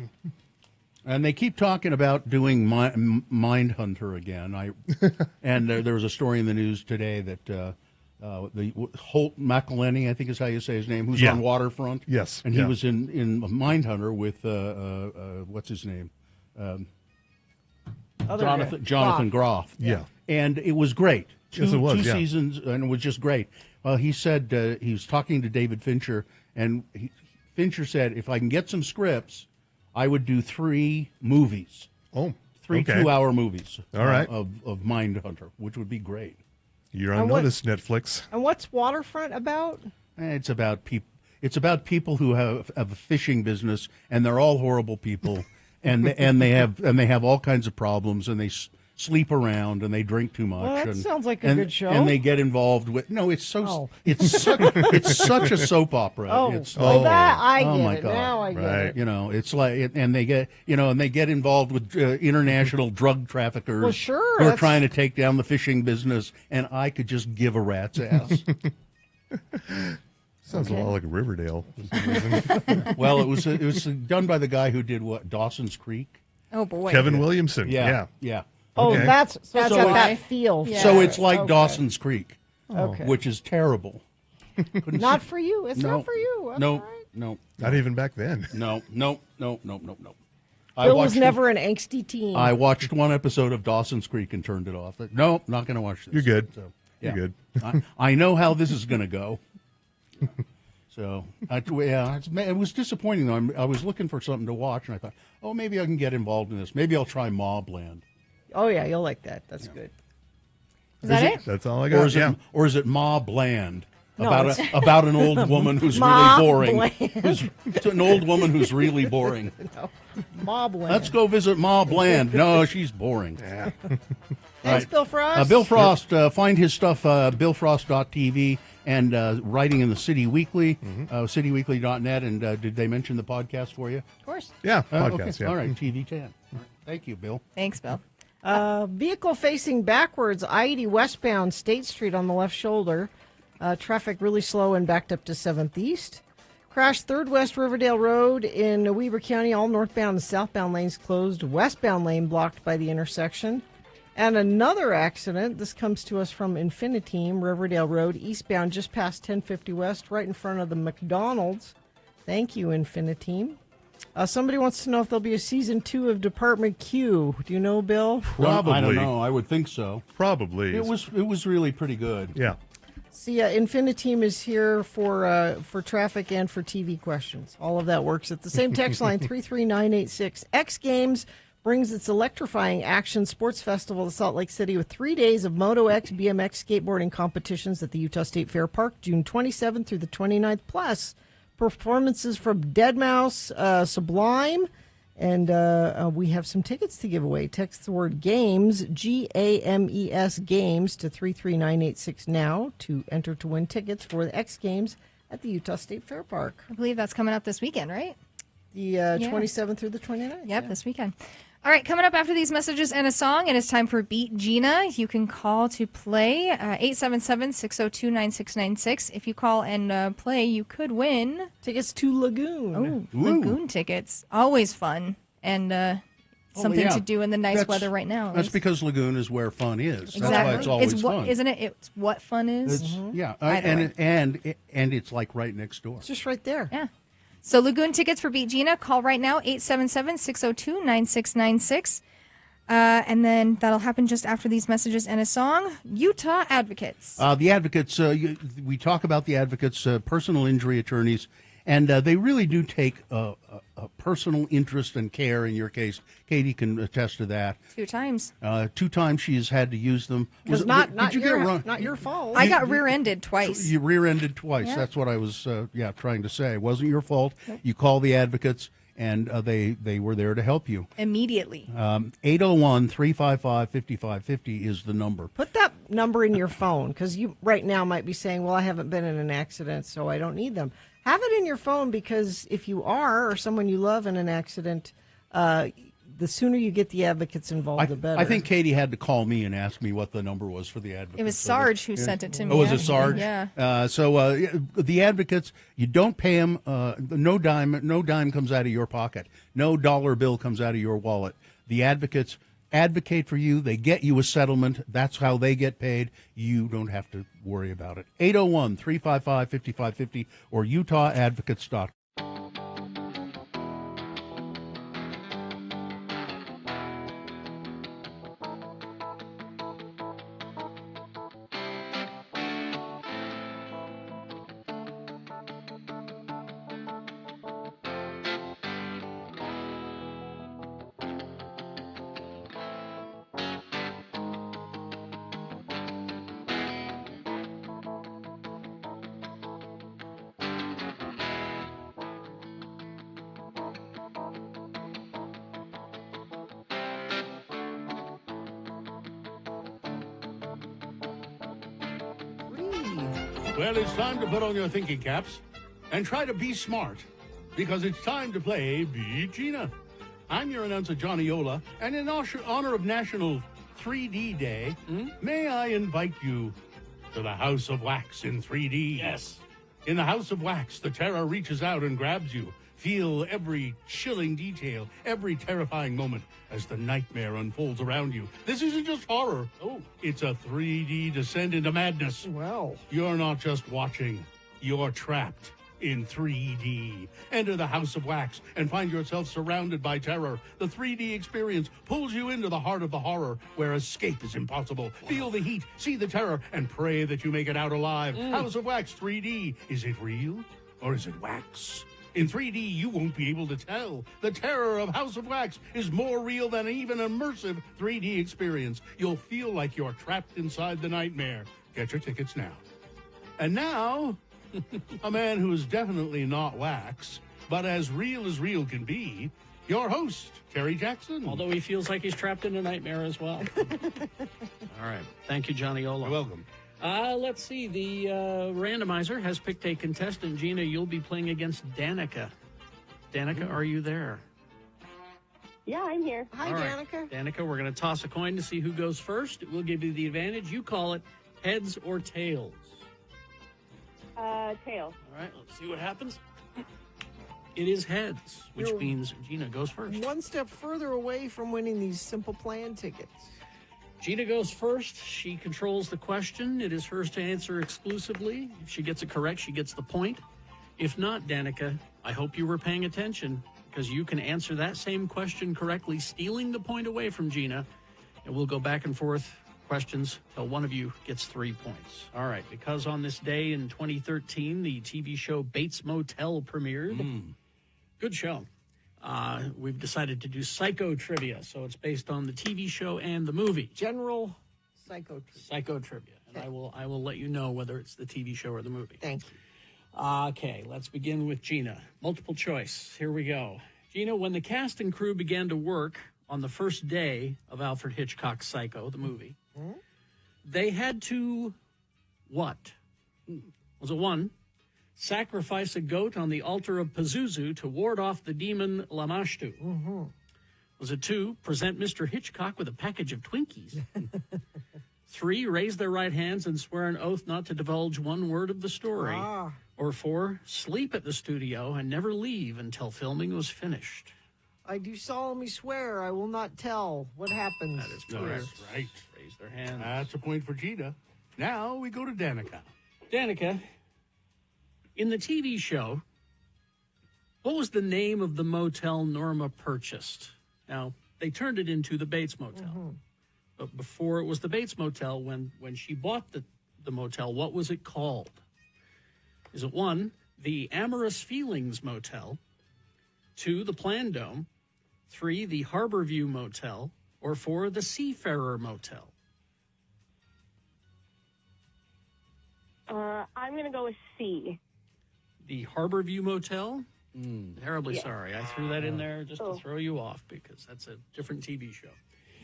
And they keep talking about doing Mindhunter again. And there was a story in the news today that the Holt McElhenney, I think is how you say his name, who's on Waterfront. Yes. And he was in Mindhunter with what's his name, Jonathan Groff. Yeah. And it was great. Yes, it was, two yeah. seasons, and it was just great. Well, he said he was talking to David Fincher, and Fincher said, if I can get some scripts, I would do 3 movies. Oh, Three okay. 2-hour movies. All right. Of Mindhunter, which would be great. You're on notice, Netflix. And what's Waterfront about? It's about people. It's about people who have a fishing business, and they're all horrible people, and they have all kinds of problems, and they sleep around, and they drink too much. Well, that and, sounds like a good show. And they get involved with it's such a soap opera. It's that I oh get my it. God. Now I get it. It's like, and they get involved with international drug traffickers. Well, sure, who are that's- trying to take down the fishing business, and I could just give a rat's ass. Sounds a lot like Riverdale. Well, it was done by the guy who did what, Dawson's Creek. Oh boy. Kevin Williamson. Yeah. Oh, Okay. that's got why. that feel. Yeah. So it's like Okay. Dawson's Creek, Okay. which is terrible. Not for you. It's No. not for you. That's No, all right. no, Not even back then. no. Bill was never an angsty teen. I watched one episode of Dawson's Creek and turned it off. No, not going to watch this. You're good. So, You're good. I know how this is going to go. So, it was disappointing, though. I was looking for something to watch, and I thought, oh, maybe I can get involved in this. Maybe I'll try Mobland. Oh, yeah, you'll like that. That's good. Is that it? That's all I got. Or is it Mobland? No, About an old woman who's really boring. It's an old woman who's really boring. No. Mobland. Let's go visit Mobland. No, she's boring. Yeah. Thanks, Bill Frost. Bill Frost, find his stuff, billfrost.tv, and writing in the City Weekly, cityweekly.net. And did they mention the podcast for you? Of course. Yeah, podcast. Okay. Yeah. All right, TV 10. All right. Thank you, Bill. Thanks, Bill. Vehicle facing backwards, I-80 westbound, State Street on the left shoulder. Traffic really slow and backed up to 7th East. Crashed 3rd West Riverdale Road in Weber County. All northbound and southbound lanes closed. Westbound lane blocked by the intersection. And another accident. This comes to us from Infiniteam, Riverdale Road, eastbound, just past 1050 West, right in front of the McDonald's. Thank you, Infiniteam. Somebody wants to know if there'll be a season 2 of Department Q. Do you know, Bill? Probably. I don't know. I would think so. Probably. It was really pretty good. Yeah. See, Infiniteam is here for traffic and for TV questions. All of that works at the same text line, 33986. X Games brings its electrifying action sports festival to Salt Lake City with 3 days of Moto X, BMX skateboarding competitions at the Utah State Fair Park, June 27th through the 29th, plus performances from Deadmau5, Sublime, and we have some tickets to give away. Text the word GAMES, GAMES, GAMES to 33986 now to enter to win tickets for the X Games at the Utah State Fair Park. I believe that's coming up this weekend, right? The 27th through the 29th. Yep, this weekend. All right, coming up after these messages and a song, it is time for Beat Gina. You can call to play 877-602-9696. If you call and play, you could win tickets to Lagoon. Oh, Lagoon tickets. Always fun and something to do in the nice weather right now. That's because Lagoon is where fun is. Exactly. That's why it's always fun. Isn't it? It's what fun is. Yeah, and it's like right next door. It's just right there. Yeah. So Lagoon tickets for Beat Gina. Call right now, 877-602-9696. And then that'll happen just after these messages and a song. Utah Advocates. The Advocates, we talk about the Advocates, personal injury attorneys, and they really do take a personal interest and care in your case. Katie can attest to that. 2 times. 2 times she has had to use them. It's not your fault. I got rear-ended twice. You rear-ended twice. Yeah. That's what I was trying to say. It wasn't your fault. Nope. You call the Advocates, and they were there to help you. Immediately. 801-355-5550 is the number. Put that number in your phone, because you right now might be saying, well, I haven't been in an accident, so I don't need them. Have it in your phone, because if you are, or someone you love in an accident, the sooner you get the Advocates involved, the better. I think Katie had to call me and ask me what the number was for the Advocates. It was Sarge who sent it to me. Oh, was it Sarge? Yeah. So the Advocates, you don't pay them. No dime comes out of your pocket. No dollar bill comes out of your wallet. The Advocates advocate for you. They get you a settlement. That's how they get paid. You don't have to worry about it. 801-355-5550 or UtahAdvocates.com. Well, it's time to put on your thinking caps and try to be smart, because it's time to play Beat Gina. I'm your announcer, Johnny Ola, and in honor of National 3D Day, may I invite you to the House of Wax in 3D. Yes. In the House of Wax, the terror reaches out and grabs you. Feel every chilling detail, every terrifying moment as the nightmare unfolds around you. This isn't just horror. Oh, it's a 3D descent into madness. Wow. You're not just watching. You're trapped in 3D. Enter the House of Wax and find yourself surrounded by terror. The 3D experience pulls you into the heart of the horror, where escape is impossible. Feel the heat, see the terror, and pray that you make it out alive. House of Wax 3D. Is it real? or is it wax? In 3D, you won't be able to tell. The terror of House of Wax is more real than even an immersive 3D experience. You'll feel like you're trapped inside the nightmare. Get your tickets now. And now, a man who is definitely not wax, but as real can be, your host, Kerry Jackson. Although he feels like he's trapped in a nightmare as well. All right. Thank you, Johnny Ola. You're welcome. Let's see. The randomizer has picked a contestant. Gina, you'll be playing against Danica. Danica, are you there? Yeah, I'm here. Hi, All right. Danica. Danica, we're going to toss a coin to see who goes first. We'll give you the advantage. You call it heads or tails. Tails. All right, let's see what happens. It is heads, which means Gina goes first. One step further away from winning these Simple Plan tickets. Gina goes first. She controls the question. It is hers to answer exclusively. If she gets it correct, she gets the point. If not, Danica, I hope you were paying attention because you can answer that same question correctly, stealing the point away from Gina, and we'll go back and forth questions till one of you gets 3 points. All right, because on this day in 2013, the TV show Bates Motel premiered. Good show. We've decided to do Psycho trivia, so it's based on the TV show and the movie. General Psycho trivia. Psycho trivia. And I will let you know whether it's the TV show or the movie. Thank you. Okay, let's begin with Gina. Multiple choice. Here we go. Gina, when the cast and crew began to work on the first day of Alfred Hitchcock's Psycho, the movie, they had to what? Was it 1, sacrifice a goat on the altar of Pazuzu to ward off the demon Lamashtu? Was it 2, present Mr. Hitchcock with a package of Twinkies? 3, raise their right hands and swear an oath not to divulge one word of the story? Or 4, sleep at the studio and never leave until filming was finished? I do solemnly swear I will not tell what happens. That is correct. That's right. Raise their hands. That's a point for Gina. Now we go to Danica. Danica, in the TV show, what was the name of the motel Norma purchased? Now, they turned it into the Bates Motel. But before it was the Bates Motel, when she bought the motel, what was it called? Is it 1, the Amorous Feelings Motel, 2, the Plan Dome, 3, the Harborview Motel, or 4, the Seafarer Motel? I'm going to go with C. The Harborview Motel? Terribly Yeah. sorry. I threw that in there just to throw you off because that's a different TV show.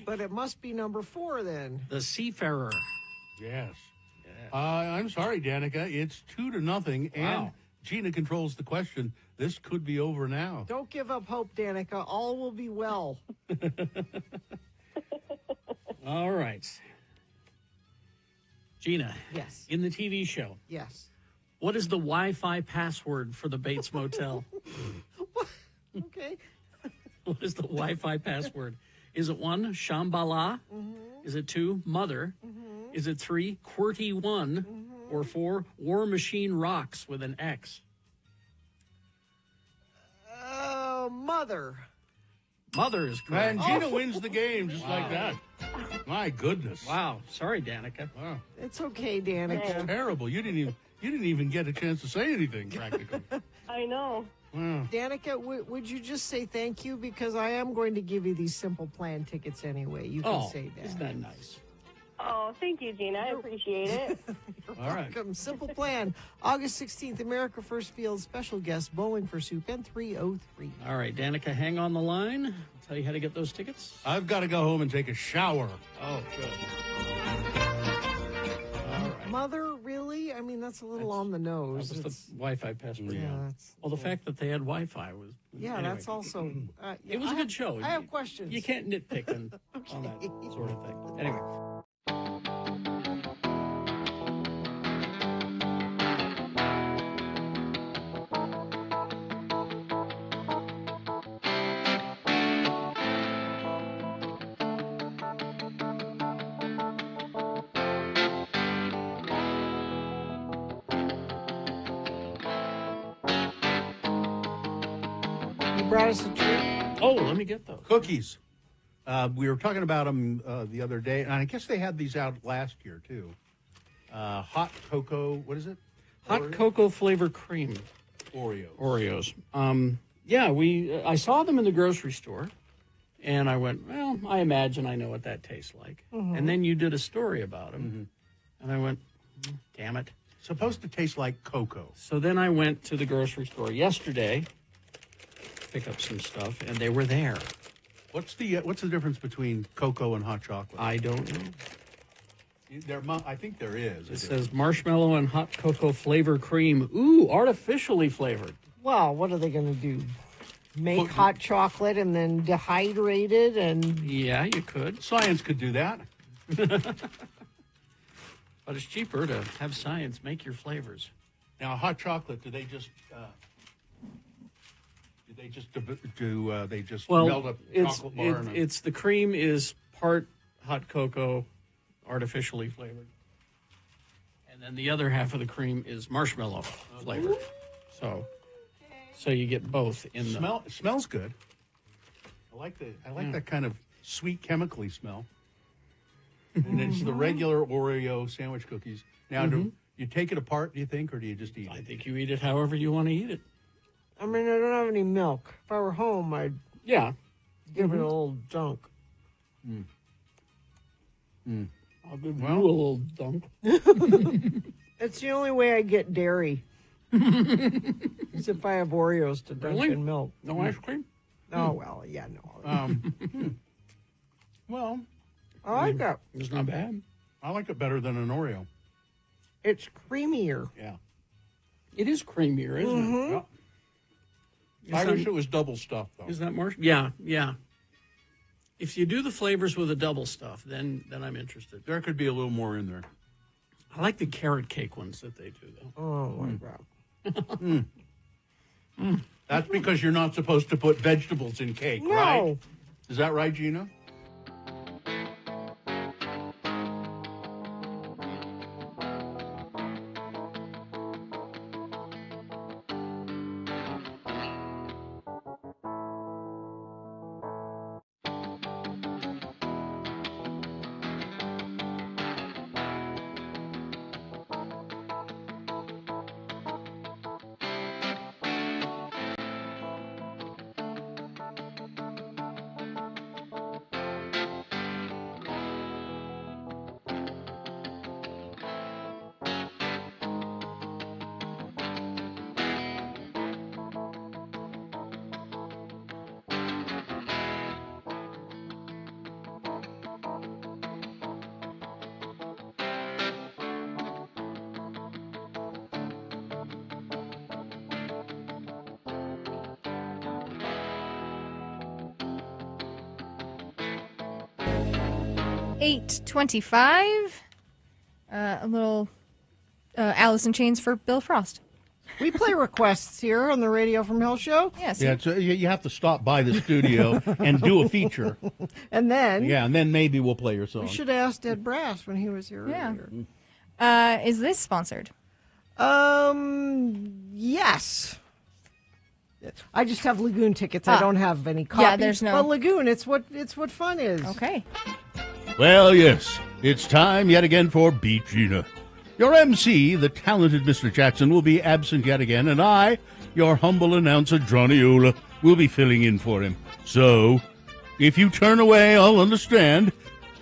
But it must be number 4 then. The Seafarer. Yes. I'm sorry, Danica. It's 2-0, and Gina controls the question. This could be over now. Don't give up hope, Danica. All will be well. All right. Gina. Yes. In the TV show, Yes. what is the Wi-Fi password for the Bates Motel? Okay. What is the Wi-Fi password? Is it 1, Shambhala? Is it 2, Mother? Is it 3, QWERTY1? Or 4, War Machine Rocks with an X? Mother. Mother is correct. And Gina wins the game just like that. My goodness. Wow. Sorry, Danica. Wow. It's okay, It's Danica. terrible. You didn't even get a chance to say anything, practically. I know. Wow. Danica, would you just say thank you? Because I am going to give you these Simple Plan tickets anyway. You can say that. Isn't that nice? Oh, thank you, Gina. I appreciate it. All right. Welcome. Simple Plan. August 16th, America First Field. Special guest, Bowling for Soup, N303. All right, Danica, hang on the line. I'll tell you how to get those tickets. I've got to go home and take a shower. Oh, good. All right. Mother, really? I mean, that's a little on the That nose. was the It's- Wi-Fi password. yeah, that's- Well, the fact that they had Wi-Fi was... yeah, anyway. that's also. It was a good show. I have questions. You can't nitpick on that sort of thing. Anyway. You brought us a treat? Oh, let me get those. Cookies. We were talking about them the other day, and I guess they had these out last year, too. Hot cocoa, what is it? Hot cocoa flavor cream. Oreos. Yeah, I saw them in the grocery store, and I went, well, I imagine I know what that tastes like. And then you did a story about them, and I went, damn it. Supposed to taste like cocoa. So then I went to the grocery store yesterday, pick up some stuff, and they were there. What's the difference between cocoa and hot chocolate? I don't know. I think there is. It says marshmallow and hot cocoa flavor cream. Ooh, artificially flavored. Well, what are they going to do? Make hot chocolate and then dehydrate it and... Yeah, you could. Science could do that. But it's cheaper to have science make your flavors. Now, hot chocolate, do they just melt a chocolate bar? It's the cream is part hot cocoa, artificially flavored, and then the other half of the cream is marshmallow flavored. So you get both in the. It smells good. I like that kind of sweet chemically smell. And it's the regular Oreo sandwich cookies. Now, do you take it apart, do you think, or do you just eat it? I think you eat it however you want to eat it. I mean, I don't have any milk. If I were home, I'd give it a little dunk. I'll give you a little dunk. It's the only way I get dairy. Is if I have Oreos to dunk in milk. No ice cream? Oh, well, yeah, no. Well, I like that. It's not bad. I like it better than an Oreo. It's creamier. Yeah. It is creamier, isn't it? Yeah. I wish it was double stuff, though. Is that marshmallow? Yeah. If you do the flavors with a double stuff, then I'm interested. There could be a little more in there. I like the carrot cake ones that they do, though. Oh, my God. That's because you're not supposed to put vegetables in cake, right? Is that right, Gina? $8.25. A little Alice in Chains for Bill Frost. We play requests here on the Radio from Hell show. Yes. Yeah, you have to stop by the studio and do a feature. And then... Yeah, and then maybe we'll play your song. We should have asked Ed Brass when he was here earlier. Is this sponsored? Yes. I just have Lagoon tickets. I don't have any copies. Yeah, there's no... But Lagoon, it's what fun is. Okay. Well, yes, it's time yet again for Beat Gina. Your MC, the talented Mr. Jackson, will be absent yet again, and I, your humble announcer, Johnny Ola, will be filling in for him. So, if you turn away, I'll understand.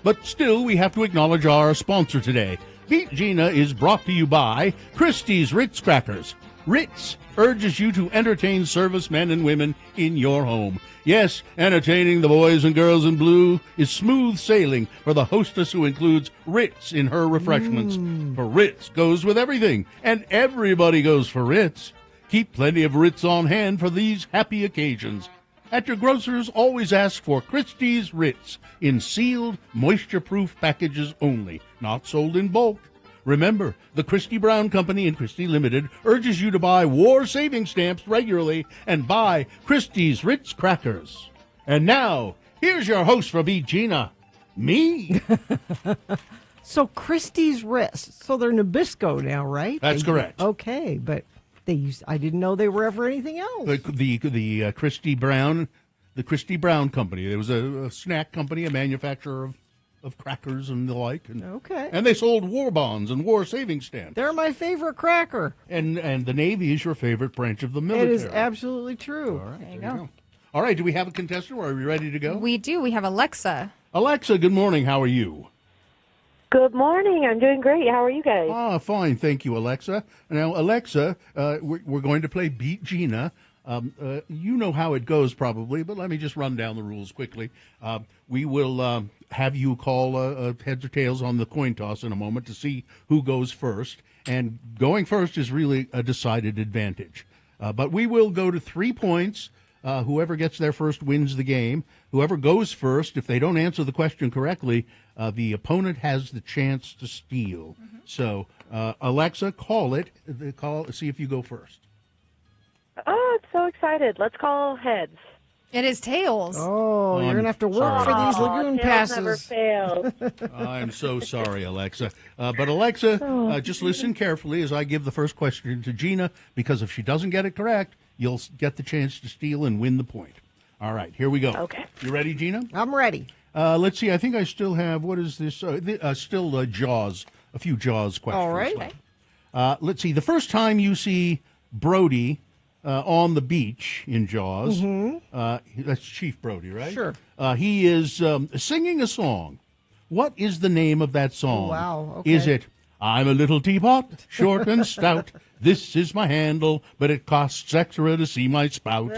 But still, we have to acknowledge our sponsor today. Beat Gina is brought to you by Christie's Ritz Crackers. Ritz urges you to entertain servicemen and women in your home. Yes, entertaining the boys and girls in blue is smooth sailing for the hostess who includes Ritz in her refreshments. For Ritz goes with everything, and everybody goes for Ritz. Keep plenty of Ritz on hand for these happy occasions. At your grocer's, always ask for Christie's Ritz in sealed, moisture-proof packages only, not sold in bulk. Remember, the Christie Brown Company and Christie Limited urges you to buy war saving stamps regularly and buy Christie's Ritz Crackers. And now, here's your host for Beat Gina, me. So Christie's Ritz, so they're Nabisco now, right? That's correct. Okay, but I didn't know they were ever anything else. The Christie Brown Company. It was a snack company, a manufacturer of crackers and the like. And, Okay. And they sold war bonds and war savings stamps. They're my favorite cracker. And the Navy is your favorite branch of the military. It is absolutely true. All right, There you go. All right, do we have a contestant? Are we ready to go? We do. We have Alexa. Alexa, good morning. How are you? Good morning. I'm doing great. How are you guys? Fine. Thank you, Alexa. Now, Alexa, we're going to play Beat Gina. You know how it goes probably, but let me just run down the rules quickly. We will have you call heads or tails on the coin toss in a moment to see who goes first. And going first is really a decided advantage. But we will go to 3 points. Whoever gets there first wins the game. Whoever goes first, if they don't answer the question correctly, the opponent has the chance to steal. Mm-hmm. So, Alexa, call it. See if you go first. Oh, I'm so excited. Let's call heads. It is tails. Oh, you're going to have to work for these lagoon tails never passes. fails. I'm so sorry, Alexa. But Alexa, just listen carefully as I give the first question to Gina, because if she doesn't get it correct, you'll get the chance to steal and win the point. All right, here we go. Okay. You ready, Gina? I'm ready. Let's see. I think I still have, what is this? Still Jaws, a few Jaws questions. All right. left. Let's see. The first time you see Brody on the beach in Jaws, that's Chief Brody, right? Sure. He is singing a song. What is the name of that song? Wow, okay. Is it, I'm a little teapot, short and stout. This is my handle, but it costs extra to see my spout.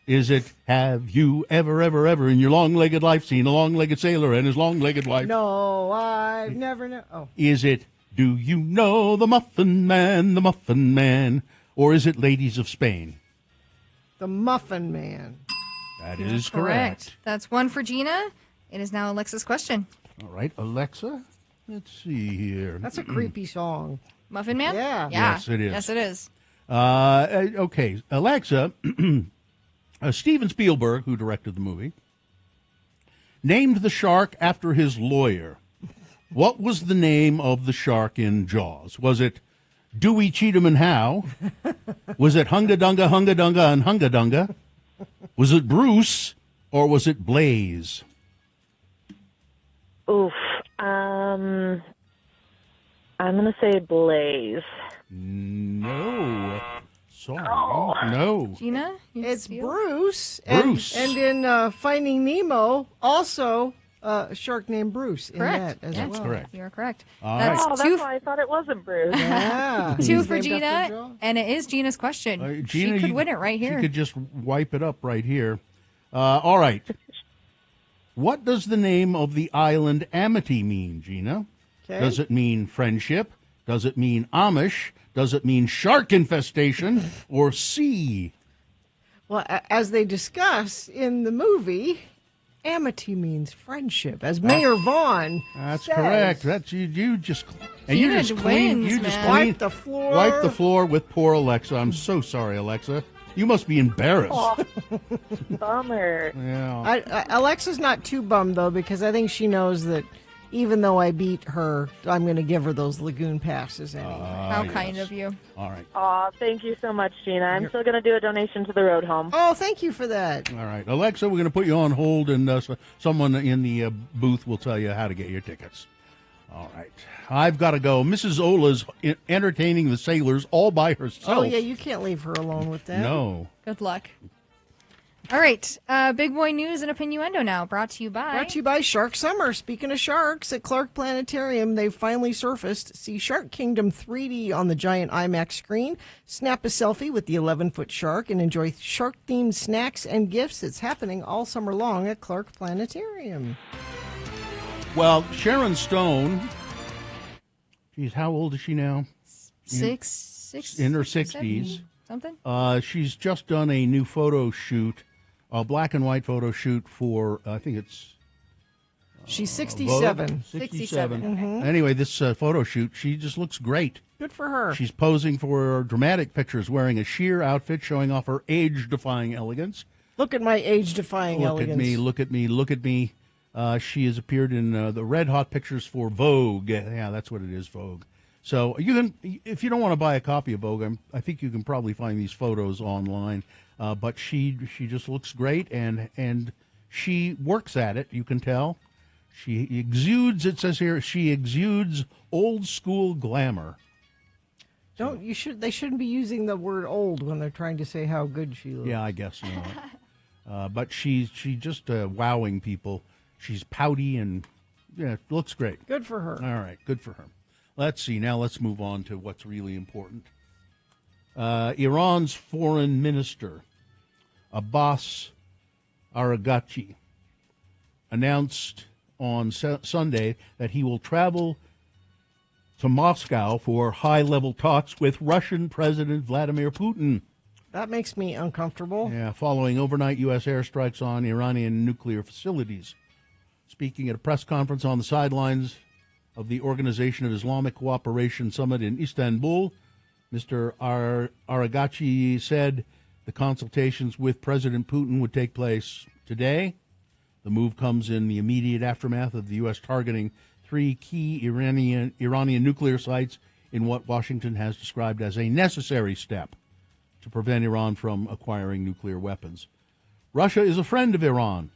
Is it, have you ever in your long-legged life seen a long-legged sailor and his long-legged wife? No, I've never known. Oh. Is it, do you know the Muffin Man? Or is it Ladies of Spain? The Muffin Man. That is correct. That's one for Gina. It is now Alexa's question. All right, Alexa, let's see here. That's a creepy song. Muffin Man? Yeah. Yes, it is. Yes, it is. Okay, Alexa, Steven Spielberg, who directed the movie, named the shark after his lawyer. What was the name of the shark in Jaws? Was it Dewey, Cheatham, and Howe? Was it Hunga Dunga, and Hunga Dunga? Was it Bruce, or was it Blaze? Oof. I'm going to say Blaze. No. Sorry. No. Gina? It's Bruce. Bruce. And in Finding Nemo, also a shark named Bruce Correct. in that as Yes. well. Correct. You're correct. All That's Oh, two, that's why I thought it wasn't Bruce. Yeah. two He's for named after Gina, Jaws. and it is Gina's question. Gina, she could you- win it right here. She could just wipe it up right here. All right. What does the name of the island Amity mean, Gina? Okay. Does it mean friendship? Does it mean Amish? Does it mean shark infestation or sea? Well, as they discuss in the movie, amity means friendship. As Mayor Vaughn That's says. correct. That's you just and you Gina just clean wins, you just man. clean Wipe the floor. Wipe the floor with poor Alexa. I'm so sorry, Alexa. You must be embarrassed. Oh, bummer. Yeah. Alexa's not too bummed, though, because I think she knows that even though I beat her, I'm going to give her those lagoon passes anyway. How kind of you. All right. Oh, thank you so much, Gina. I'm still going to do a donation to the road home. Oh, thank you for that. All right. Alexa, we're going to put you on hold, and someone in the booth will tell you how to get your tickets. All right. I've got to go. Mrs. Ola's entertaining the sailors all by herself. Oh, yeah, you can't leave her alone with that. No. Good luck. All right. Big boy news and opinioendo now, brought to you by. Brought to you by Shark Summer. Speaking of sharks, at Clark Planetarium, they've finally surfaced. See Shark Kingdom 3D on the giant IMAX screen. Snap a selfie with the 11-foot shark and enjoy shark-themed snacks and gifts. It's happening all summer long at Clark Planetarium. Well, Sharon Stone, geez, how old is she now? Six In her seven, 60s. something? She's just done a new photo shoot, a black and white photo shoot for, I think it's She's Vogue. 67. 67. Mhm. Anyway, this photo shoot, she just looks great. Good for her. She's posing for dramatic pictures wearing a sheer outfit showing off her age-defying elegance. Look at my age-defying Look elegance. at me, look at me, look at me. She has appeared in the Red Hot pictures for Vogue. Yeah, that's what it is, Vogue. So you can, if you don't want to buy a copy of Vogue, I think you can probably find these photos online. But she just looks great, and she works at it. You can tell. She exudes, it says here, she exudes old school glamour. They shouldn't be using the word old when they're trying to say how good she looks. Yeah, I guess not. But she's just wowing people. She's pouty and looks great. Good for her. All right, good for her. Let's see. Now let's move on to what's really important. Iran's foreign minister, Abbas Araghchi, announced on Sunday that he will travel to Moscow for high-level talks with Russian President Vladimir Putin. That makes me uncomfortable. Yeah, following overnight U.S. airstrikes on Iranian nuclear facilities. Speaking at a press conference on the sidelines of the Organization of Islamic Cooperation Summit in Istanbul, Mr. Araghchi said the consultations with President Putin would take place today. The move comes in the immediate aftermath of the U.S. targeting 3 key Iranian nuclear sites in what Washington has described as a necessary step to prevent Iran from acquiring nuclear weapons. Russia is a friend of Iran.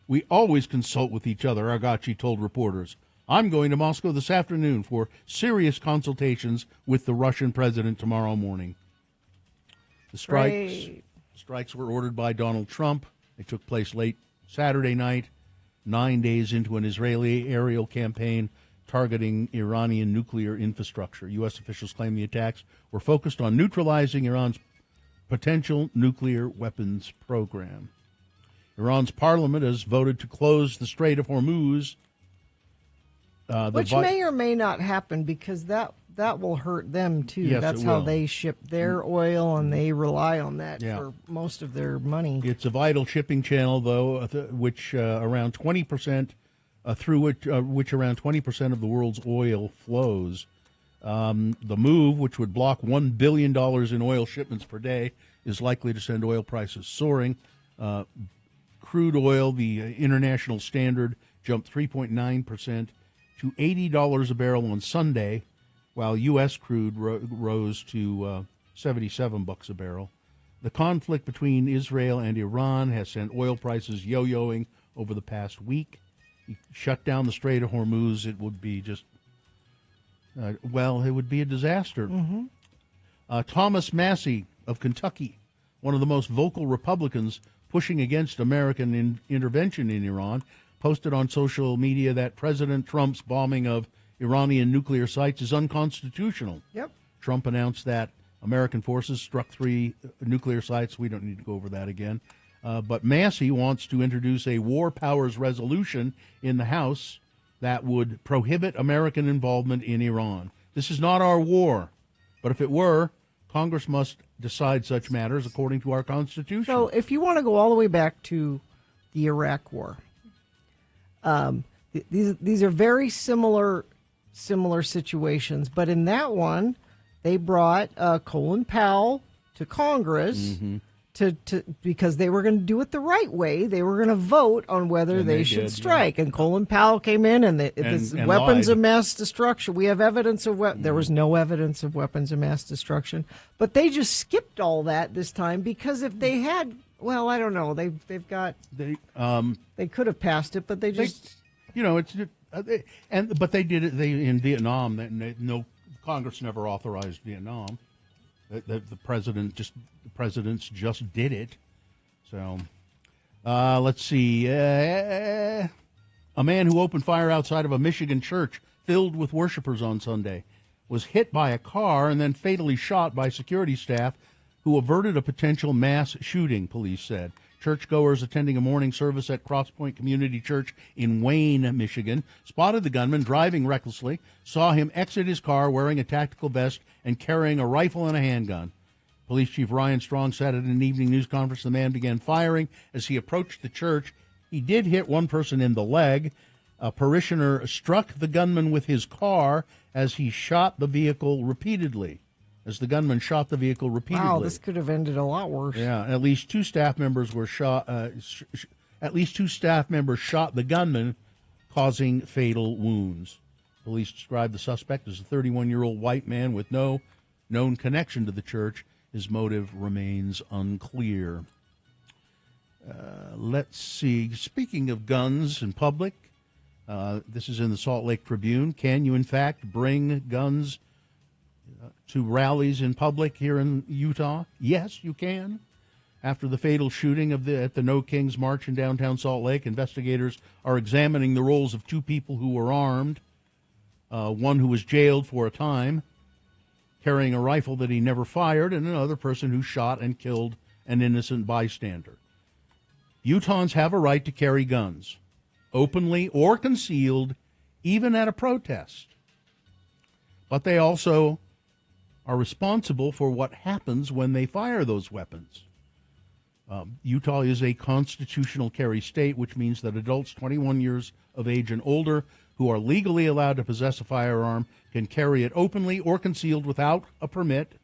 We always consult with each other, Araghchi told reporters. I'm going to Moscow this afternoon for serious consultations with the Russian president tomorrow morning. The strikes were ordered by Donald Trump. They took place late Saturday night, 9 days into an Israeli aerial campaign targeting Iranian nuclear infrastructure. U.S. officials claim the attacks were focused on neutralizing Iran's potential nuclear weapons program. Iran's parliament has voted to close the Strait of Hormuz. Which may or may not happen because that will hurt them, too. Yes, that's how they ship their oil, and they rely on that for most of their money. It's a vital shipping channel, though, which around 20% which around 20% of the world's oil flows. The move, which would block $1 billion in oil shipments per day, is likely to send oil prices soaring. Crude oil, the international standard, jumped 3.9% to $80 a barrel on Sunday, while U.S. crude rose to $77 a barrel. The conflict between Israel and Iran has sent oil prices yo-yoing over the past week. You shut down the Strait of Hormuz, it would be just, it would be a disaster. Mm-hmm. Thomas Massie of Kentucky, one of the most vocal Republicans pushing against American intervention in Iran, posted on social media that President Trump's bombing of Iranian nuclear sites is unconstitutional. Yep. Trump announced that American forces struck 3 nuclear sites. We don't need to go over that again. But Massey wants to introduce a war powers resolution in the House that would prohibit American involvement in Iran. This is not our war, but if it were, Congress must decide such matters according to our Constitution. So if you want to go all the way back to the Iraq War, these are very similar situations, but in that one, they brought Colin Powell to Congress to because they were going to do it the right way. They were going to vote on whether they should strike. Yeah. And Colin Powell came in and weapons of mass destruction. We have evidence of there was no evidence of weapons of mass destruction, but they just skipped all that this time because if they had, well, I don't know, they could have passed it, but they just but they did it. In Vietnam. No, Congress never authorized Vietnam. The presidents just did it. So, let's see. A man who opened fire outside of a Michigan church filled with worshipers on Sunday was hit by a car and then fatally shot by security staff who averted a potential mass shooting, police said. Churchgoers attending a morning service at Cross Point Community Church in Wayne, Michigan, spotted the gunman driving recklessly, saw him exit his car wearing a tactical vest and carrying a rifle and a handgun. Police Chief Ryan Strong said at an evening news conference the man began firing as he approached the church. He did hit one person in the leg. A parishioner struck the gunman with his car as he shot the vehicle repeatedly. Wow, this could have ended a lot worse. Yeah, at least 2 staff members were shot. At least 2 staff members shot the gunman, causing fatal wounds. Police described the suspect as a 31-year-old white man with no known connection to the church. His motive remains unclear. Let's see. Speaking of guns in public, This is in the Salt Lake Tribune. Can you, in fact, bring guns to rallies in public here in Utah? Yes, you can. After the fatal shooting at the No Kings March in downtown Salt Lake, investigators are examining the roles of two people who were armed, one who was jailed for a time, carrying a rifle that he never fired, and another person who shot and killed an innocent bystander. Utahns have a right to carry guns, openly or concealed, even at a protest. But they also are responsible for what happens when they fire those weapons. Utah is a constitutional carry state, which means that adults 21 years of age and older who are legally allowed to possess a firearm can carry it openly or concealed without a permit.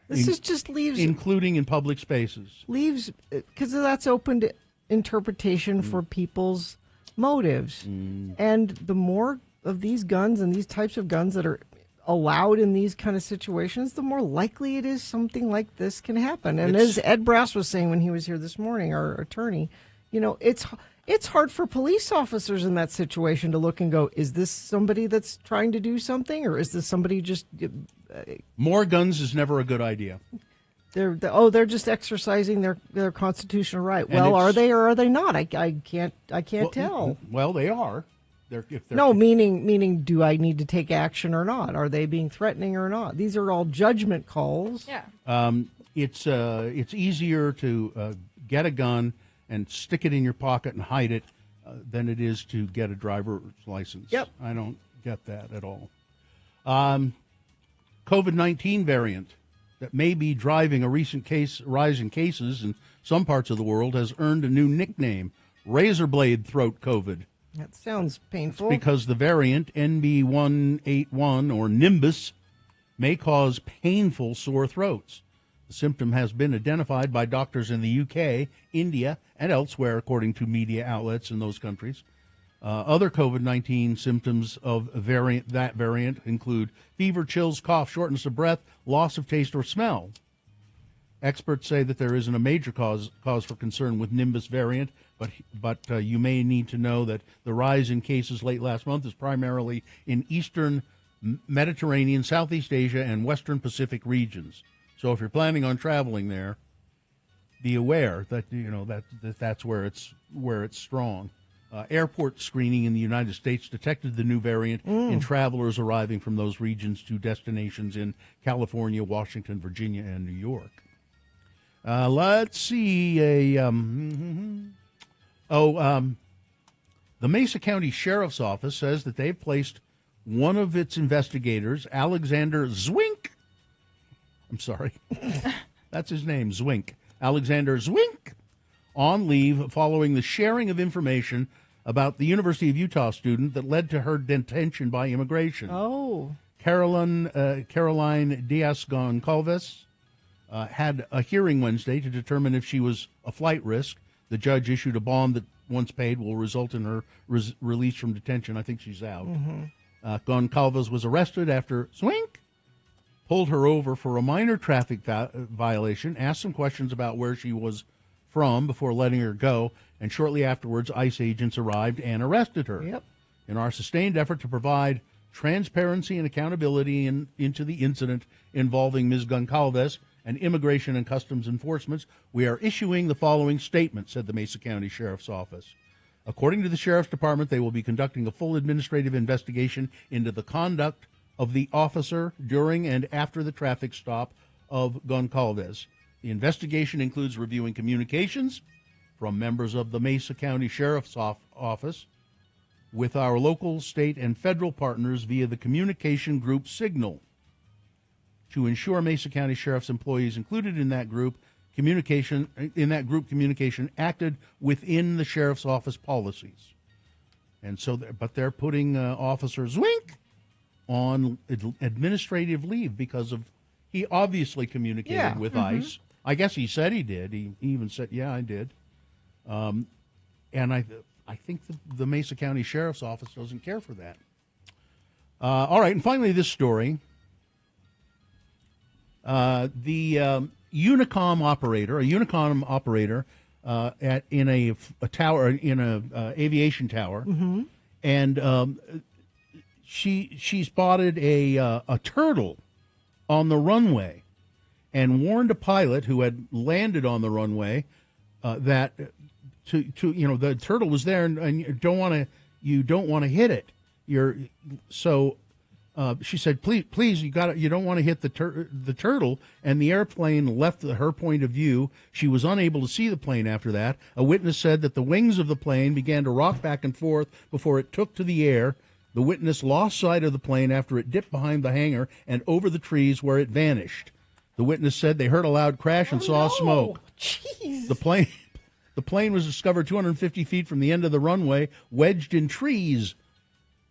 This is just leaves... Including in public spaces. Leaves, because that's open to interpretation for people's motives. And the more of these guns and these types of guns that are allowed in these kind of situations, the more likely it is something like this can happen. And as Ed Brass was saying when he was here this morning, our attorney, it's hard for police officers in that situation to look and go, is this somebody that's trying to do something, or is this somebody just... More guns is never a good idea. They're just exercising their constitutional right. And well, are they or are they not? I can't tell. Well, they are. Meaning, do I need to take action or not? Are they being threatening or not? These are all judgment calls. Yeah. It's easier to get a gun and stick it in your pocket and hide it than it is to get a driver's license. Yep. I don't get that at all. COVID-19 variant that may be driving a recent rise in cases in some parts of the world has earned a new nickname, razor blade throat COVID. That sounds painful. It's because the variant NB181 or Nimbus may cause painful sore throats. The symptom has been identified by doctors in the UK, India, and elsewhere, according to media outlets in those countries. Other COVID-19 symptoms of that variant include fever, chills, cough, shortness of breath, loss of taste or smell. Experts say that there isn't a major cause for concern with Nimbus variant, but you may need to know that the rise in cases late last month is primarily in eastern Mediterranean, Southeast Asia, and Western Pacific regions. So if you're planning on traveling there, be aware that that's where it's strong. Airport screening in the United States detected the new variant in travelers arriving from those regions to destinations in California, Washington, Virginia, and New York. Let's see. The Mesa County Sheriff's Office says that they've placed one of its investigators, Alexander Zwink. I'm sorry. That's his name, Zwink. Alexander Zwink, on leave following the sharing of information about the University of Utah student that led to her detention by immigration. Oh. Caroline Diaz-Goncalves had a hearing Wednesday to determine if she was a flight risk. The judge issued a bond that, once paid, will result in her release from detention. I think she's out. Goncalves was arrested after Swink pulled her over for a minor traffic violation, asked some questions about where she was from before letting her go, and shortly afterwards, ICE agents arrived and arrested her. Yep. In our sustained effort to provide transparency and accountability into the incident involving Ms. Goncalves and Immigration and Customs Enforcement, we are issuing the following statement, said the Mesa County Sheriff's Office. According to the Sheriff's Department, they will be conducting a full administrative investigation into the conduct of the officer during and after the traffic stop of Goncalves. The investigation includes reviewing communications from members of the Mesa County Sheriff's Office with our local, state, and federal partners via the communication group Signal. To ensure Mesa County Sheriff's employees included in that group communication acted within the Sheriff's Office policies. And so, but they're putting Officer Zwink on administrative leave because of, he obviously communicated with ICE. I guess he said he did. He even said, yeah, I did. And I think the Mesa County Sheriff's Office doesn't care for that. All right, and finally this story. The Unicom operator, in a tower, in a aviation tower, and she spotted a turtle on the runway, and warned a pilot who had landed on the runway that the turtle was there, and you don't want to hit it. She said, please, you don't want to hit the turtle, and the airplane left her point of view. She was unable to see the plane after that. A witness said that the wings of the plane began to rock back and forth before it took to the air. The witness lost sight of the plane after it dipped behind the hangar and over the trees where it vanished. The witness said they heard a loud crash and saw smoke. Jeez. The plane was discovered 250 feet from the end of the runway, wedged in trees,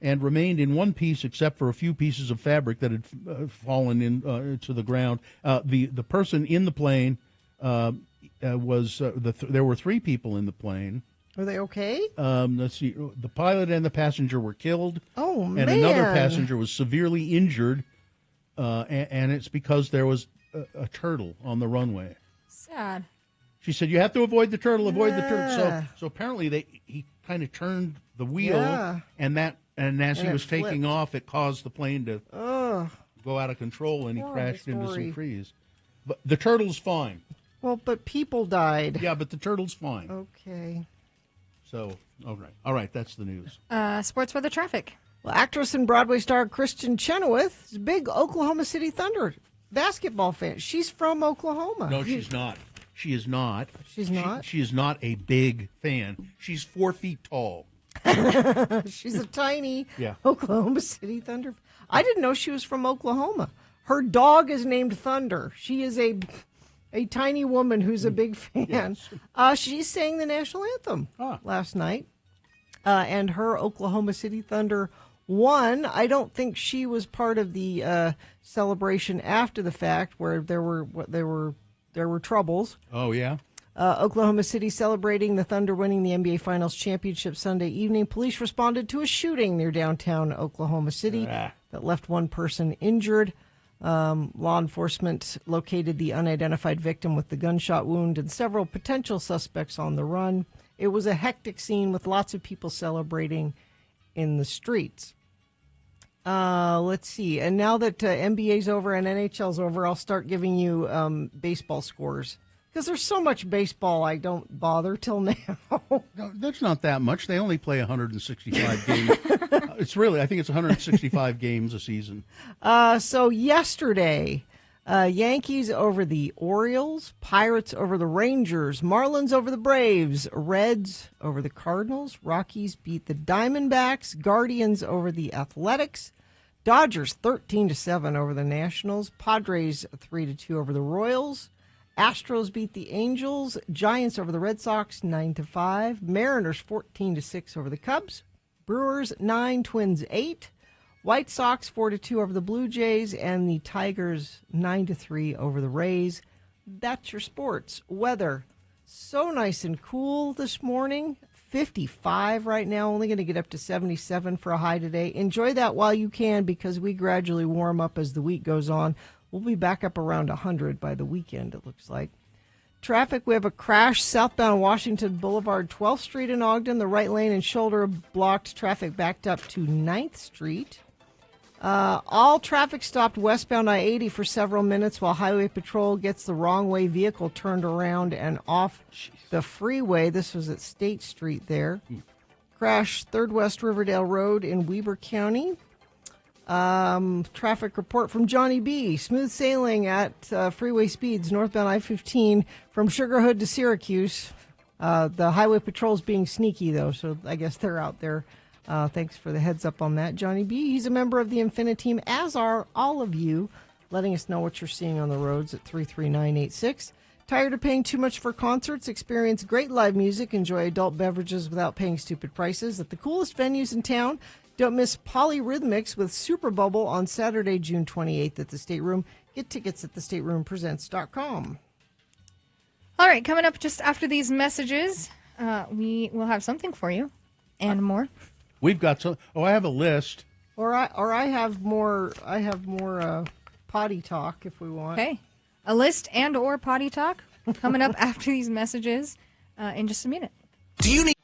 and remained in one piece except for a few pieces of fabric that had fallen to the ground. The person in the plane was there were three people in the plane. Are they okay? Let's see. The pilot and the passenger were killed. Oh, and man. another passenger was severely injured, and it's because there was a turtle on the runway. Sad. She said, "You have to avoid the turtle. Avoid the turtle." So apparently he kind of turned the wheel, and as he was taking off, it caused the plane to go out of control, and he crashed into some trees. But the turtle's fine. Well, but people died. Yeah, but the turtle's fine. Okay. So, all right, that's the news. Sports weather traffic. Well, actress and Broadway star Kristen Chenoweth is a big Oklahoma City Thunder basketball fan. She's from Oklahoma. No, she's not. She is not. She's not? She is not a big fan. She's 4 feet tall. She's a tiny Oklahoma City Thunder. I didn't know she was from Oklahoma. Her dog is named Thunder. She is a tiny woman who's a big fan. Yes. She sang the national anthem last night, and her Oklahoma City Thunder won. I don't think she was part of the celebration after the fact, where there were troubles. Oh yeah. Oklahoma City celebrating the Thunder winning the NBA Finals championship Sunday evening. Police responded to a shooting near downtown Oklahoma City that left one person injured. Law enforcement located the unidentified victim with the gunshot wound and several potential suspects on the run. It was a hectic scene with lots of people celebrating in the streets. Let's see. And now that NBA's over and NHL's over, I'll start giving you baseball scores. Because there's so much baseball, I don't bother till now. No, that's not that much. They only play 165 games. I think it's 165 games a season. So yesterday, Yankees over the Orioles, Pirates over the Rangers, Marlins over the Braves, Reds over the Cardinals, Rockies beat the Diamondbacks, Guardians over the Athletics, Dodgers 13-7 over the Nationals, Padres 3-2 over the Royals, Astros beat the Angels, Giants over the Red Sox 9-5, Mariners 14-6 over the Cubs, Brewers 9, Twins 8, White Sox 4-2 over the Blue Jays, and the Tigers 9-3 over the Rays. That's your sports. Weather, so nice and cool this morning. 55 right now, only going to get up to 77 for a high today. Enjoy that while you can, because we gradually warm up as the week goes on. We'll be back up around 100 by the weekend, it looks like. Traffic, we have a crash southbound Washington Boulevard, 12th Street in Ogden. The right lane and shoulder blocked. Traffic backed up to 9th Street. All traffic stopped westbound I-80 for several minutes while Highway Patrol gets the wrong way vehicle turned around and off the freeway. This was at State Street there. Crash 3rd West Riverdale Road in Weber County. Traffic report from Johnny B. Smooth sailing at freeway speeds northbound I-15 from Sugar Hood to Syracuse. The highway patrol's being sneaky, though, so I guess they're out there. Thanks for the heads up on that, Johnny B. He's a member of the Infinity Team, as are all of you, letting us know what you're seeing on the roads at 33986. Tired of paying too much for concerts? Experience great live music. Enjoy adult beverages without paying stupid prices at the coolest venues in town. Don't miss Polyrhythmics with Super Bubble on Saturday, June 28th at the State Room. Get tickets at thestateroompresents.com. All right, coming up just after these messages, we will have something for you and more. We've got some. Oh, I have a list. Or I have more. I have more potty talk if we want. Okay, a list and or potty talk coming up after these messages. in just a minute. Do you need...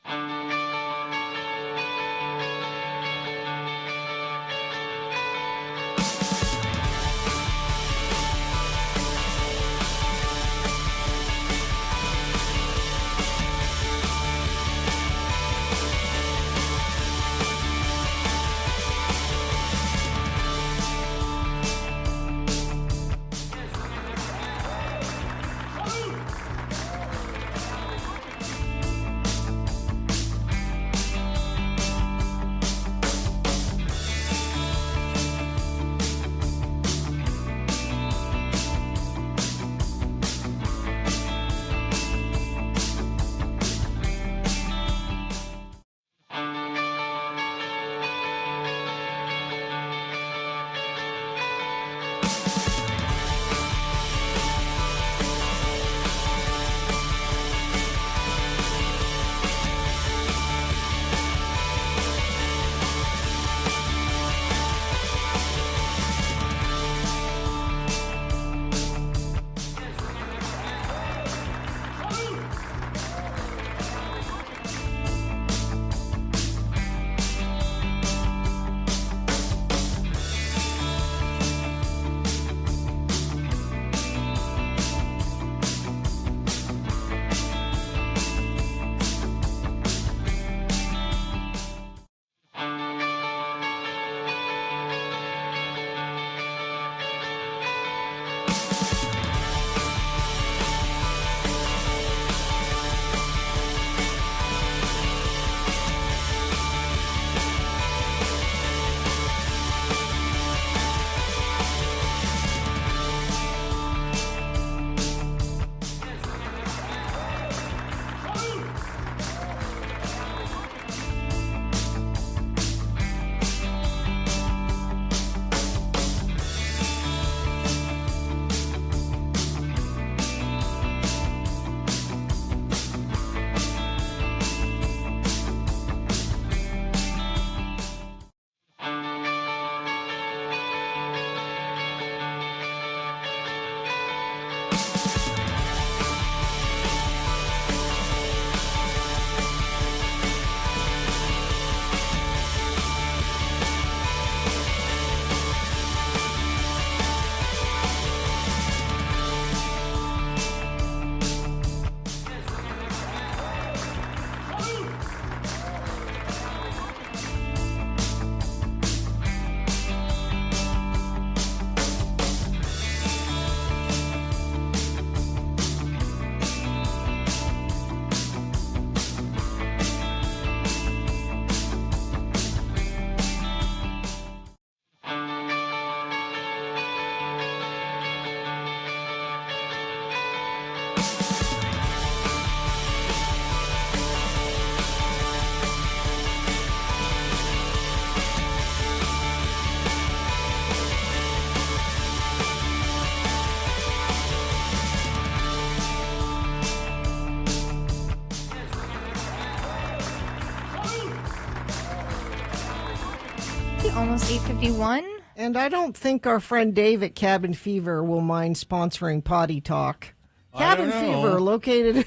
Almost 8:51. And I don't think our friend Dave at Cabin Fever will mind sponsoring Potty Talk. Cabin Fever, located.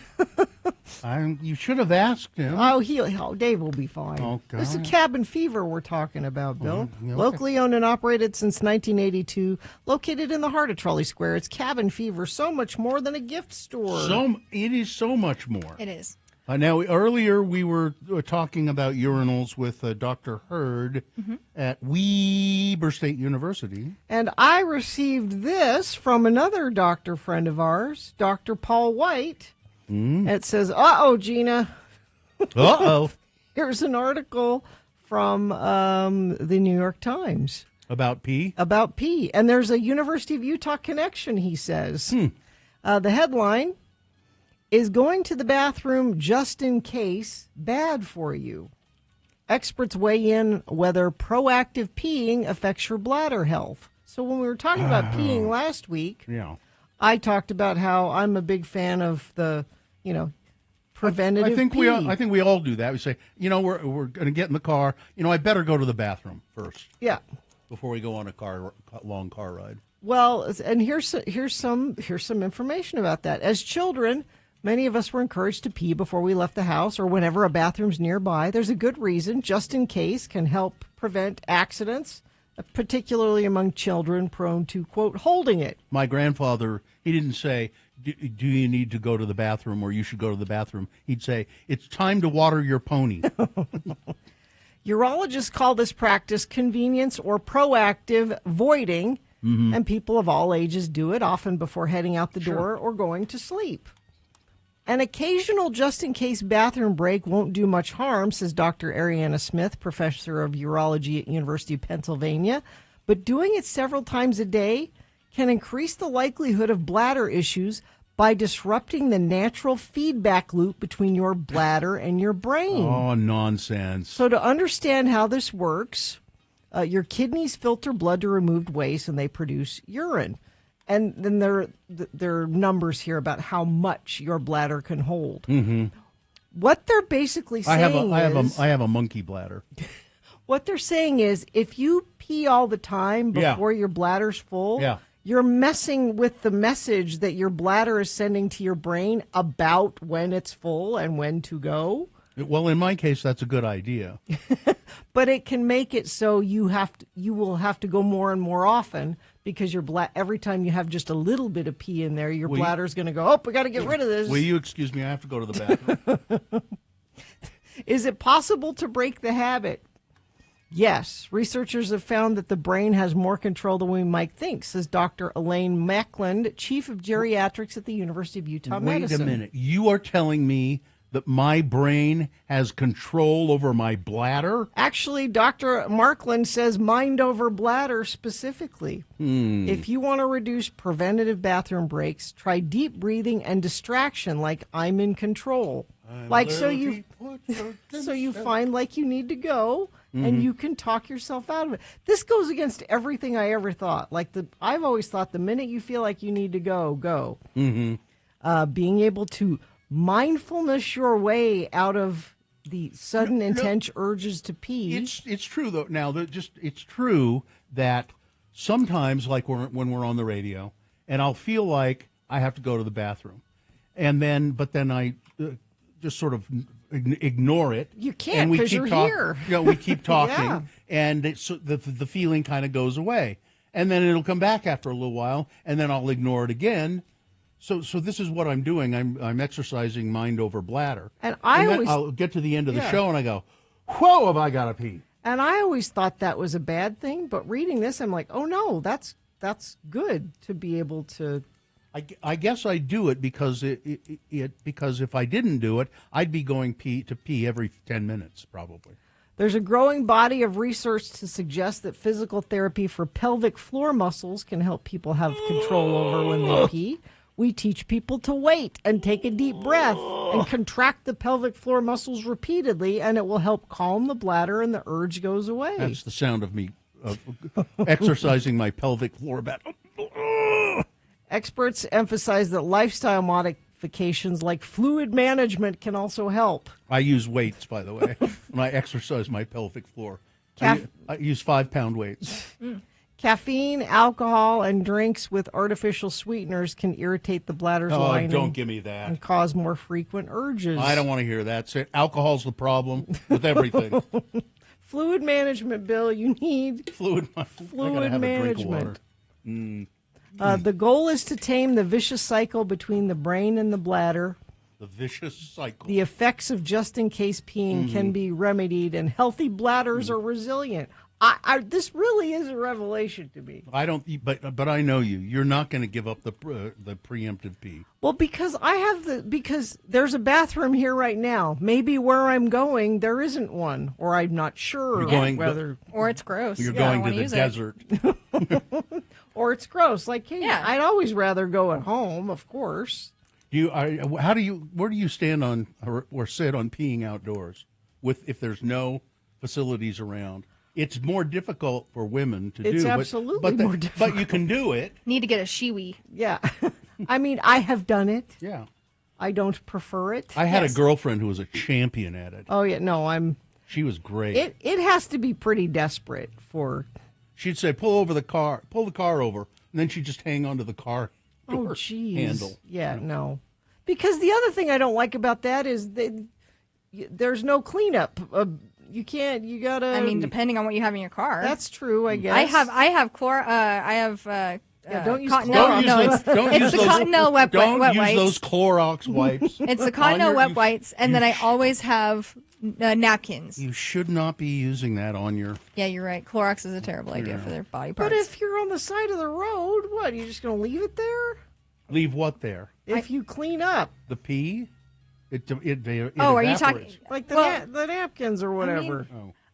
You should have asked him. Oh, Dave will be fine. Okay. This is Cabin Fever we're talking about, Bill. Okay. Locally owned and operated since 1982, located in the heart of Trolley Square. It's Cabin Fever, so much more than a gift store. It is so much more. It is. Now, earlier we were talking about urinals with Dr. Hurd at Weber State University. And I received this from another doctor friend of ours, Dr. Paul White. It says, uh-oh, Gina. Uh-oh. Here's an article from the New York Times. About pee? About pee. And there's a University of Utah connection, he says. The headline is going to the bathroom just in case bad for you. Experts weigh in whether proactive peeing affects your bladder health. So when we were talking about peeing last week, I talked about how I'm a big fan of the, preventative pee. I think we all do that. We say, we're going to get in the car. I better go to the bathroom first. Yeah. Before we go on a long car ride. Well, and here's some information about that. As children, Many of us were encouraged to pee before we left the house or whenever a bathroom's nearby. There's a good reason, just in case, can help prevent accidents, particularly among children prone to, quote, holding it. My grandfather, he didn't say, do you need to go to the bathroom or you should go to the bathroom? He'd say, it's time to water your pony. Urologists call this practice convenience or proactive voiding, and people of all ages do it, often before heading out the door or going to sleep. An occasional just-in-case bathroom break won't do much harm, says Dr. Ariana Smith, professor of urology at University of Pennsylvania, but doing it several times a day can increase the likelihood of bladder issues by disrupting the natural feedback loop between your bladder and your brain. Oh, nonsense. So to understand how this works, your kidneys filter blood to remove waste and they produce urine. And then there are numbers here about how much your bladder can hold. What they're basically saying I have a monkey bladder. What they're saying is if you pee all the time before your bladder's full, you're messing with the message that your bladder is sending to your brain about when it's full and when to go. Well, in my case, that's a good idea. But it can make it so you will have to go more and more often because every time you have just a little bit of pee in there, your bladder's going to go, oh, we got to get rid of this. Will you excuse me? I have to go to the bathroom. Is it possible to break the habit? Yes. Researchers have found that the brain has more control than we might think, says Dr. Elaine Meckland, chief of geriatrics at the University of Utah Medicine. Wait a minute. You are telling me that my brain has control over my bladder? Actually, Dr. Markland says mind over bladder specifically. If you want to reduce preventative bathroom breaks, try deep breathing and distraction like I'm in control. So you find like you need to go and you can talk yourself out of it. This goes against everything I ever thought. I've always thought the minute you feel like you need to go. Being able to mindfulness your way out of the sudden intense urges to pee. It's true though. Now it's true that sometimes, like when we're on the radio, and I'll feel like I have to go to the bathroom, but then I just sort of ignore it. You can't because you're here. We keep talking, and the feeling kind of goes away, and then it'll come back after a little while, and then I'll ignore it again. So this is what I'm doing. I'm exercising mind over bladder. And I'll get to the end of the show and I go, whoa, have I got to pee? And I always thought that was a bad thing, but reading this, I'm like, oh no, that's good to be able to. I guess I do it because because if I didn't do it, I'd be going to pee every 10 minutes probably. There's a growing body of research to suggest that physical therapy for pelvic floor muscles can help people have control over when they pee. We teach people to wait and take a deep breath and contract the pelvic floor muscles repeatedly, and it will help calm the bladder and the urge goes away. That's the sound of me exercising my pelvic floor. Experts emphasize that lifestyle modifications like fluid management can also help. I use weights, by the way, when I exercise my pelvic floor. I use 5-pound weights. Caffeine, alcohol, and drinks with artificial sweeteners can irritate the bladder's lining. Don't give me that. And cause more frequent urges. I don't want to hear that. Alcohol's the problem with everything. Fluid management, Bill. You need fluid management. The goal is to tame the vicious cycle between the brain and the bladder. The vicious cycle. The effects of just-in-case peeing can be remedied, and healthy bladders are resilient. This really is a revelation to me. But I know you. You're not going to give up the preemptive pee. Well, because because there's a bathroom here right now. Maybe where I'm going there isn't one, or I'm not sure whether. Or it's gross. You're going to the desert. Or it's gross. Like, hey, I'd always rather go at home, of course. Where do you stand on or sit on peeing outdoors if there's no facilities around? It's more difficult for women to do. It's absolutely more difficult. But you can do it. Need to get a shiwi. Yeah. I mean, I have done it. Yeah. I don't prefer it. I had a girlfriend who was a champion at it. Oh, yeah. No, She was great. It has to be pretty desperate for. She'd say, pull the car over, and then she'd just hang onto the car door handle. Yeah, no. Because the other thing I don't like about that is there's no cleanup. You can't. You gotta. I mean, depending on what you have in your car. That's true, I guess. I have don't use Cottonelle. Clorox. It's the Cottonelle wet Don't wipes. use those Clorox wipes. It's the Cottonelle wet wipes, and then I always have napkins. You should not be using that on your. Yeah, you're right. Clorox is a terrible idea for their body parts. But if you're on the side of the road, what? You're just going to leave it there? Leave what there? If you clean up. The pee? It are you evaporates. talking Like the napkins or whatever.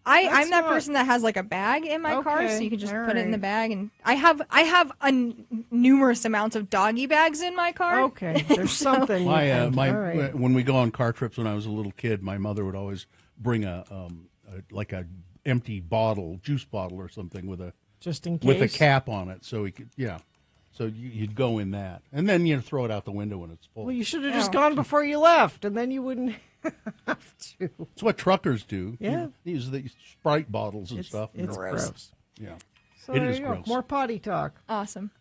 I'm that person that has like a bag in my car, so you can just put it in the bag. And I have numerous amounts of doggy bags in my car. Okay, there's something. When we go on car trips when I was a little kid, my mother would always bring a empty bottle, juice bottle or something with a just in case with a cap on it, so we could So you'd go in that, and then you throw it out the window when it's full. Well, you should have just gone before you left, and then you wouldn't have to. It's what truckers do. Yeah, they use the Sprite bottles and stuff. It's gross. Yeah, so it is gross. More potty talk. Awesome.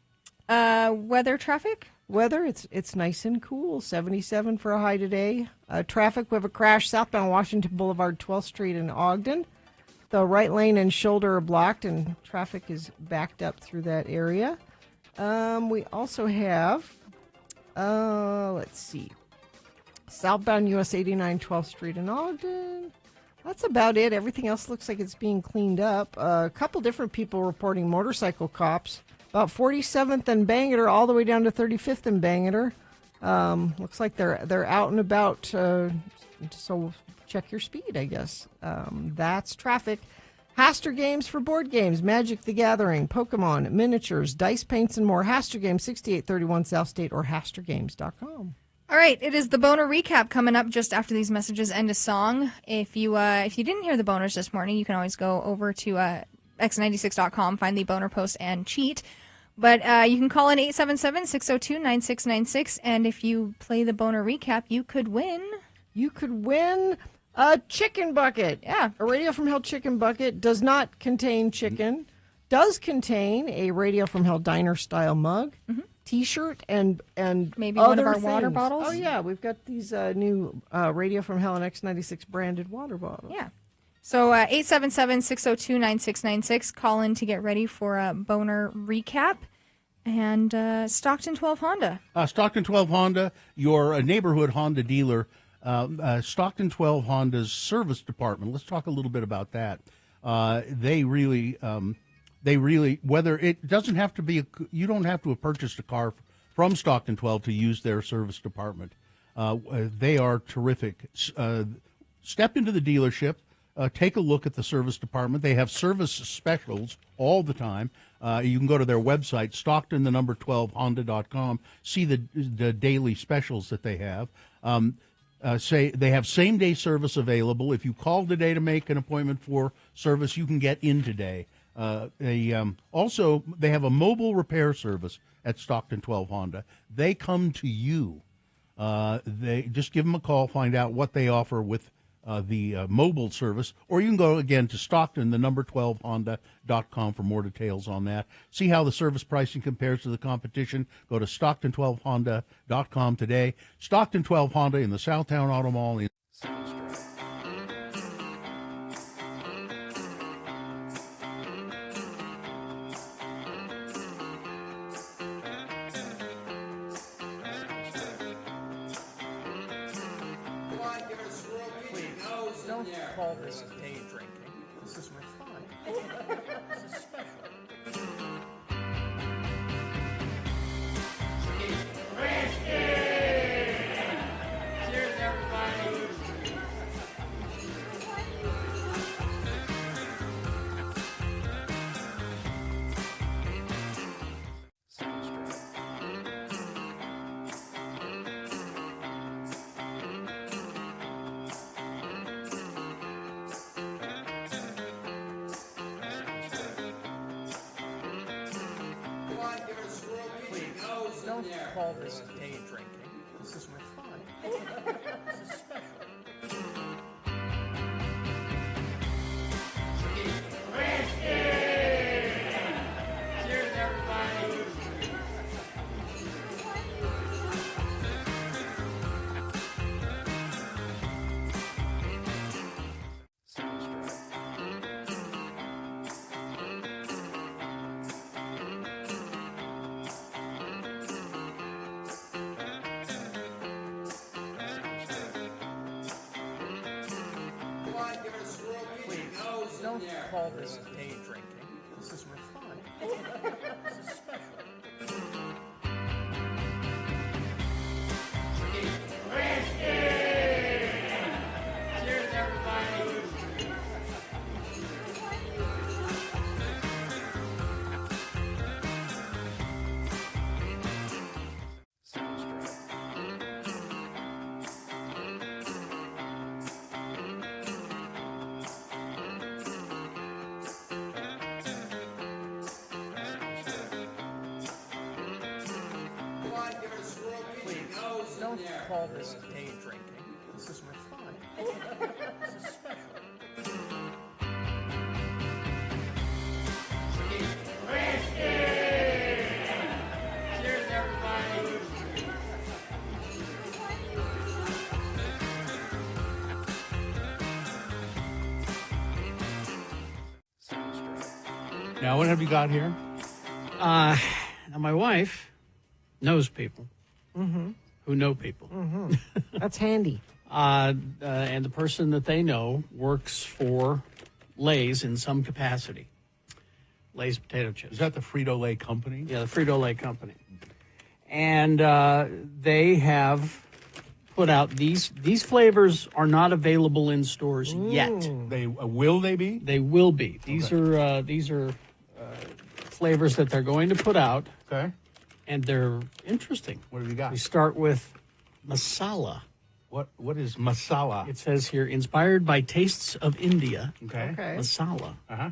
Weather, traffic. Weather, it's nice and cool. 77 for a high today. Traffic, we have a crash southbound Washington Boulevard, 12th Street in Ogden. The right lane and shoulder are blocked, and traffic is backed up through that area. We also have, let's see, southbound US 89, 12th Street in Ogden. That's about it. Everything else looks like it's being cleaned up. A couple different people reporting motorcycle cops. About 47th and Bangor, all the way down to 35th and Bangor. Looks like they're out and about. So check your speed, I guess. That's traffic. Haster Games for board games, Magic the Gathering, Pokemon, miniatures, dice paints, and more. Haster Games, 6831 South State or hastergames.com. All right, it is the boner recap coming up just after these messages and a song. If you didn't hear the boners this morning, you can always go over to x96.com, find the boner post, and cheat. But you can call in 877-602-9696, and if you play the boner recap, you could win. You could win a chicken bucket. Yeah. A Radio from Hell chicken bucket does not contain chicken. Does contain a Radio from Hell diner style mug, T-shirt, and maybe other one of our things. water bottles. Oh yeah, we've got these new Radio from Hell and X96 branded water bottles. Yeah. So 877-602-9696. Call in to get ready for a boner recap. And Stockton 12 Honda. Stockton 12 Honda, your neighborhood Honda dealer. Stockton 12 Honda's service department. Let's talk a little bit about that. They really, whether it doesn't have to be, you don't have to have purchased a car from Stockton 12 to use their service department. They are terrific. Step into the dealership, take a look at the service department. They have service specials all the time. You can go to their website, Stockton12Honda.com, see the daily specials that they have. Say they have same-day service available. If you call today to make an appointment for service, you can get in today. They have a mobile repair service at Stockton 12 Honda. They come to you. They just give them a call, find out what they offer with the mobile service, or you can go again to Stockton, 12Honda.com for more details on that. See how the service pricing compares to the competition. Go to Stockton12Honda.com today. Stockton 12 Honda in the Southtown Auto Mall in Don't call this day drinking. This is refined. This is special. Cheers, everybody. Don't call this day drinking. This is refined. This is special. Cheers, everybody. call this day drinking. This is refined. This is special. Cheers, everybody. Please, don't call this day drinking. This is refined. This is special. Cheers, everybody. Now, what have you got here? Now, my wife knows people who know people. That's handy. And the person that they know works for Lay's in some capacity. Lay's potato chips. Is that the Frito-Lay company? Yeah, the Frito-Lay company. And they have put out these flavors are not available in stores yet. They will they be? They will be. These are flavors that they're going to put out. Okay. And they're interesting. What have you got? We start with masala. What is masala? It says here, inspired by tastes of India. Okay. Masala. Uh-huh.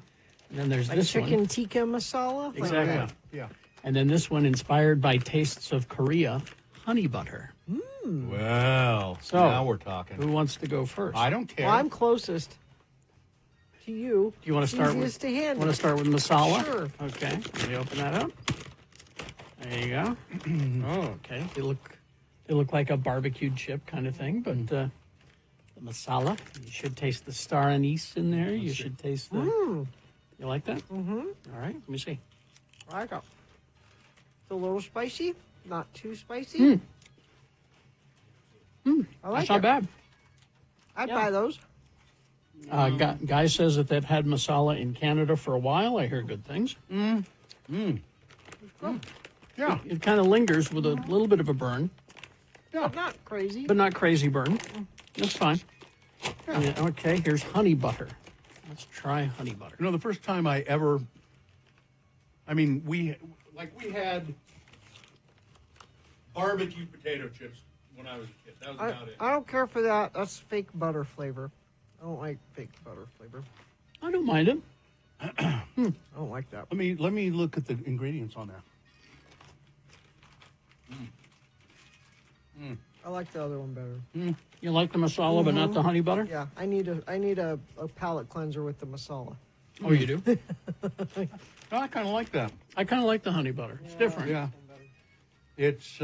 And then there's Like this chicken one. tikka masala? Exactly. Yeah. And then this one, inspired by tastes of Korea, honey butter. Well, So, now we're talking. Who wants to go first? I don't care. Well, I'm closest to you. Do you want to start with? Easiest to handle. Want to start with masala? Sure. Okay. Let me open that up. There you go. Oh, okay. They look like a barbecued chip kind of thing, but the masala. You should taste the star anise in there. You should taste the. You like that? Mm-hmm. All right. Let me see. I like it. It's a little spicy, not too spicy. I like That's not it. bad. I'd Yeah. buy those. Guy says that they've had masala in Canada for a while. I hear good things. Yeah. It kind of lingers with a little bit of a burn, But not crazy. but not crazy burn. That's fine. Yeah, okay, here's honey butter. Let's try honey butter. You know, the first time I ever, we had barbecue potato chips when I was a kid. That was about it. I don't care for that. That's fake butter flavor. I don't like fake butter flavor. I don't mind it. I don't like that. Let me look at the ingredients on there. I like the other one better. You like the masala, but not the honey butter? Yeah, I need a palate cleanser with the masala. Oh, you do? No, I kind of like that. I kind of like the honey butter. It's different. Yeah. It's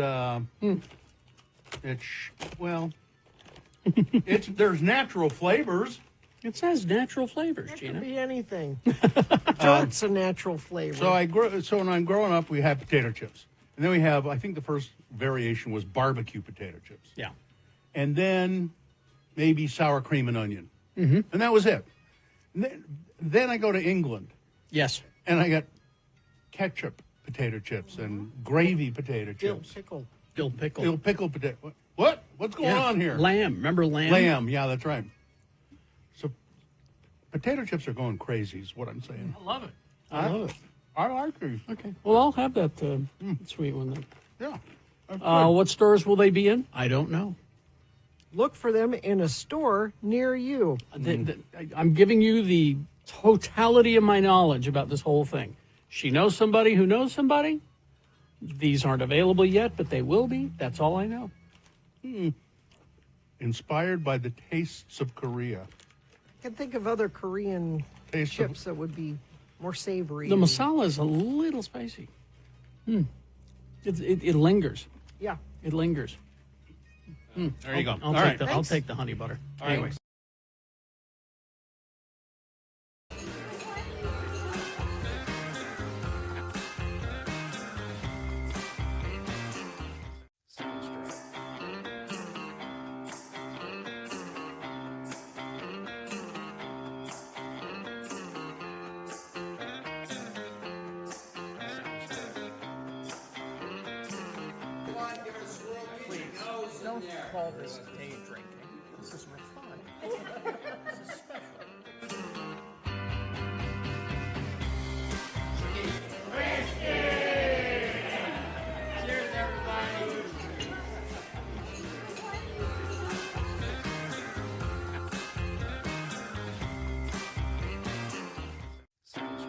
there's natural flavors. It says natural flavors, It Gina. can be anything. Dirt's a natural flavor. So when I'm growing up, we had potato chips, and then we have, I think the first variation was barbecue potato chips, Yeah. and then maybe sour cream and onion, and that was it. And then I go to England, Yes. and I got ketchup potato chips and gravy potato Dill chips, pickle. Dill pickle. dill pickle potato. What? What's going Yeah. on here? Lamb. Remember lamb? Lamb. Yeah, that's right. So potato chips are going crazy. Is what I'm saying. I love it. I love it. I like these. Okay. Well, I'll have that sweet one then. Yeah. That's good. What stores will they be in? I don't know. Look for them in a store near you. I'm giving you the totality of my knowledge about this whole thing. She knows somebody who knows somebody. These aren't available yet, but they will be. That's all I know. Inspired by the tastes of Korea. I can think of other Korean Taste of- chips that would be more savory. The masala is a little spicy. It lingers. Yeah. It lingers. There you go. I'll All right. take the honey butter. All right. Anyway. call this day drinking. This is refined. This is special. Cheers, everybody. Sounds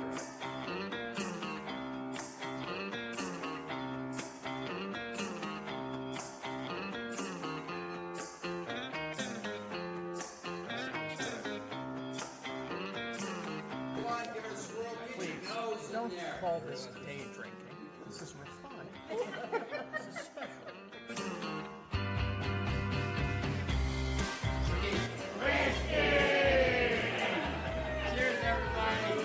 Don't call this day drinking. This is refined. This is special. Cheers, everybody.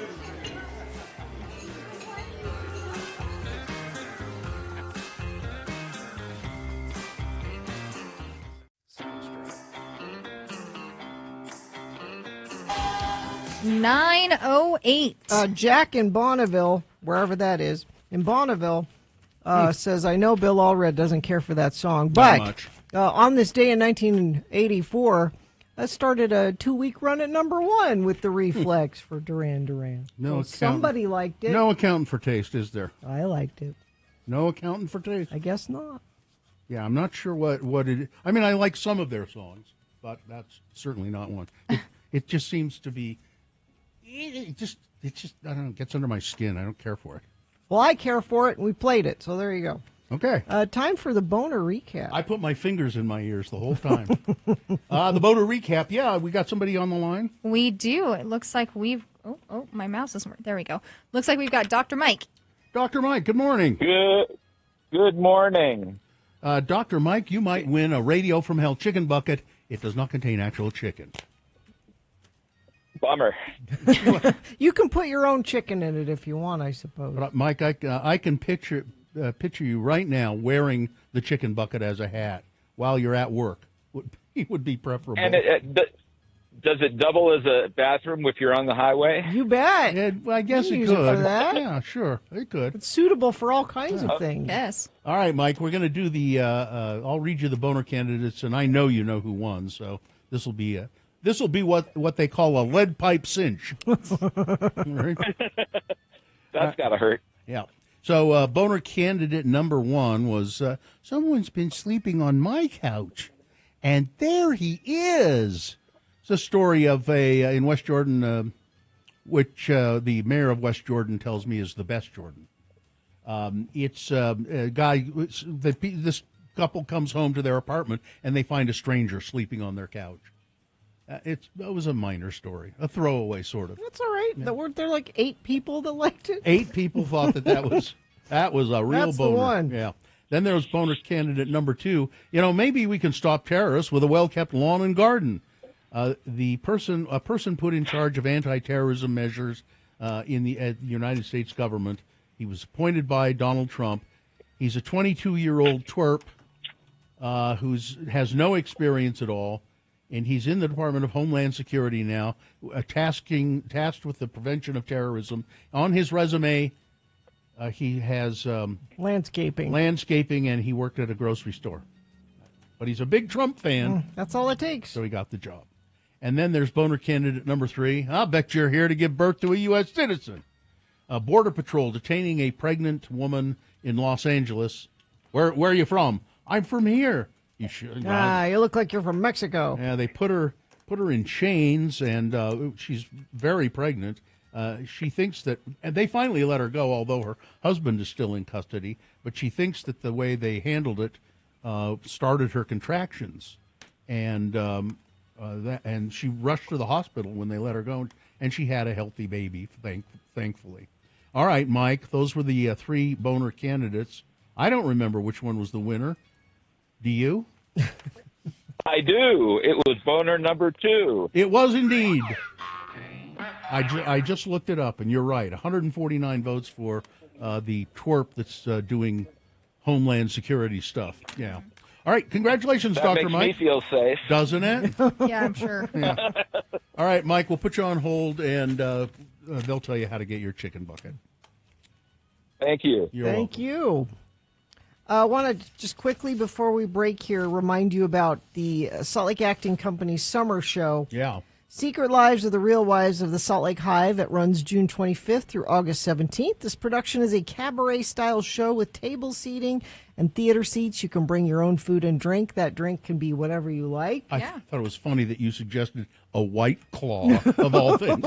Sounds 9:08. Jack in Bonneville, wherever that is, in Bonneville, says, I know Bill Allred doesn't care for that song, but much. On this day in 1984, that started a 2-week run at #1 with the Reflex for Duran Duran. No So somebody liked it. No accountant for taste, is there? I liked it. No accountant for taste. I guess not. Yeah, I'm not sure what it is. I mean, I like some of their songs, but that's certainly not one. It just seems to be. It just I don't know, it gets under my skin. I don't care for it. Well, I care for it, and we played it, so there you go. Okay. Time for the boner recap. I put my fingers in my ears the whole time. The boner recap. Yeah, we got somebody on the line. We do. It looks like we've. Oh, my mouse isn't. There we go. Looks like we've got Dr. Mike. Dr. Mike, good morning. Good morning. Dr. Mike, you might win a Radio from Hell chicken bucket. It does not contain actual chicken. Bummer. You can put your own chicken in it if you want, I suppose. But, Mike, I can picture you right now wearing the chicken bucket as a hat while you're at work. It would be preferable. And does it double as a bathroom if you're on the highway? You bet. I guess You it use could. it for that. Yeah, sure, it could. It's suitable for all kinds of things. Yes. All right, Mike, we're going to do the. I'll read you the boner candidates, and I know you know who won, so this will be what they call a lead pipe cinch. Right? That's got to hurt. Yeah. So boner candidate number 1 was someone's been sleeping on my couch, and there he is. It's a story of in West Jordan, which the mayor of West Jordan tells me is the best Jordan. It's a guy. This couple comes home to their apartment and they find a stranger sleeping on their couch. That was a minor story, a throwaway sort of. That's all right. Yeah. Weren't there like 8 people that liked it? 8 people thought that was a real That's boner. the one. Yeah. Then there was boner candidate number 2. Maybe we can stop terrorists with a well-kept lawn and garden. A person put in charge of anti-terrorism measures in the United States government. He was appointed by Donald Trump. He's a 22-year-old twerp who has no experience at all, and he's in the Department of Homeland Security now, tasked with the prevention of terrorism. On his resume, he has landscaping, and he worked at a grocery store. But he's a big Trump fan. That's all it takes. So he got the job. And then there's boner candidate number 3. I'll bet you're here to give birth to a U.S. citizen. Border Patrol detaining a pregnant woman in Los Angeles. Where are you from? I'm from here. You should. You look like you're from Mexico. Yeah, they put her in chains, and she's very pregnant. She thinks that, and they finally let her go, although her husband is still in custody. But she thinks that the way they handled it started her contractions, and she rushed to the hospital when they let her go, and she had a healthy baby, thankfully. All right, Mike, those were the 3 boner candidates. I don't remember which one was the winner. Do you? I do. It was boner number 2. It was indeed. I just looked it up, and you're right. 149 votes for the twerp that's doing Homeland Security stuff. Yeah. All right. Congratulations, that Dr. makes Mike. me feel safe. Doesn't it? Yeah, I'm sure. Yeah. All right, Mike, we'll put you on hold, and they'll tell you how to get your chicken bucket. Thank you. You're welcome. Thank you. I want to just quickly, before we break here, remind you about the Salt Lake Acting Company's summer show. Yeah. Secret Lives of the Real Wives of the Salt Lake Hive. It runs June 25th through August 17th. This production is a cabaret-style show with table seating and theater seats. You can bring your own food and drink. That drink can be whatever you like. I thought it was funny that you suggested a White Claw, of all things.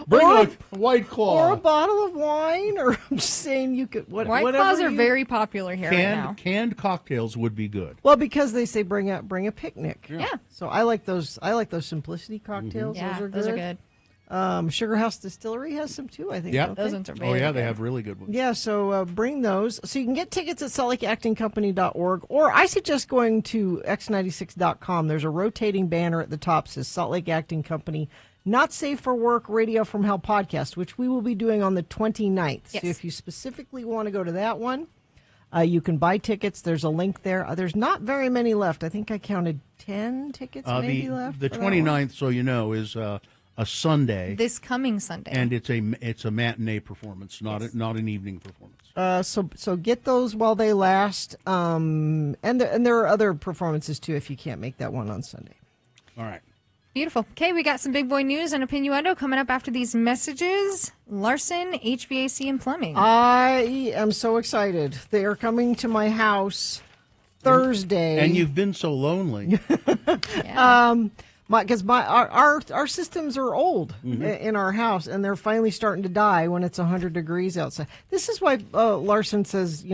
Bring a White Claw. Or a bottle of wine, or I'm just saying you could... White whatever Claws are very popular here right now. Canned cocktails would be good. Well, because they say bring a picnic. Yeah. So I like those simplicity cocktails. Yeah, those are good. Sugar House Distillery has some too, I think. Yeah, don't those they? ones are Oh very yeah, good. they have really good ones. Yeah, so bring those. So you can get tickets at saltlakeactingcompany.org, or I suggest going to x96.com. There's a rotating banner at the top that says Salt Lake Acting Company, Not Safe for Work Radio from Hell podcast, which we will be doing on the 29th. Yes. So if you specifically want to go to that one, you can buy tickets. There's a link there. There's not very many left. I think I counted 10 tickets maybe left. The for that one. 29th, so you know, is a Sunday. This coming Sunday. And it's a matinee performance, not an evening performance. So get those while they last. And there are other performances too if you can't make that one on Sunday. All right. Beautiful. Okay, we got some big boy news and opiniondo coming up after these messages. Larson, HVAC and Plumbing. I am so excited. They are coming to my house Thursday. And you've been so lonely. Because our systems are old in our house, and they're finally starting to die when it's 100 degrees outside. This is why Larson says,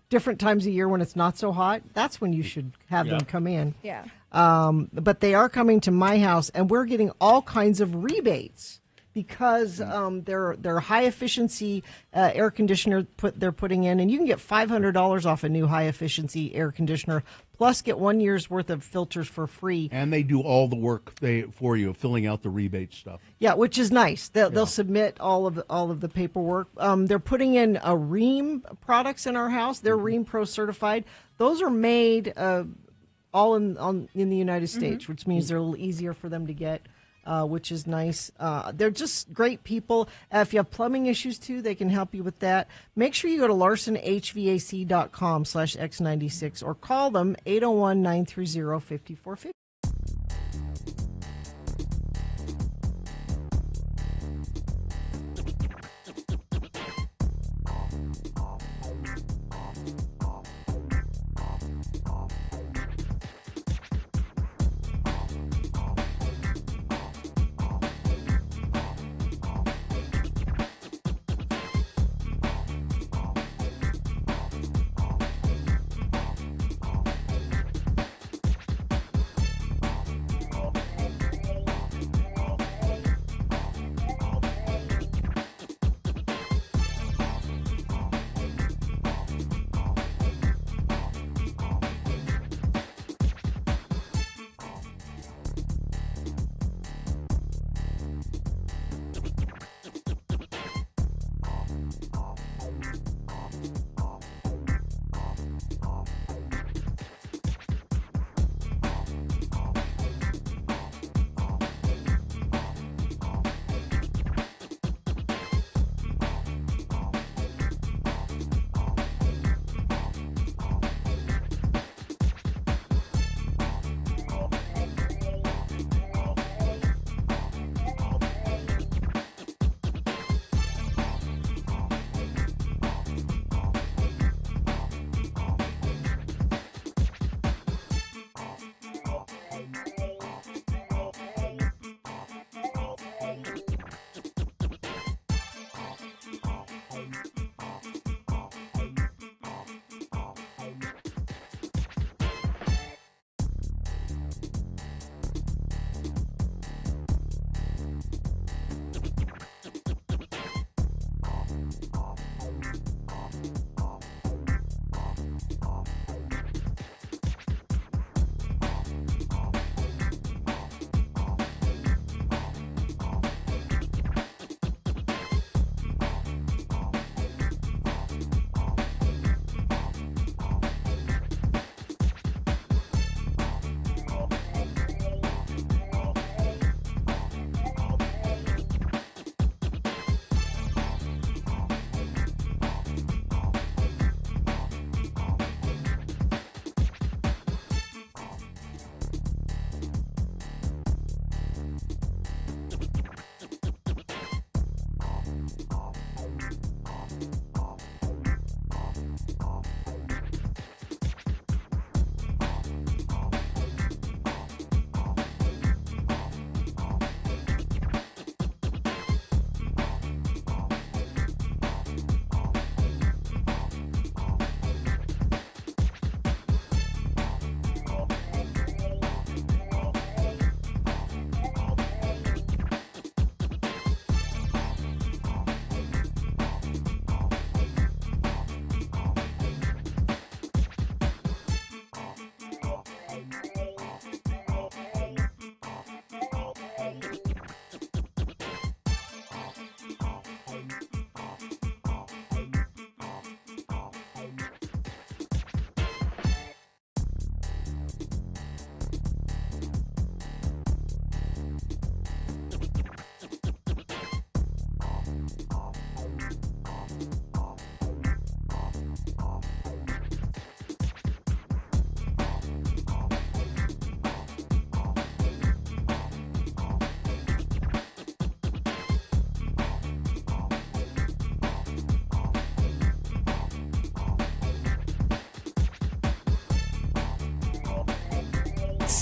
different times of year when it's not so hot. That's when you should have them come in. Yeah. But they are coming to my house, and we're getting all kinds of rebates because they're high efficiency air conditioner they're putting in, and you can get $500 off a new high efficiency air conditioner. Plus, get 1 year's worth of filters for free. And they do all the work for you, filling out the rebate stuff. Yeah, which is nice. They'll submit all of the paperwork. They're putting in Rheem products in our house. They're Rheem Pro certified. Those are made all in the United States, which means they're a little easier for them to get. Which is nice. They're just great people. If you have plumbing issues, too, they can help you with that. Make sure you go to larsonhvac.com/x96 or call them 801-930-5450.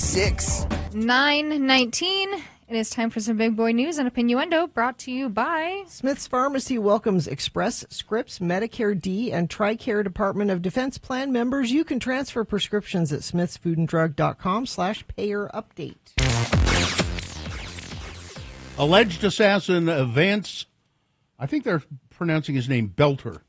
6. 9:19. It is time for some big boy news and Opinioendo, brought to you by Smith's Pharmacy welcomes Express Scripts, Medicare D, and TRICARE Department of Defense Plan members. You can transfer prescriptions at smithsfoodanddrug.com/payer update. Alleged assassin Vance, I think they're pronouncing his name Belter,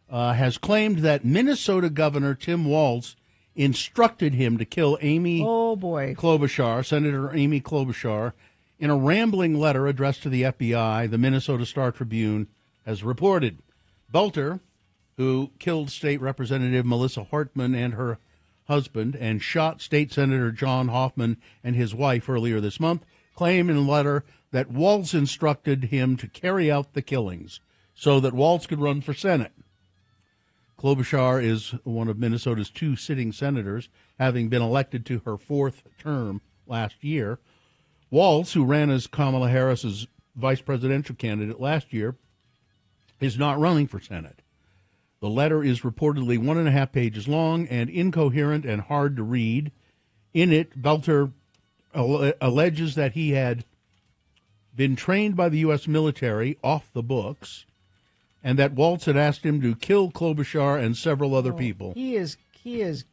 has claimed that Minnesota Governor Tim Walz instructed him to kill Amy Klobuchar, Senator Amy Klobuchar, in a rambling letter addressed to the FBI, the Minnesota Star Tribune has reported. Belter, who killed State Representative Melissa Hartman and her husband and shot State Senator John Hoffman and his wife earlier this month, claimed in a letter that Walz instructed him to carry out the killings so that Walz could run for Senate. Klobuchar is one of Minnesota's 2 sitting senators, having been elected to her 4th term last year. Walz, who ran as Kamala Harris's vice presidential candidate last year, is not running for Senate. The letter is reportedly 1.5 pages long and incoherent and hard to read. In it, Belter alleges that he had been trained by the U.S. military off the books, and that Walz had asked him to kill Klobuchar and several other people. He is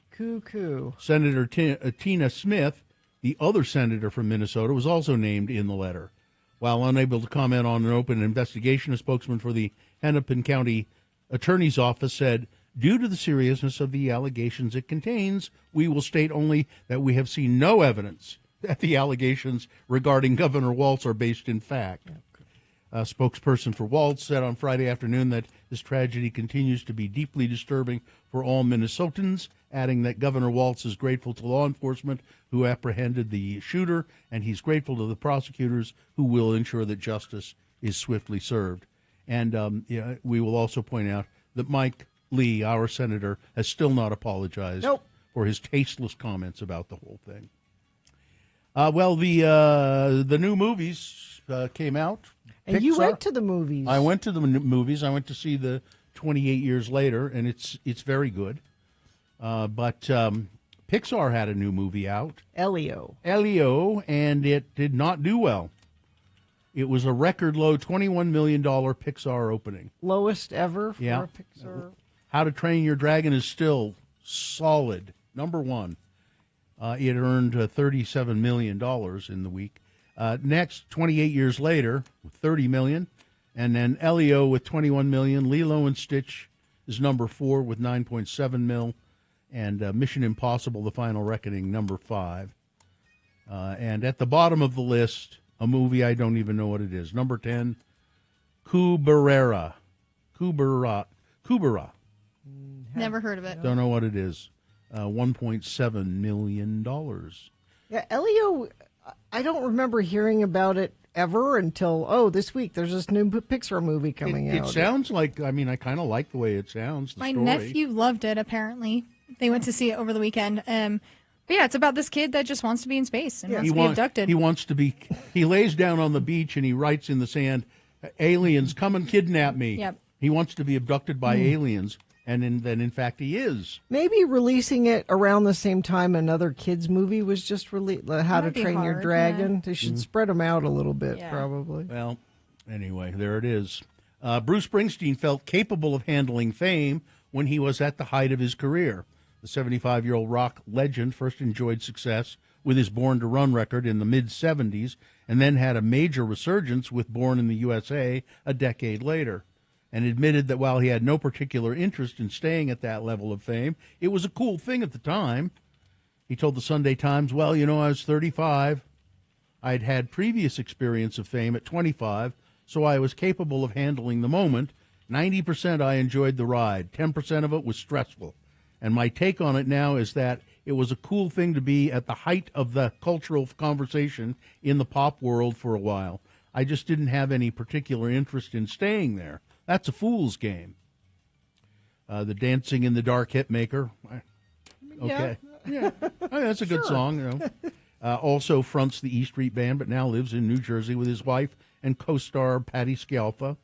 cuckoo. Senator Tina Smith, the other senator from Minnesota, was also named in the letter. While unable to comment on an open investigation, a spokesman for the Hennepin County Attorney's Office said, "Due to the seriousness of the allegations it contains, we will state only that we have seen no evidence that the allegations regarding Governor Walz are based in fact." A spokesperson for Walz said on Friday afternoon that this tragedy continues to be deeply disturbing for all Minnesotans, adding that Governor Walz is grateful to law enforcement who apprehended the shooter, and he's grateful to the prosecutors who will ensure that justice is swiftly served. And we will also point out that Mike Lee, our senator, has still not apologized for his tasteless comments about the whole thing. The new movies came out. And you went to the movies. I went to the movies. I went to see the 28 Years Later, and it's very good. But Pixar had a new movie out. Elio, and it did not do well. It was a record low $21 million Pixar opening. Lowest ever for a Pixar. How to Train Your Dragon is still solid. Number 1. It earned $37 million in the week. Next, 28 Years Later, with $30 million. And then Elio with $21 million. Lilo and Stitch is number 4 with $9.7 million. And Mission Impossible, The Final Reckoning, number 5. And at the bottom of the list, a movie I don't even know what it is. Number 10, Kubera. Never heard of it. Don't know what it is. $1.7 million. Yeah, Elio, I don't remember hearing about it ever until, this week there's this new Pixar movie coming out. It sounds like, I kind of like the way it sounds. My nephew loved it, apparently. They went to see it over the weekend. But yeah, it's about this kid that just wants to be in space and wants to be abducted. He lays down on the beach and he writes in the sand, "Aliens, come and kidnap me." Yep. He wants to be abducted by aliens, and then in fact he is. Maybe releasing it around the same time another kids movie was just released, How to Train Your Dragon. Yeah. They should spread them out a little bit, probably. Well, anyway, there it is. Bruce Springsteen felt capable of handling fame when he was at the height of his career. The 75-year-old rock legend first enjoyed success with his Born to Run record in the mid-'70s and then had a major resurgence with Born in the USA a decade later, and admitted that while he had no particular interest in staying at that level of fame, it was a cool thing at the time. He told the Sunday Times, "Well, I was 35. I'd had previous experience of fame at 25, so I was capable of handling the moment. 90% I enjoyed the ride. 10% of it was stressful. And my take on it now is that it was a cool thing to be at the height of the cultural conversation in the pop world for a while. I just didn't have any particular interest in staying there. That's a fool's game." The Dancing in the Dark hitmaker. Okay. Yeah. That's a good song. Also fronts the E Street Band, but now lives in New Jersey with his wife and co-star Patty Scialfa,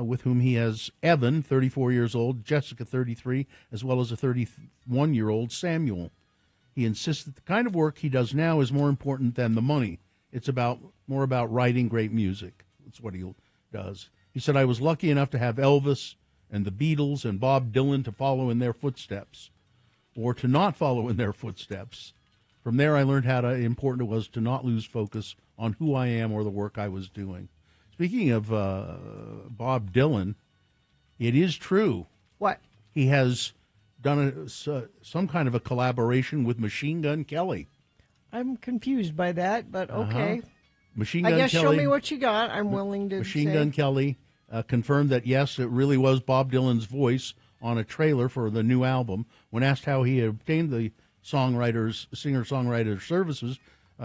with whom he has Evan, 34 years old, Jessica, 33, as well as a 31-year-old Samuel. He insists that the kind of work he does now is more important than the money. It's more about writing great music. That's what he does. He said, I was lucky enough to have Elvis and the Beatles and Bob Dylan to follow in their footsteps, or to not follow in their footsteps. From there, I learned how important it was to not lose focus on who I am or the work I was doing. Speaking of Bob Dylan, it is true. What? He has done some kind of a collaboration with Machine Gun Kelly. I'm confused by that, but okay. Machine Gun I guess Kelly, show me what you got. I'm willing to Machine say. Gun Kelly confirmed that, yes, it really was Bob Dylan's voice on a trailer for the new album. When asked how he obtained the singer-songwriter services,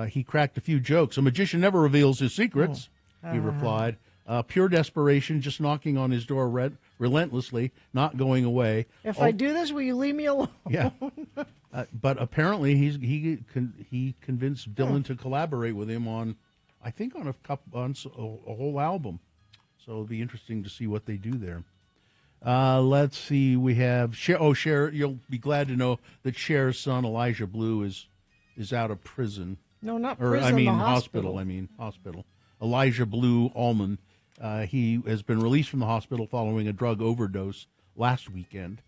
he cracked a few jokes. A magician never reveals his secrets, he replied. Pure desperation, just knocking on his door relentlessly, not going away. If I do this, will you leave me alone? Yeah. But apparently he convinced Dylan to collaborate with him on, I think, on a whole album. So it'll be interesting to see what they do there. Let's see. We have Cher. You'll be glad to know that Cher's son Elijah Blue is out of prison. No, not Or prison. I mean the hospital. Hospital. Elijah Blue Allman. He has been released from the hospital following a drug overdose last weekend.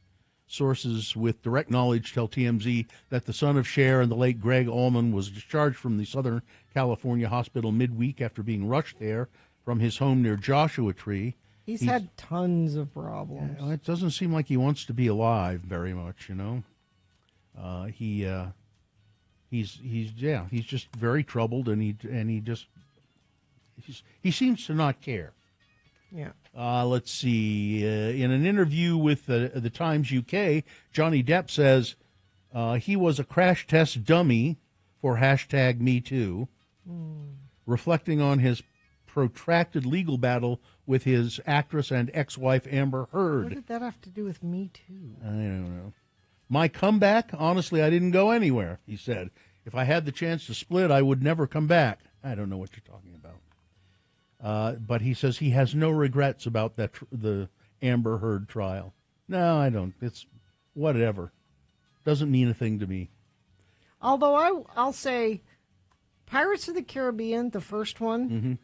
Sources with direct knowledge tell TMZ that the son of Cher and the late Greg Allman was discharged from the Southern California hospital midweek after being rushed there from his home near Joshua Tree. He's had tons of problems. It doesn't seem like he wants to be alive very much, you know. He's just very troubled, and he seems to not care. Yeah. Let's see. In an interview with the Times UK, Johnny Depp says he was a crash test dummy for #MeToo, reflecting on his protracted legal battle with his actress and ex-wife Amber Heard. What did that have to do with Me Too? I don't know. My comeback, honestly, I didn't go anywhere, he said. If I had the chance to split, I would never come back. I don't know what you're talking about. But he says he has no regrets about the Amber Heard trial. No, I don't. It's whatever. Doesn't mean a thing to me. Although I'll say Pirates of the Caribbean, the first one,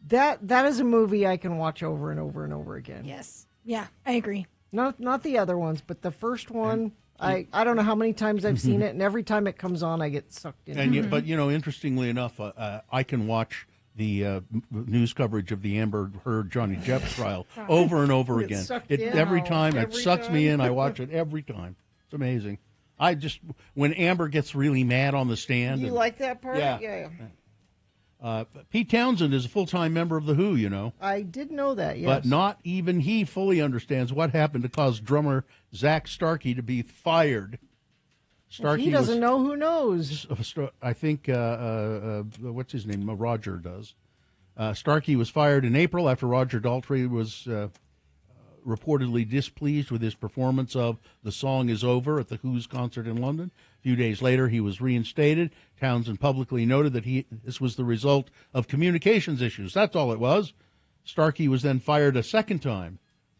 that is a movie I can watch over and over and over again. Yes. Yeah, I agree. Not the other ones, but the first one, I don't know how many times I've seen it, and every time it comes on, I get sucked in. And but interestingly enough, I can watch the news coverage of the Amber Heard Johnny Depp trial over and over again. Every time it sucks me in. I watch it every time. It's amazing. When Amber gets really mad on the stand. You like that part? Yeah. Pete Townsend is a full-time member of The Who, you know. I did know that, yes. But not even he fully understands what happened to cause drummer Zach Starkey to be fired. Starkey, if he doesn't know, who knows? I think, what's his name? Roger does. Starkey was fired in April after Roger Daltrey was reportedly displeased with his performance of The Song Is Over at the Who's concert in London. A few days later, he was reinstated. Townsend publicly noted that this was the result of communications issues. That's all it was. Starkey was then fired a second time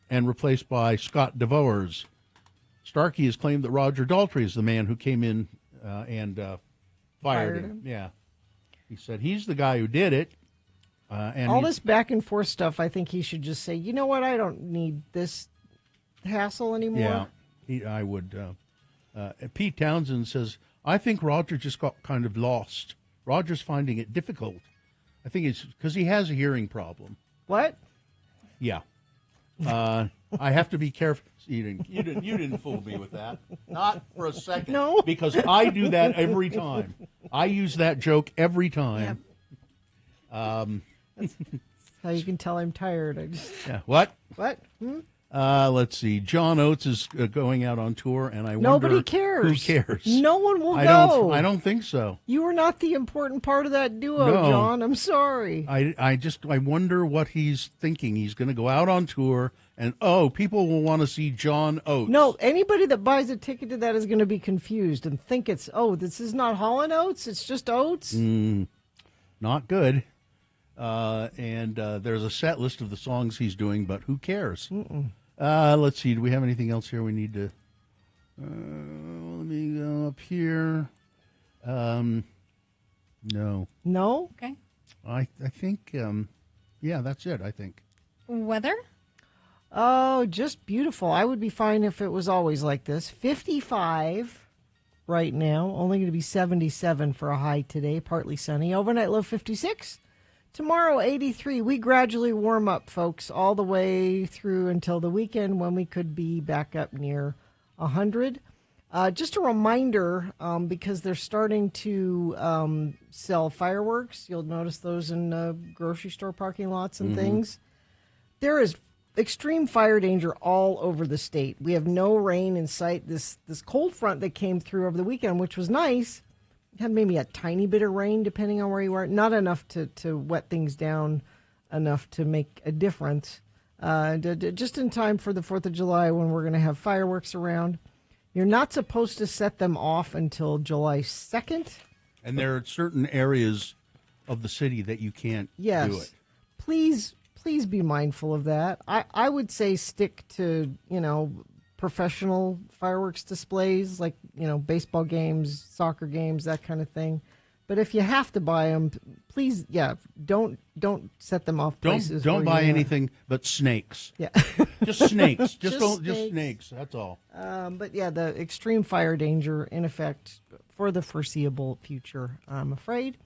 and replaced by Scott DeVoers. Starkey has claimed that Roger Daltrey is the man who came in and fired him. Yeah. He said he's the guy who did it. And all this back and forth stuff, I think he should just say, you know what, I don't need this hassle anymore. Yeah, I would. Pete Townsend says, I think Roger just got kind of lost. Roger's finding it difficult. I think it's because he has a hearing problem. What? Yeah. I have to be careful. You didn't fool me with that. Not for a second. No. Because I do that every time. I use that joke every time. Yeah. That's how you can tell I'm tired. Yeah. What? What? Let's see. John Oates is going out on tour, and I Nobody wonder cares. Who cares? No one will go. I don't think so. You were not the important part of that duo, No. John. I'm sorry. I wonder what he's thinking. He's going to go out on tour, and people will want to see John Oates. No, anybody that buys a ticket to that is going to be confused and think this is not Hall & Oates. It's just Oates. Not good. And there's a set list of the songs he's doing, but who cares? Let's see. Do we have anything else here we need to... let me go up here. No. No? Okay. I think, yeah, that's it, I think. Weather? Oh, just beautiful. I would be fine if it was always like this. 55 right now. Only going to be 77 for a high today. Partly sunny. Overnight low 56. Tomorrow 83. We gradually warm up, folks, all the way through until the weekend when we could be back up near 100. Just a reminder, because they're starting to sell fireworks. You'll notice those in grocery store parking lots and things. There is extreme fire danger all over the state. We have no rain in sight. This cold front that came through over the weekend, which was nice, had maybe a tiny bit of rain depending on where you are. Not enough to wet things down enough to make a difference. Just in time for the 4th of July when we're going to have fireworks around. You're not supposed to set them off until July 2nd. And there are certain areas of the city that you can't do it. Please be mindful of that. I would say stick to, professional fireworks displays like, baseball games, soccer games, that kind of thing. But if you have to buy them, please, don't set them off places. Don't buy anything but snakes. Yeah. Just snakes. Just snakes. That's all. But yeah, the extreme fire danger in effect for the foreseeable future, I'm afraid.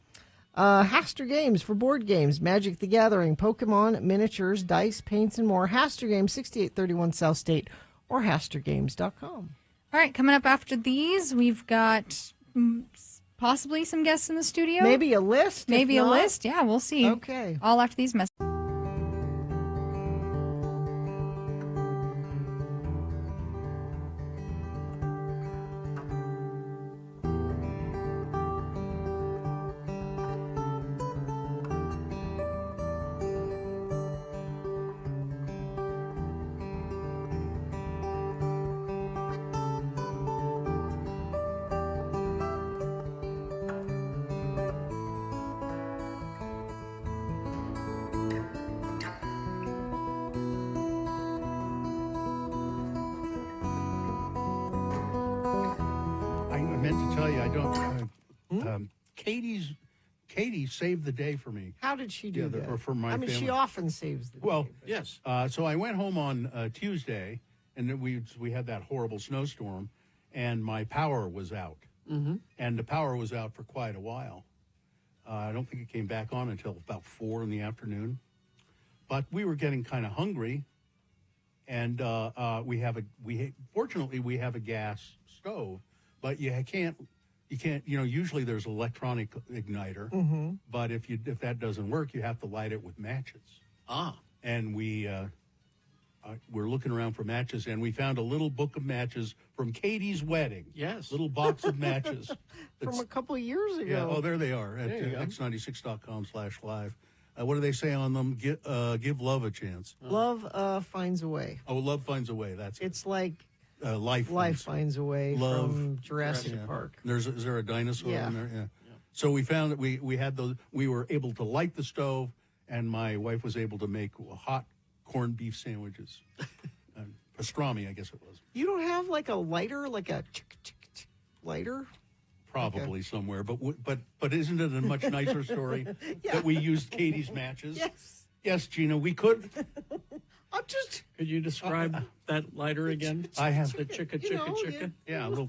Haster Games for board games, Magic the Gathering, Pokemon, miniatures, dice, paints, and more. Haster Games, 6831 South State, or hastergames.com. All right, coming up after these, we've got possibly some guests in the studio. Maybe a list. Maybe a list. Yeah, we'll see. Okay. All after these messages. Katie saved the day for me. How did she do that? Or for my family. She often saves the day. Well, yes. So I went home on Tuesday, and then we had that horrible snowstorm, and my power was out. Mm-hmm. And the power was out for quite a while. I don't think it came back on until about 4 in the afternoon. But we were getting kind of hungry, and fortunately we have a gas stove, but you can't. Usually there's an electronic igniter, but if that doesn't work, you have to light it with matches. And we're looking around for matches, and we found a little book of matches from Katie's wedding. Yes. Little box of matches. From a couple of years ago. Yeah, there they are at x96.com/live. What do they say on them? Give love a chance. Love finds a way. Oh, love finds a way. That's It's like Life finds a way from Jurassic Park. Is there a dinosaur Yeah. in there? Yeah. So we found that we had those. We were able to light the stove, and my wife was able to make hot corned beef sandwiches. Pastrami, I guess it was. You don't have like a lighter, like a lighter? Probably somewhere, but isn't it a much nicer story that we used Katie's matches? Yes, Gina, we could. Could you describe that lighter again? I have the chicka. Yeah, a little.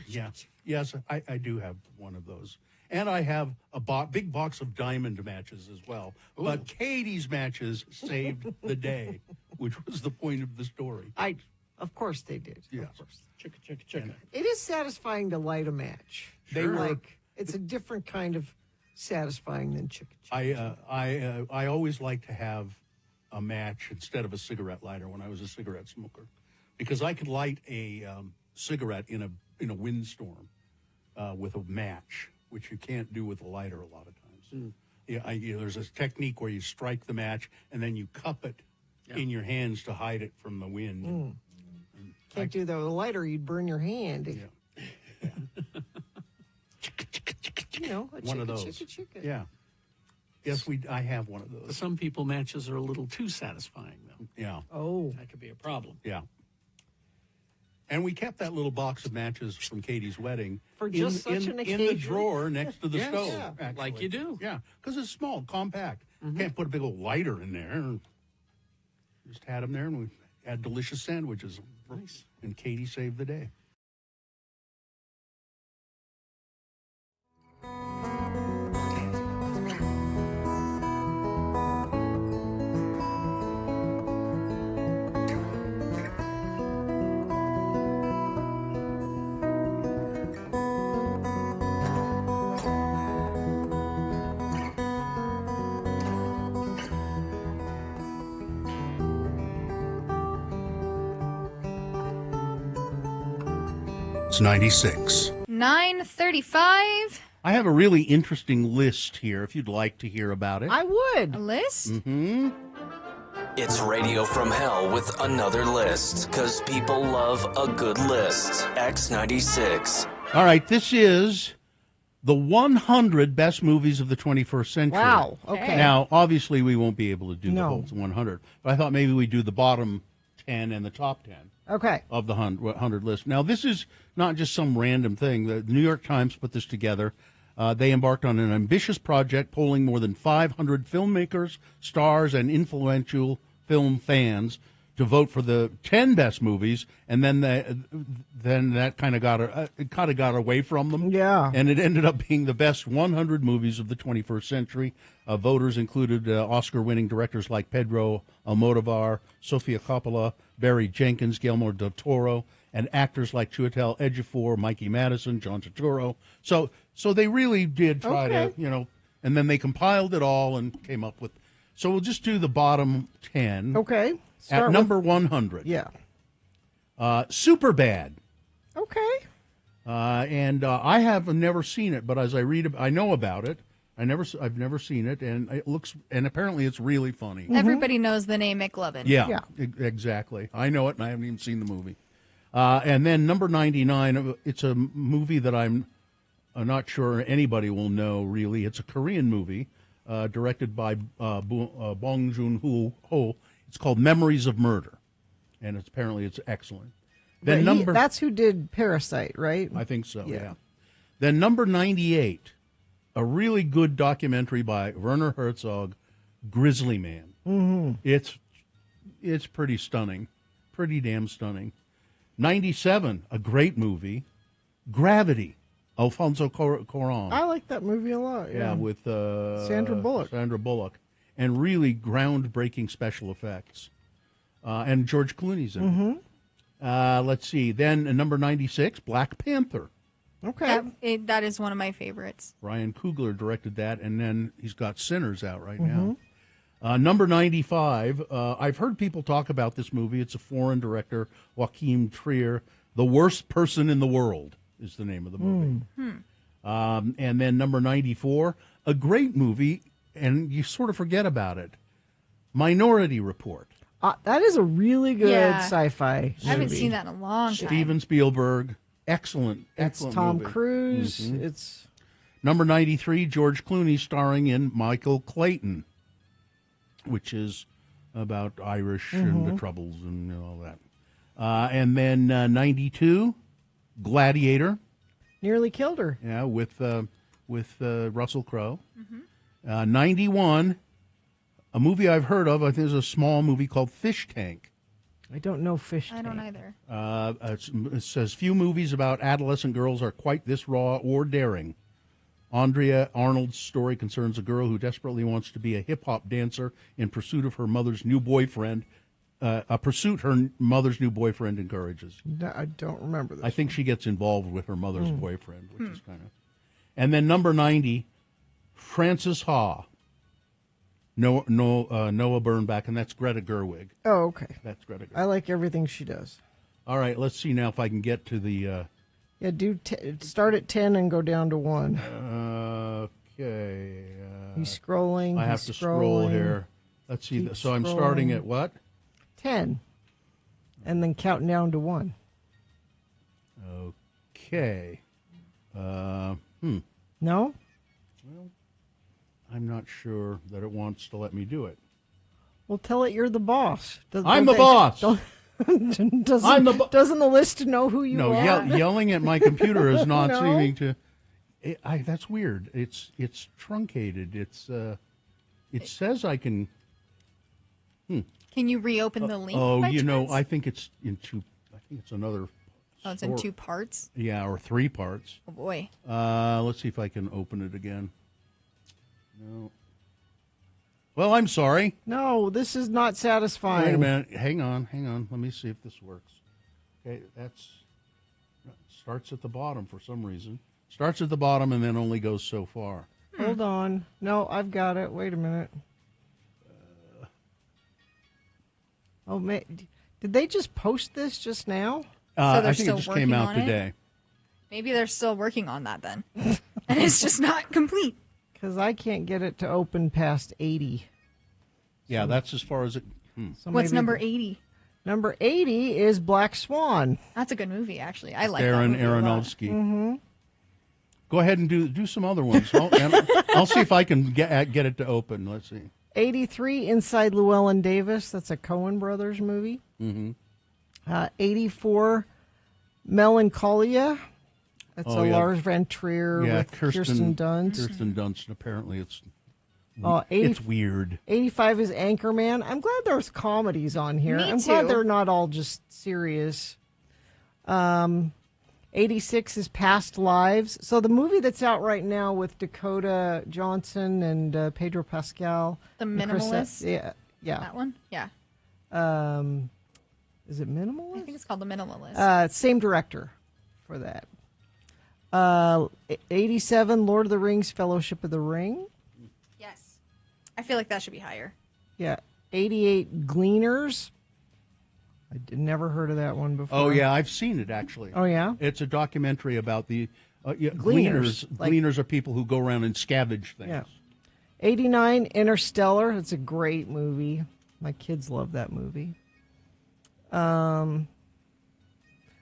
Yeah, yes, I do have one of those, and I have a big box of diamond matches as well. Ooh. But Katie's matches saved the day, which was the point of the story. Of course they did. Yeah. Of course. Chicka. It is satisfying to light a match. Sure. It's a different kind of satisfying than chicka. I always like to have a match instead of a cigarette lighter when I was a cigarette smoker, because I could light a cigarette in a windstorm with a match, which you can't do with a lighter a lot of times. There's a technique where you strike the match and then you cup it in your hands to hide it from the wind. Can't do that with a lighter; you'd burn your hand. Yeah. One of those. Chicka. Yeah. Yes, I have one of those. For some people, matches are a little too satisfying, though. Yeah. Oh. That could be a problem. Yeah. And we kept that little box of matches from Katie's wedding For just such an in the occasion. drawer next to the Yes. stove. Yeah, actually. like you do. Yeah, because it's small, compact. Can't put a big old lighter in there. Just had them there, and we had delicious sandwiches. Nice. And Katie saved the day. It's 96. 9:35. I have a really interesting list here if you'd like to hear about it. I would. A list? Mm-hmm. It's Radio from Hell with another list, because people love a good list. X96. All right, this is the 100 best movies of the 21st century. Wow, okay. Now, obviously, we won't be able to do the No. whole 100, but I thought maybe we'd do the bottom 10 and the top 10. Okay. Of the 100 list. Now, this is not just some random thing. The New York Times put this together. They embarked on an ambitious project polling more than 500 filmmakers, stars, and influential film fans to vote for the 10 best movies, and then that kind of got away from them. Yeah. And it ended up being the best 100 movies of the 21st century. Voters included Oscar-winning directors like Pedro Almodovar, Sofia Coppola, Barry Jenkins, Guillermo del Toro, and actors like Chiwetel Ejiofor, Mikey Madison, John Turturro. So they really did try to, and then they compiled it all and came up with. So we'll just do the bottom 10. Okay. At number 100. Yeah. Superbad. Okay. And I have never seen it, but as I read, I know about it. I've never seen it, and it looks, and apparently it's really funny. Everybody knows the name McLovin. Yeah, exactly. I know it, and I haven't even seen the movie. And then number 99, it's a movie that I'm not sure anybody will know, really. It's a Korean movie directed by Bong Joon-ho. It's called Memories of Murder, and apparently it's excellent. Then that's who did Parasite, right? I think so, yeah. Then number 98, a really good documentary by Werner Herzog, Grizzly Man. Mm-hmm. It's pretty stunning, pretty damn stunning. 97, a great movie, Gravity, Alfonso Cuarón. I like that movie a lot. Yeah, with Sandra Bullock. And really groundbreaking special effects. And George Clooney's in it. Let's see. Then number 96, Black Panther. Okay. That is one of my favorites. Ryan Coogler directed that, and then he's got Sinners out right now. Number 95, I've heard people talk about this movie. It's a foreign director, Joachim Trier. The Worst Person in the World is the name of the movie. And then number 94, a great movie, and you sort of forget about it, Minority Report. That is a really good sci-fi movie. I haven't seen that in a long time. Steven Spielberg. Excellent It's Tom movie. Cruise. It's number 93, George Clooney starring in Michael Clayton, which is about Irish and the Troubles and all that. And then 92, Gladiator. Nearly killed her. Yeah, with Russell Crowe. 91, a movie I've heard of. I think it's a small movie called Fish Tank. I don't know Fish I Tank. don't either. It says few movies about adolescent girls are quite this raw or daring. Andrea Arnold's story concerns a girl who desperately wants to be a hip-hop dancer in pursuit of her mother's new boyfriend, a pursuit her mother's new boyfriend encourages. No, I don't remember this. I think she gets involved with her mother's boyfriend, which is kind of... And then number 90, Frances Ha. Noah Bernbach, and that's Greta Gerwig. Oh, okay. That's Greta Gerwig. I like everything she does. All right, let's see now if I can get to the... Yeah, start at 10 and go down to 1. Okay. He's scrolling. I have to scroll here. Let's see. Keep So I'm starting scrolling. at what? 10. And then counting down to 1. Okay. No? Well, I'm not sure that it wants to let me do it. Well, tell it you're the boss. I'm the boss. doesn't the list know who you no, are? yelling at my computer is not No. seeming to. That's weird. It's truncated. It says I can. Can you reopen the link? Oh, by you know, chance? I think it's in two. I think it's another. Oh, it's in 2 parts. Yeah, or 3 parts. Oh boy. Let's see if I can open it again. No. Well, I'm sorry. No, this is not satisfying. Wait a minute. Hang on. Let me see if this works. Okay, starts at the bottom for some reason. Starts at the bottom and then only goes so far. Hold on. No, I've got it. Wait a minute. Oh, man. Did they just post this just now? So they're I think still it just working came out on it? today. Maybe they're still working on that then. And it's just not complete. Because I can't get it to open past 80. Yeah, that's as far as it. So What's maybe number 80? Number 80 is Black Swan. That's a good movie, actually. I like that Darren movie a lot. Aronofsky. Mm-hmm. Go ahead and do some other ones. I'll see if I can get it to open. Let's see. 83, Inside Llewellyn Davis. That's a Coen Brothers movie. Mm-hmm. 84, Melancholia. That's Oh, a yeah. Lars Van Trier with Kirsten Dunst. Kirsten Dunst. Apparently, it's 80 it's weird. 85 is Anchorman. I'm glad there's comedies on here. Me I'm too. glad they're not all just serious. 86 is Past Lives. So the movie that's out right now with Dakota Johnson and Pedro Pascal. The and Chris Minimalist? yeah. That one? Yeah. Is it Minimalist? I think it's called The Minimalist. Same director for that. 87, Lord of the Rings, Fellowship of the Ring. Yes. I feel like that should be higher. Yeah. 88, Gleaners. Never heard of that one before. Oh yeah, I've seen it actually. Oh yeah, it's a documentary about the Gleaners. Gleaners are people who go around and scavenge things. Yeah. 89, Interstellar. It's a great movie. My kids love that movie.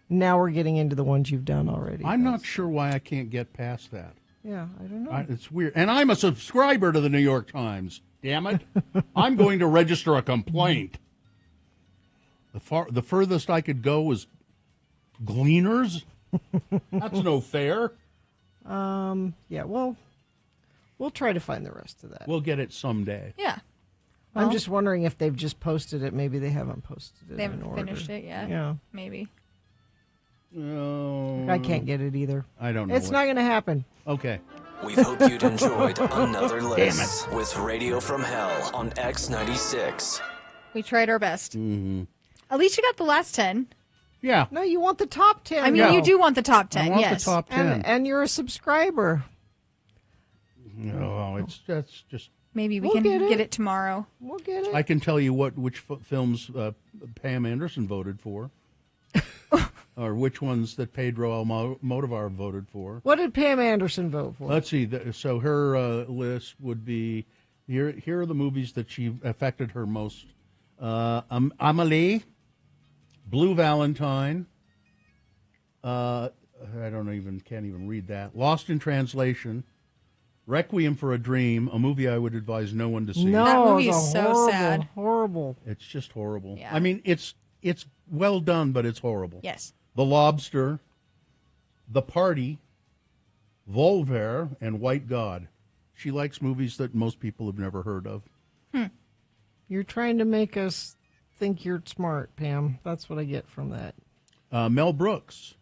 Now we're getting into the ones you've done already. I'm not sure why I can't get past that. Yeah, I don't know. It's weird. And I'm a subscriber to the New York Times. Damn it. I'm going to register a complaint. The furthest I could go was Gleaners. That's no fair. Yeah, well, we'll try to find the rest of that. We'll get it someday. Yeah. I'm just wondering if they've just posted it. Maybe they haven't posted it. They in haven't order. finished it yet. Yeah. Maybe. No. I can't get it either. I don't know. It's not going to happen. Okay. We hope you'd enjoyed another list with Radio from Hell on X96. We tried our best. Mm-hmm. At least you got the last 10. Yeah. No, you want the top 10. I mean, you do want the top 10, I want yes. the top 10. And you're a subscriber. No, that's just. Maybe we We'll can get it. tomorrow. We'll get it. I can tell you which films Pam Anderson voted for, or which ones that Pedro Almodovar voted for. What did Pam Anderson vote for? Let's see. So her list would be here. Here are the movies that she affected her most: Amelie, Blue Valentine. I can't even read that. Lost in Translation. Requiem for a Dream, a movie I would advise no one to see. No, That movie it's is so horrible, sad. Horrible. It's just horrible. Yeah. I mean, it's well done, but it's horrible. Yes. The Lobster, The Party, Volver, and White God. She likes movies that most people have never heard of. You're trying to make us think you're smart, Pam. That's what I get from that. Mel Brooks.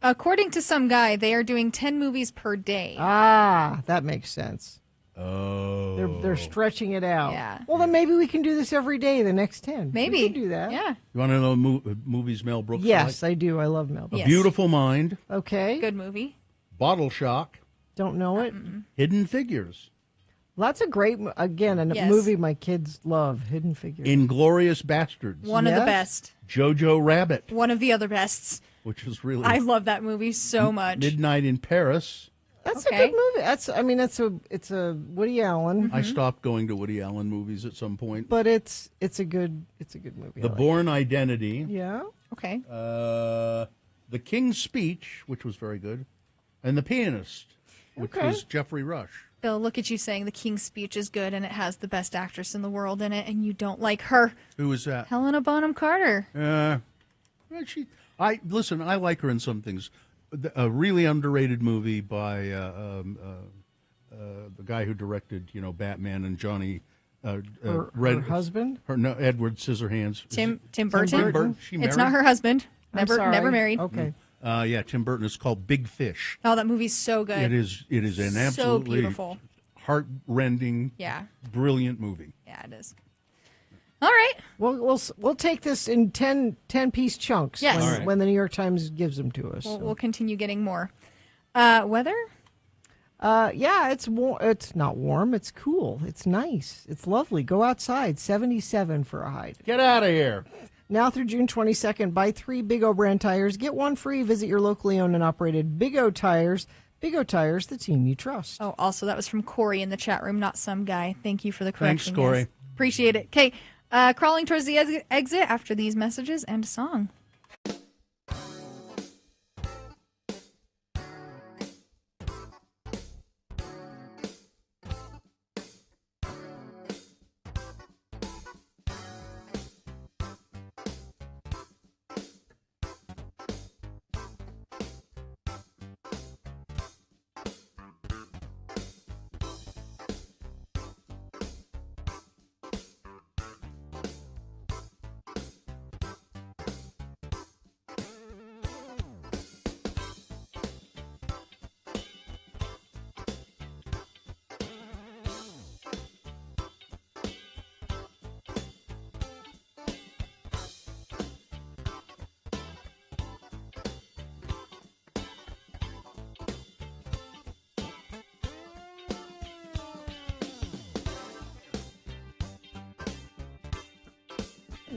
According to some guy, they are doing 10 movies per day. Ah, that makes sense. Oh. They're stretching it out. Yeah. Well, then maybe we can do this every day, the next 10. Maybe. We can do that. Yeah. You want to know movies Mel Brooks Yes, likes? I do. I love Mel. A Brooks. Yes. Beautiful Mind, Okay. Good movie. Bottle Shock, Don't know it. Hidden Figures, Well, that's a great, again, a Yes. movie my kids love, Hidden Figures. Inglorious Bastards, One of the Yes. best. Jojo Rabbit, One of the other bests. which is really I love that movie so much. Midnight in Paris. That's Okay. a good movie. It's a Woody Allen, I stopped going to Woody Allen movies at some point. but it's a good movie. The I like Bourne Identity, it. Yeah. Okay. The King's Speech, which was very good, and The Pianist, which Okay. was Jeffrey Rush. Bill, look at you saying The King's Speech is good and it has the best actress in the world in it, and you don't like her. Who is that? Helena Bonham Carter. I like her in some things. A really underrated movie by the guy who directed, Batman and Johnny. Her husband? Edward Scissorhands. Tim Burton. She married? It's not her husband. Never married. Okay. Tim Burton. It's called Big Fish. Oh, that movie's so good. It is an so absolutely beautiful, heart-rending, brilliant movie. Yeah, it is. All right. We'll take this in 10-piece chunks when the New York Times gives them to us. We'll continue getting more. Weather? It's warm. It's not warm. It's cool. It's nice. It's lovely. Go outside. 77 for a high. Get out of here. Now through June 22nd, buy 3 Big O brand tires. Get 1 free. Visit your locally owned and operated Big O Tires. Big O Tires, the team you trust. Oh, also, that was from Corey in the chat room, not some guy. Thank you for the correction. Thanks, Corey. Yes. Appreciate it. Okay, crawling towards the exit after these messages and a song.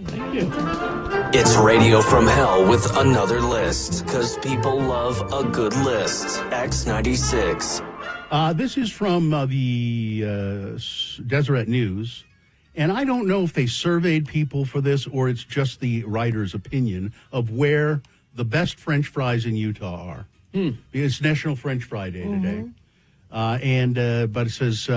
Thank you. It's Radio from Hell with another list, because people love a good list. X96. This is from the Deseret News, and I don't know if they surveyed people for this or it's just the writer's opinion of where the best French fries in Utah are. It's National French Fry Day today. But it says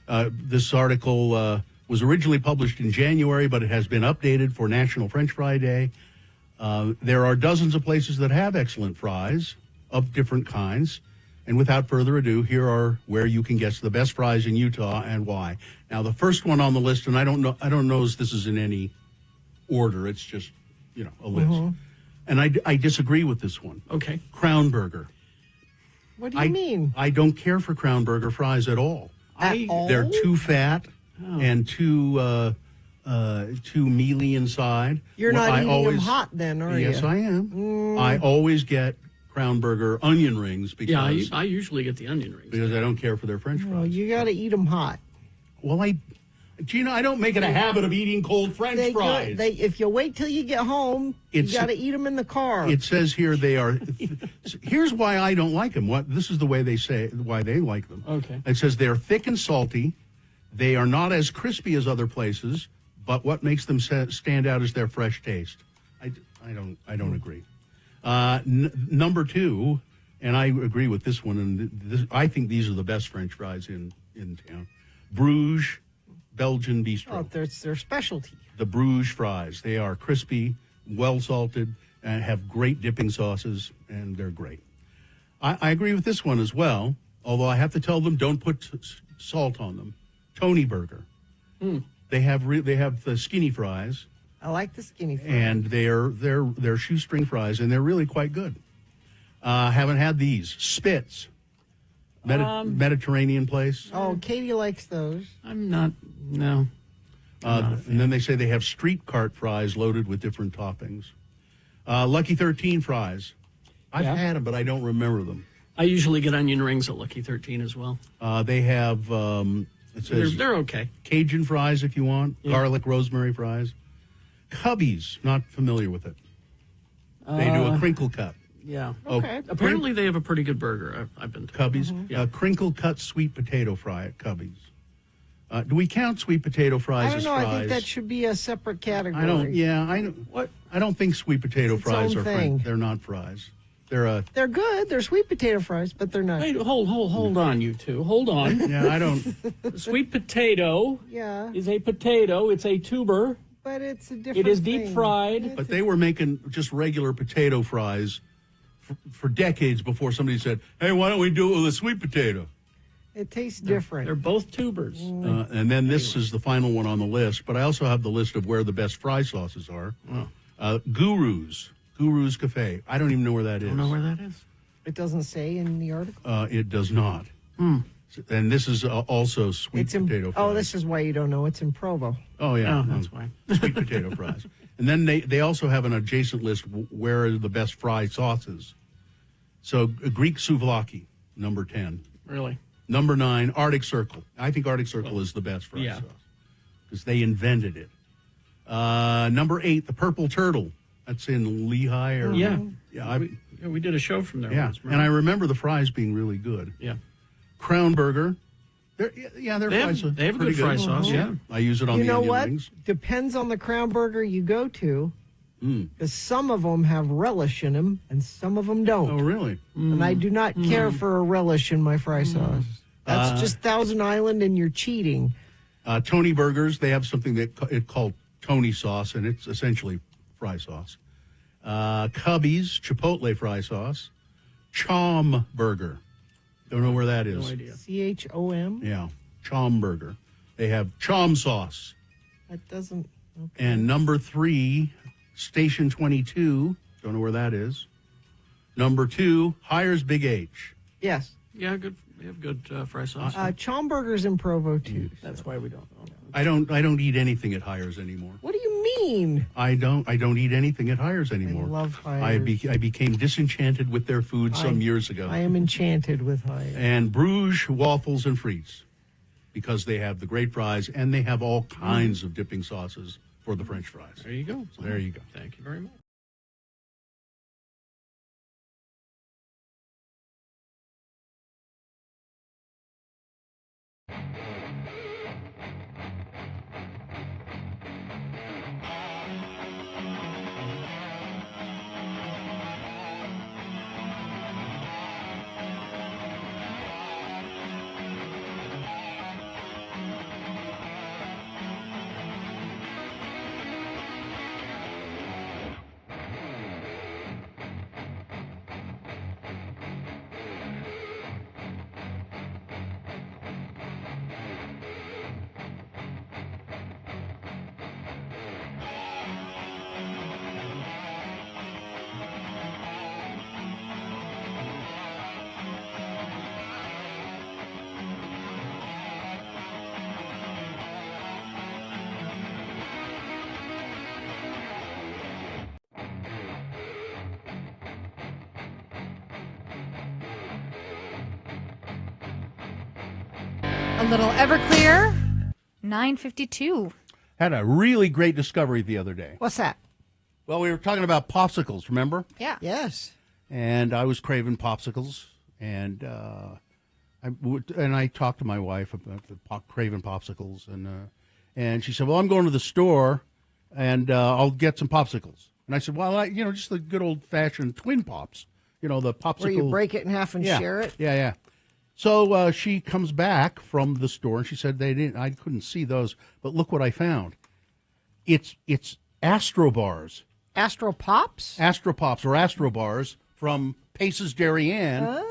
this article was originally published in January, but it has been updated for National French Fry Day. There are dozens of places that have excellent fries of different kinds. And without further ado, here are where you can guess the best fries in Utah and why. Now, the first one on the list, and I don't know if this is in any order. It's just, a list. And I disagree with this one. Okay. Crown Burger. What do you mean? I don't care for Crown Burger fries at all. At all? They're too fat and too mealy inside. You're not eating them hot then, are you? Yes, I am. I always get Crown Burger onion rings because I usually get the onion rings because I don't care for their French fries. Well, you got to eat them hot. Well, Gina, I don't make it a habit of eating cold French fries. If you wait till you get home, you got to eat them in the car. It says here they are. Here's why I don't like them. This is the way they say why they like them. Okay. It says they're thick and salty. They are not as crispy as other places, but what makes them stand out is their fresh taste. I don't agree. Number 2, and I agree with this one, and I think these are the best French fries in town. Bruges Belgian Bistro. Oh, that's their specialty. The Bruges fries. They are crispy, well salted, and have great dipping sauces, and they're great. I agree with this one as well, although I have to tell them don't put salt on them. Tony Burger. They have the skinny fries. I like the skinny fries. And they're shoestring fries, and they're really quite good. Haven't had these. Spitz. Mediterranean place. Oh, Katie likes those. I'm not, no. And then they say they have street cart fries loaded with different toppings. Lucky 13 fries. I've had them, but I don't remember them. I usually get onion rings at Lucky 13 as well. They have, it says... They're okay. Cajun fries if you want. Yeah. Garlic rosemary fries. Cubby's, not familiar with it. They do a crinkle cut. Yeah. Okay. Apparently they have a pretty good burger. I've been told. Cubby's. Crinkle cut sweet potato fry at Cubby's. Do we count sweet potato fries as fries? I think that should be a separate category. I don't think sweet potato fries are fries. They're not fries. They're good. They're sweet potato fries, but they're not. Wait, hold on, you two. Hold on. Yeah, I don't. Sweet potato is a potato. It's a tuber. But it's a different It is deep thing. fried. But they were making just regular potato fries for decades before somebody said, "Hey, why don't we do it with a sweet potato?" It tastes different. They're both tubers. And then this is the final one on the list, but I also have the list of where the best fry sauces are. Guru's Cafe. I don't even know where that is. I don't know where that is. It doesn't say in the article. It does not. And this is also sweet potato fries. Oh, this is why you don't know. It's in Provo. Oh, yeah. Oh, that's why. Sweet potato fries. And then they also have an adjacent list where are the best fry sauces. So Greek souvlaki, number 10. Really? Number 9, Arctic Circle. I think Arctic Circle is the best fry sauce because they invented it. Number 8, the Purple Turtle. That's in Lehigh. We did a show from there. Yeah, once, and I remember the fries being really good. Yeah. Crown Burger. Their fries are they have a pretty good fry sauce, yeah. I use it on You the know onion what? rings. Depends on the Crown Burger you go to. Because some of them have relish in them and some of them don't. Oh, really? And I do not care for a relish in my fry sauce. That's just Thousand Island and you're cheating. Tony Burgers, they have something that called Tony sauce, and it's essentially fry sauce. Cubby's Chipotle fry sauce. Chom Burger. Don't know where that is. No idea. CHOM? Yeah, Chom Burger. They have Chom sauce. That doesn't. Okay. And number 3, Station 22. Don't know where that is. Number 2, Hires Big H. Yes. Yeah, good. We have good fry sauce. Chom Burger's in Provo, too. That's why we don't know. I don't eat anything at Hires anymore. What do you mean? I don't eat anything at Hires anymore. I love Hires. I became disenchanted with their food some years ago. I am enchanted with Hires. And Bruges waffles and frites, because they have the great fries and they have all kinds of dipping sauces for the French fries. There you go. So there you go. Thank you very much. A little Everclear, 9:52. Had a really great discovery the other day. What's that? Well, we were talking about popsicles, remember? Yeah. Yes. And I was craving popsicles, and I talked to my wife about the craving popsicles, and she said, "Well, I'm going to the store, and I'll get some popsicles." And I said, "Well, just the good old fashioned twin pops, the popsicle Where you break it in half and share it. Yeah. So she comes back from the store, and she said I couldn't see those, but look what I found. It's Astro Bars. Astro Pops? Astro Pops or Astro Bars from Pace's Darien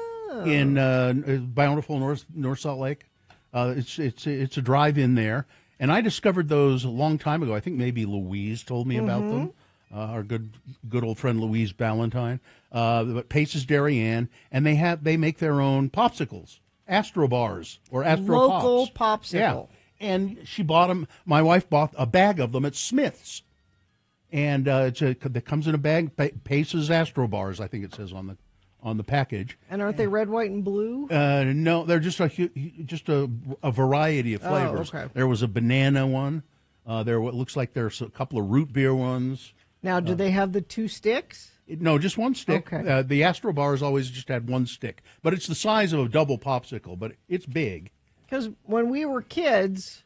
in Bountiful, North Salt Lake. It's a drive-in there, and I discovered those a long time ago. I think maybe Louise told me about them. Our good old friend Louise Ballantyne. But Pace's Darien, and they make their own popsicles, Astro Bars or Astro Local Pops. popsicle. Yeah, and she bought them. My wife bought a bag of them at Smith's. And that comes in a bag. Pace's Astro Bars, I think it says on the package. And aren't they red, white, and blue? No, they're just a variety of flavors. Oh, okay. There was a banana one. There what looks like there's a couple of root beer ones. Now, do they have the 2 sticks? No, just one stick. Okay. The Astro Bars always just had one stick, but it's the size of a double popsicle, but it's big. Because when we were kids,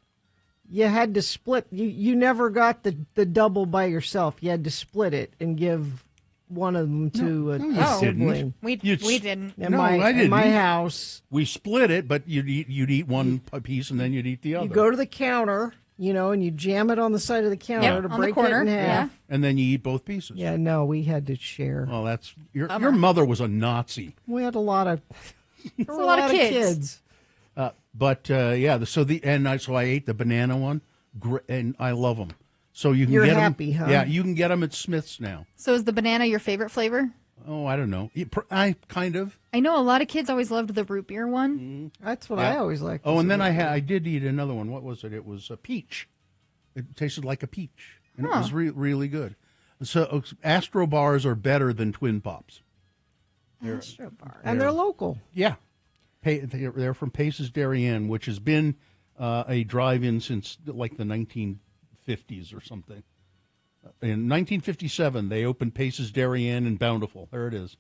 you had to split. You never got the double by yourself. You had to split it and give one of them to a you sibling. We didn't. In I didn't. In my house, We split it, but you'd eat one piece and then you'd eat the other. you go to the counter, and you jam it on the side of the counter to on the break corner. it in half. and then you eat both pieces. Yeah, no, we had to share. Well, that's your mother was a Nazi. We had a lot of It's a lot of kids. So I ate the banana one, and I love them. So you can You're get happy, them. huh? Yeah, you can get them at Smith's now. So is the banana your favorite flavor? Oh, I don't know. I kind of. I know a lot of kids always loved the root beer one. That's what I always liked. Oh, and then I did eat another one. What was it? It was a peach. It tasted like a peach, and it was really good. So Astro bars are better than Twin Pops. Astro bar. And they're local. Yeah, they're from Pace's Dairy Inn, which has been a drive-in since like the 1950s or something. In 1957, they opened Pace's Dairy Inn in Bountiful. There it is.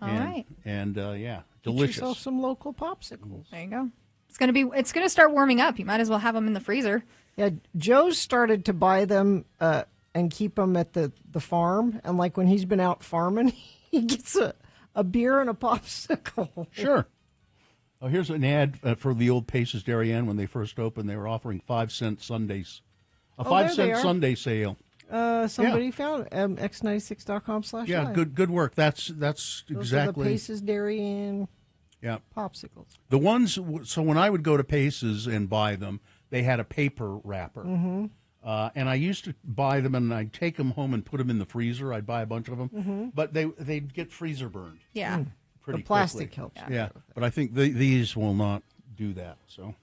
All right. And yeah, Get delicious. yourself some local popsicles. There you go. It's gonna start warming up. You might as well have them in the freezer. Yeah, Joe started to buy them and keep them at the farm. And like when he's been out farming, he gets a beer and a popsicle. Sure. Oh, here's an ad for the old Pace's Dairy Inn when they first opened. They were offering 5-cent Sundays, a 5-cent Sunday sale. Somebody found it, x96.com/live. Yeah, good work. That's Those exactly. are the Pace's Dairy Inn Yeah, popsicles. the ones. So when I would go to Pace's and buy them, they had a paper wrapper, and I used to buy them and I'd take them home and put them in the freezer. I'd buy a bunch of them, but they'd get freezer burned. Yeah. Pretty The plastic quickly. helps. Yeah, but I think these will not do that. So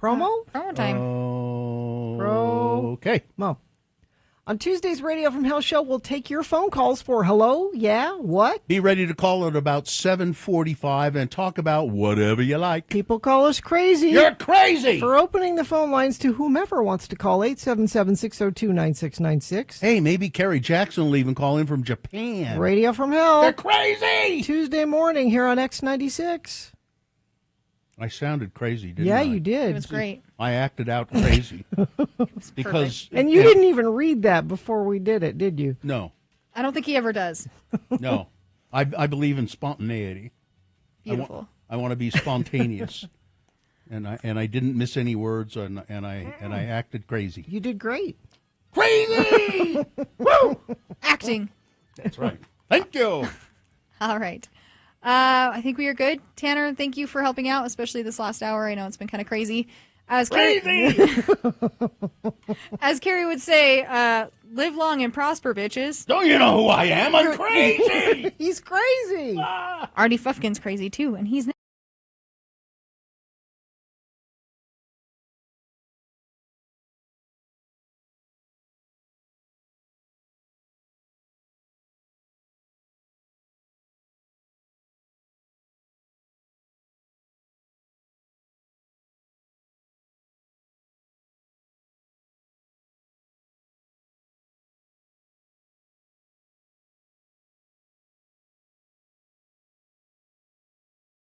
Promo? Promo time. okay. Mo. On Tuesday's Radio from Hell show, we'll take your phone calls for hello, yeah, what? Be ready to call at about 7:45 and talk about whatever you like. People call us crazy. You're crazy! For opening the phone lines to whomever wants to call, 877-602-9696. Hey, maybe Kerry Jackson will even call in from Japan. Radio from Hell. They're crazy! Tuesday morning here on X96. I sounded crazy, didn't Yeah, I? you did. It was great. I acted out crazy. Because And you didn't even read that before we did it, did you? No, I don't think he ever does. no. I believe in spontaneity. Beautiful. I want to be spontaneous. and I didn't miss any words and I acted crazy. You did great. Crazy! Woo! Acting. That's right. Thank you. All right. I think we are good. Tanner, thank you for helping out, especially this last hour. I know it's been kind of crazy. As Carrie would say, live long and prosper, bitches. Don't you know who I am? I'm crazy. He's crazy. Artie Fuffkin's crazy, too, and he's